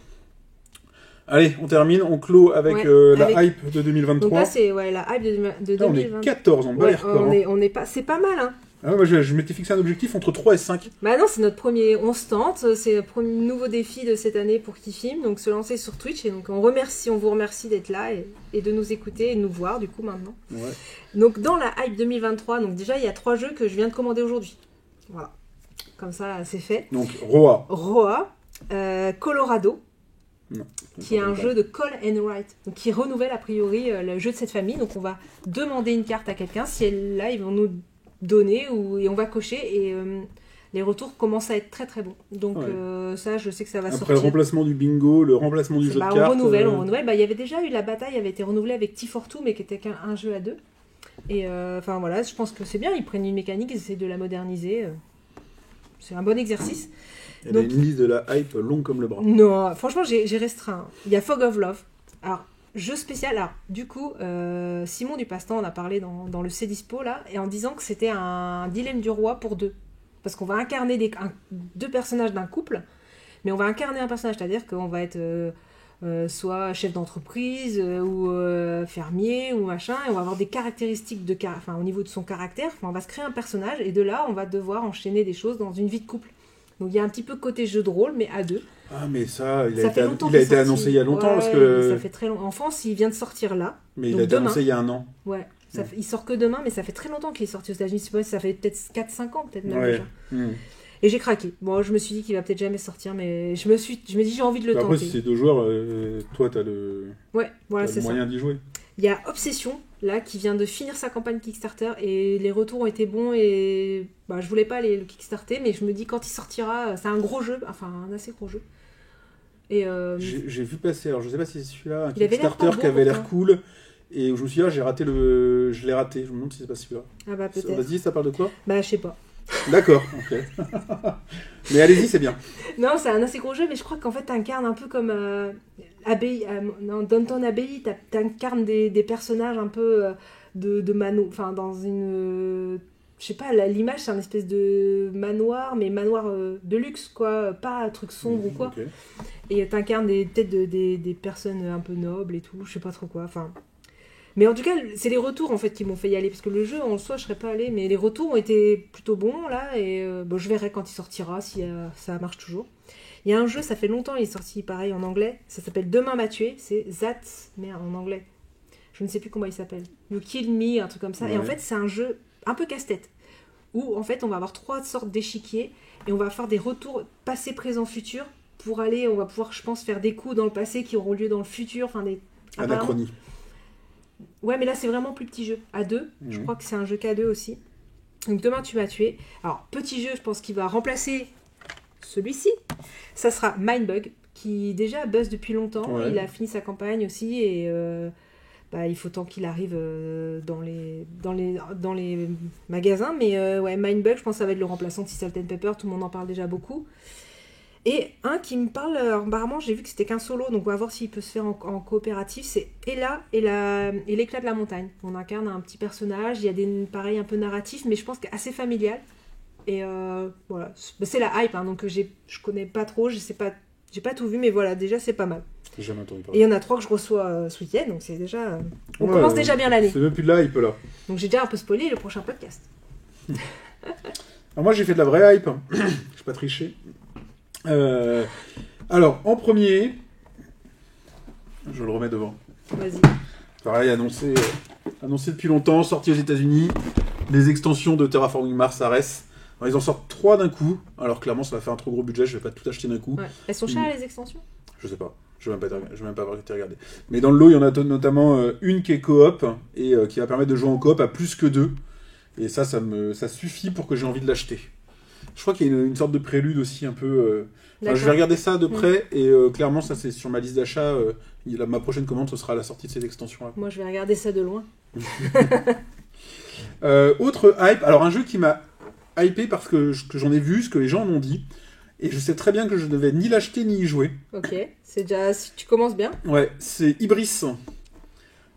Allez, on termine, on clôt avec, Ouais, la hype de 2023. donc là, c'est la hype de Là, on 2020. est 14, on bat Ouais, les records. Hein. on est pas, c'est pas mal, hein. Ah, moi, je m'étais fixé un objectif entre 3 et 5. Bah non, c'est notre premier, on se tente, c'est le premier nouveau défi de cette année pour Kifim, donc se lancer sur Twitch, et donc on vous remercie d'être là et de nous écouter et de nous voir du coup maintenant. Ouais. Donc dans la hype 2023, donc déjà il y a 3 jeux que je viens de commander aujourd'hui. Voilà, comme ça c'est fait. Donc, Roa. Roa, Colorado, Non, qui est un jeu de Call and Write, donc qui renouvelle a priori le jeu de cette famille. Donc on va demander une carte à quelqu'un, si elle est là, ils vont nous donner et on va cocher et les retours commencent à être très très bons. Donc Ouais. ça, je sais que ça va Après sortir. le remplacement du bingo, le remplacement du jeu Bah, de cartes. on renouvelle. Bah, il y avait déjà eu la bataille, avait été renouvelée avec T42, mais qui était qu'un jeu à 2. Et enfin voilà, je pense que c'est bien. Ils prennent une mécanique, ils essaient de la moderniser. C'est un bon exercice. Il y a donc- une liste de la hype longue comme le bras. Non, franchement, j'ai restreint. Il y a Fog of Love. Alors, jeu spécial. Alors, du coup, Simon du Passe-Temps en a parlé dans le C-Dispo, là, et en disant que c'était un dilemme du roi pour 2. Parce qu'on va incarner 2 personnages d'un couple, mais on va incarner un personnage, c'est-à-dire qu'on va être soit chef d'entreprise, ou fermier, ou machin, et on va avoir des caractéristiques au niveau de son caractère. Enfin, on va se créer un personnage, et de là, on va devoir enchaîner des choses dans une vie de couple. Donc, il y a un petit peu côté jeu de rôle, mais à 2. Ah, mais ça, il Ça a fait été, longtemps il a qu'il est été sorti. annoncé il y a longtemps. Ouais, Parce que... ça fait très longtemps. En France, il vient de sortir là. Mais il donc a été demain. annoncé il y a un an. Ouais. Il sort que demain, mais ça fait très longtemps qu'il est sorti aux États-Unis. Je sais pas, ça fait peut-être 4-5 ans, peut-être même Ouais. déjà. Hmm. Et j'ai craqué. Bon, je me suis dit qu'il va peut-être jamais sortir, mais je me dis j'ai envie de le Bah, tenter. après, si c'est 2 joueurs, toi, t'as le, Ouais, voilà, t'as c'est le ça. moyen d'y jouer. Il y a Obsession, là, qui vient de finir sa campagne Kickstarter, et les retours ont été bons, et bah, je voulais pas le Kickstarter, mais je me dis quand il sortira, c'est un gros jeu, enfin un assez gros jeu. Et J'ai vu passer, alors je sais pas si c'est celui-là, un Il avait l'air Kickstarter pas beau, qui avait l'air pourtant. cool, et où je me suis dit, je l'ai raté, je me demande si c'est pas celui-là. ah bah peut-être. Vas-y, ça parle de quoi? Bah je sais pas. D'accord, ok. Mais allez-y, c'est bien. Non, c'est un assez gros jeu, mais je crois qu'en fait, t'incarnes un peu comme Downton Abbey, t'incarnes des personnages un peu de Mano, enfin dans une je sais pas, l'image c'est un espèce de manoir, mais manoir de luxe, quoi, pas un truc sombre ou quoi. Ok. Et t'incarnes peut-être des personnes un peu nobles et tout, je sais pas trop quoi, enfin... Mais en tout cas, c'est les retours en fait qui m'ont fait y aller, parce que le jeu en soi, je serais pas allée, mais les retours ont été plutôt bons là, et je verrai quand il sortira, si ça marche toujours. Il y a un jeu, ça fait longtemps, il est sorti pareil en anglais, ça s'appelle Demain m'a tué, c'est That, mais en anglais. Je ne sais plus comment il s'appelle. You Kill Me, un truc comme ça. Ouais. Et en fait, c'est un jeu un peu casse-tête, où en fait, on va avoir 3 sortes d'échiquiers, et on va faire des retours passé, présent, futur, pour aller, on va pouvoir, je pense, faire des coups dans le passé qui auront lieu dans le futur, enfin des... Anachronie. Ouais, mais là, c'est vraiment plus petit jeu. À 2, je crois que c'est un jeu qu'à 2 aussi. Donc, Demain, tu m'as tué. Alors, petit jeu, je pense qu'il va remplacer celui-ci. Ça sera Mindbug, qui déjà buzz depuis longtemps. Ouais. Il a fini sa campagne aussi, et il faut tant qu'il arrive dans les magasins. Mais ouais, Mindbug, je pense que ça va être le remplaçant de Salt and Pepper. Tout le monde en parle déjà beaucoup. Et un qui me parle, apparemment j'ai vu que c'était qu'un solo, donc on va voir s'il peut se faire en coopératif, c'est Ella et l'éclat de la montagne. On incarne un petit personnage, il y a pareil un peu narratif, mais je pense qu'assez familial. Et voilà, c'est la hype, hein, donc je connais pas trop, je sais pas, j'ai pas tout vu, mais voilà, déjà c'est pas mal. J'ai jamais entendu Et parler. il y en a 3 que je reçois ce week-end, donc c'est déjà... on commence déjà bien l'année. C'est même plus de la hype là. Donc j'ai déjà un peu spoilé le prochain podcast. Alors moi j'ai fait de la vraie hype, je vais pas tricher. Alors en premier, je le remets devant. Vas-y. Pareil, annoncé depuis longtemps, sorti aux États-Unis, les extensions de Terraforming Mars Ares. Alors, ils en sortent 3 d'un coup. Alors clairement ça va faire un trop gros budget, je vais pas tout acheter d'un coup. Ouais. Elles sont chères les extensions ? Je sais pas. Je vais même pas avoir été regardé. Mais dans le lot, il y en a notamment une qui est coop et qui va permettre de jouer en coop à plus que 2. Et ça suffit pour que j'ai envie de l'acheter. Je crois qu'il y a une sorte de prélude aussi un peu... je vais regarder ça de près et clairement ça c'est sur ma liste d'achat. Ma prochaine commande ce sera la sortie de cette extension-là. Moi je vais regarder ça de loin. Autre hype, alors un jeu qui m'a hypé parce que j'en ai vu, ce que les gens m'ont dit. Et je sais très bien que je ne devais ni l'acheter ni y jouer. Ok, c'est déjà... Tu commences bien. Ouais, c'est Ibris.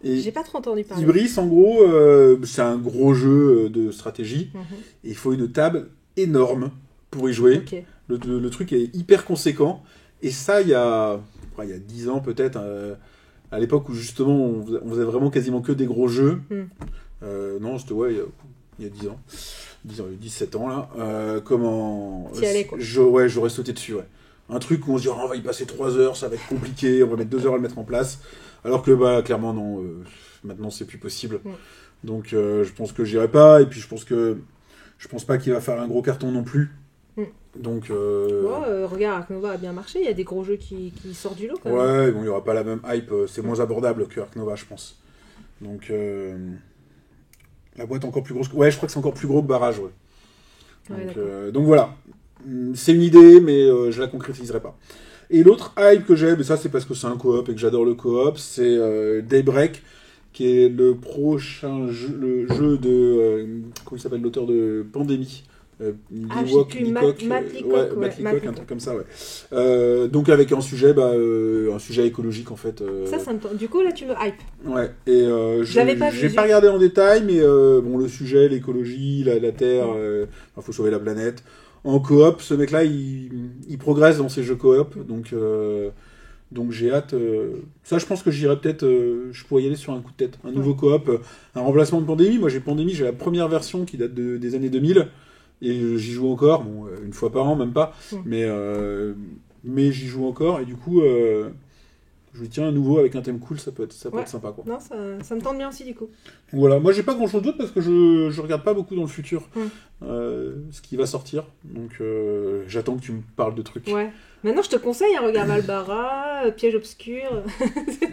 Et j'ai pas trop entendu parler. Ibris, en gros, c'est un gros jeu de stratégie. Et il faut une table énorme pour y jouer. Okay. Le truc est hyper conséquent. Et ça, il y a 10 ans peut-être, à l'époque où justement on faisait vraiment quasiment que des gros jeux. Non, c'était il y a 10 ans. 17 ans là. T'y allais quoi. J'aurais sauté dessus, ouais. Un truc où on se dit on va y passer 3 heures, ça va être compliqué, on va mettre 2 heures à le mettre en place. Alors que clairement non, maintenant c'est plus possible. Donc je pense que j'irai pas, et puis je pense pas qu'il va faire un gros carton non plus. Donc regarde, Ark Nova a bien marché, il y a des gros jeux qui sortent du lot quand même. Ouais, bon, il y aura pas la même hype, c'est moins abordable que Ark Nova, je pense. Donc la boîte encore plus grosse. Ouais, je crois que c'est encore plus gros que Barrage, ouais. Donc voilà. C'est une idée, mais je la concrétiserai pas. Et l'autre hype que j'ai, mais ça c'est parce que c'est un coop et que j'adore le coop, c'est Daybreak, qui est le prochain jeu, le jeu de... comment il s'appelle, l'auteur de Pandémie, Matt Leacock, un truc comme ça, ouais. Donc avec un sujet écologique en fait. Ça me tente. Du coup là tu me hype. Ouais. Et j'ai pas regardé en détail, mais le sujet, l'écologie, la terre, faut sauver la planète. En coop, ce mec-là, il progresse dans ses jeux coop, donc j'ai hâte. Ça, je pense que j'irai peut-être. Je pourrais y aller sur un coup de tête. Un nouveau coop, un remplacement de Pandémie. Moi, j'ai la première version qui date des années 2000. Et j'y joue encore, une fois par an, même pas. Mais j'y joue encore, et du coup, je me dis, tiens, un nouveau avec un thème cool, ça peut être sympa, quoi. Non, ça me tente bien aussi, du coup. Voilà, moi j'ai pas grand chose d'autre parce que je regarde pas beaucoup dans le futur ce qui va sortir. Donc j'attends que tu me parles de trucs. Ouais. Maintenant, je te conseille, regarde Valbara, Piège obscur.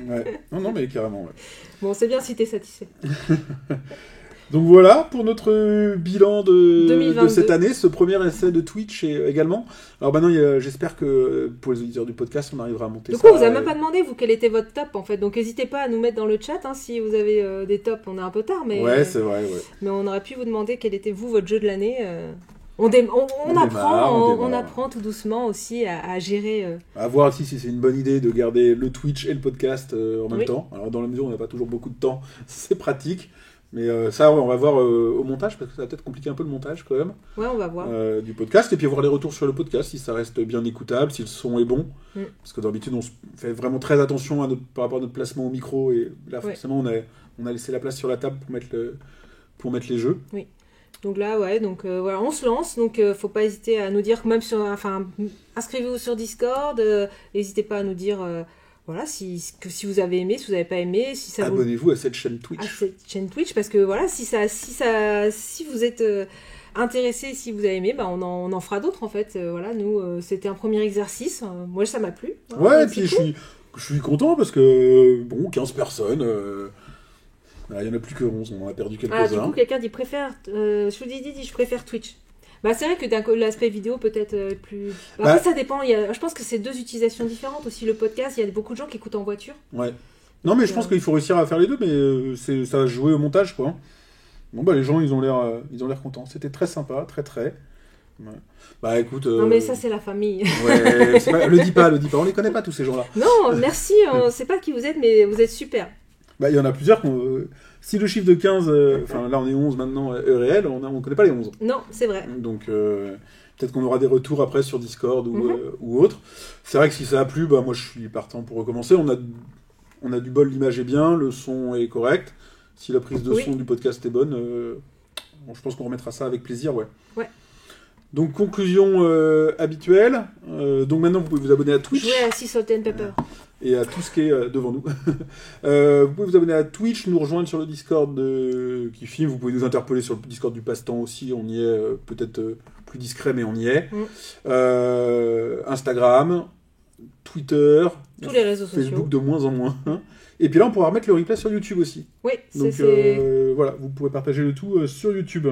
Ouais. Non, mais carrément, ouais. Bon, c'est bien si t'es satisfait. Donc voilà pour notre bilan de cette année, ce premier essai de Twitch également. Alors maintenant, j'espère que pour les auditeurs du podcast, on arrivera à monter ça. Du coup, vous avez même pas demandé, vous, quel était votre top en fait. Donc n'hésitez pas à nous mettre dans le chat si vous avez des tops. On est un peu tard, mais... Ouais, c'est vrai, ouais. Mais on aurait pu vous demander quel était, vous, votre jeu de l'année. On apprend tout doucement aussi à gérer. À voir si c'est une bonne idée de garder le Twitch et le podcast en même temps. Alors dans la mesure où on n'a pas toujours beaucoup de temps, c'est pratique. Mais ça, ouais, on va voir au montage, parce que ça va peut-être compliquer un peu le montage quand même Ouais, on va voir. du podcast, et puis voir les retours sur le podcast, si ça reste bien écoutable, si le son est bon. Parce que d'habitude, on fait vraiment très attention par rapport à notre placement au micro, et là, forcément, on a laissé la place sur la table pour mettre les jeux. Oui. Donc là, ouais, donc voilà, on se lance. Donc, faut pas hésiter à nous dire, même inscrivez-vous sur Discord. N'hésitez pas à nous dire, voilà, si vous avez aimé, si vous n'avez pas aimé, si ça Abonnez-vous à cette chaîne Twitch. À cette chaîne Twitch, parce que voilà, si vous êtes intéressé, si vous avez aimé, bah on en fera d'autres en fait. Voilà, nous, c'était un premier exercice. Moi, ça m'a plu. Ouais, et puis je suis content parce que, 15 personnes. Il n'y en a plus que 11, on en a perdu quelques-uns. Du coup, quelqu'un dit je préfère Twitch. Bah, c'est vrai que l'aspect vidéo peut-être plus... Après, ça dépend. Je pense que c'est deux utilisations différentes aussi. Le podcast, il y a beaucoup de gens qui écoutent en voiture. Ouais. Non, mais je pense qu'il faut réussir à faire les deux, mais ça va jouer au montage, quoi. Bon, bah, les gens, ils ont l'air contents. C'était très sympa, très. Ouais. Bah, écoute... Non, mais ça, c'est la famille. Ouais, le dis pas. On les connaît pas, tous ces gens-là. Non, merci. On ne sait pas qui vous êtes, mais vous êtes super. Bah, il y en a plusieurs si le chiffre de 15, là on est 11 maintenant, est réel, on connaît pas les 11. Non, c'est vrai. Donc peut-être qu'on aura des retours après sur Discord ou autre. C'est vrai que si ça a plu, bah moi je suis partant pour recommencer. On a du bol, l'image est bien, le son est correct. Si la prise de son du podcast est bonne, je pense qu'on remettra ça avec plaisir, ouais. Donc conclusion habituelle. Donc maintenant vous pouvez vous abonner à Twitch. Jouer à Sea Salt and Pepper. Et à tout ce qui est devant nous. Vous pouvez vous abonner à Twitch, nous rejoindre sur le Discord qui filme. Vous pouvez nous interpeller sur le Discord du Passe-Temps aussi. On y est peut-être plus discret, mais on y est. Instagram, Twitter, tous les réseaux sociaux. Facebook de moins en moins. Et puis là, on pourra remettre le replay sur YouTube aussi. Oui, donc voilà, vous pouvez partager le tout sur YouTube.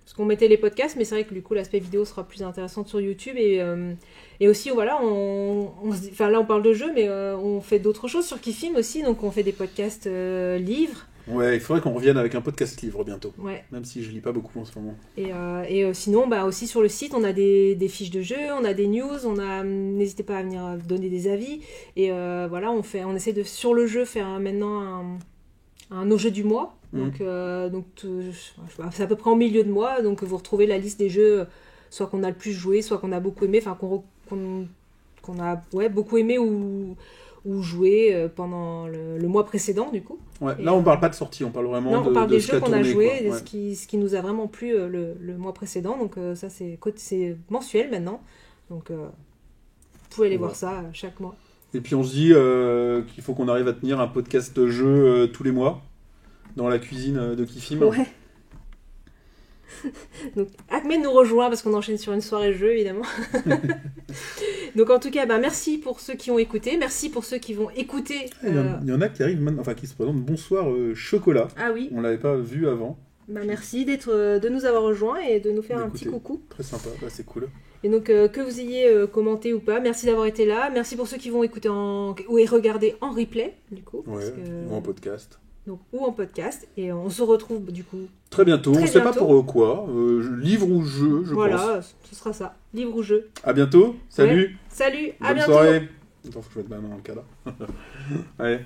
Parce qu'on mettait les podcasts, mais c'est vrai que du coup l'aspect vidéo sera plus intéressant sur YouTube et aussi voilà, là on parle de jeux, mais on fait d'autres choses sur Kifim aussi, donc on fait des podcasts livres. Ouais, il faudrait qu'on revienne avec un podcast livre bientôt. Ouais. Même si je lis pas beaucoup en ce moment. Et sinon, aussi sur le site, on a des fiches de jeux, on a des news, n'hésitez pas à venir donner des avis. Et voilà, on essaie de sur le jeu faire maintenant un nos jeux du mois. Donc c'est à peu près en milieu de mois, donc vous retrouvez la liste des jeux, soit qu'on a le plus joué, soit qu'on a beaucoup aimé, enfin qu'on a beaucoup aimé ou joué pendant le mois précédent du coup. Ouais, là on parle pas de sortie, on parle vraiment on parle des jeux qu'on a joué, quoi. Ce qui nous a vraiment plu le mois précédent, donc ça c'est mensuel maintenant, donc vous pouvez aller voir ça chaque mois. Et puis on se dit qu'il faut qu'on arrive à tenir un podcast jeu tous les mois. Dans la cuisine de Kifim. Ouais. Donc, Ahmed nous rejoint parce qu'on enchaîne sur une soirée jeu, évidemment. Donc, en tout cas, merci pour ceux qui ont écouté. Merci pour ceux qui vont écouter. Il y en a qui arrivent maintenant, qui se présentent. Bonsoir, chocolat. Ah oui. On l'avait pas vu avant. Merci de nous avoir rejoints et de nous faire un petit coucou. Très sympa, c'est cool. Et donc, que vous ayez commenté ou pas, merci d'avoir été là. Merci pour ceux qui vont écouter ou regarder en replay, du coup. Ouais, ou en podcast. Donc, ou en podcast, et on se retrouve du coup très bientôt. On ne sait pas pour quoi, livre ou jeu, je pense. Voilà, ce sera ça, livre ou jeu. À bientôt, salut. Ouais. Salut, bonne à bientôt. Soirée. Attends, faut que je mette ma main dans le cadre. Allez.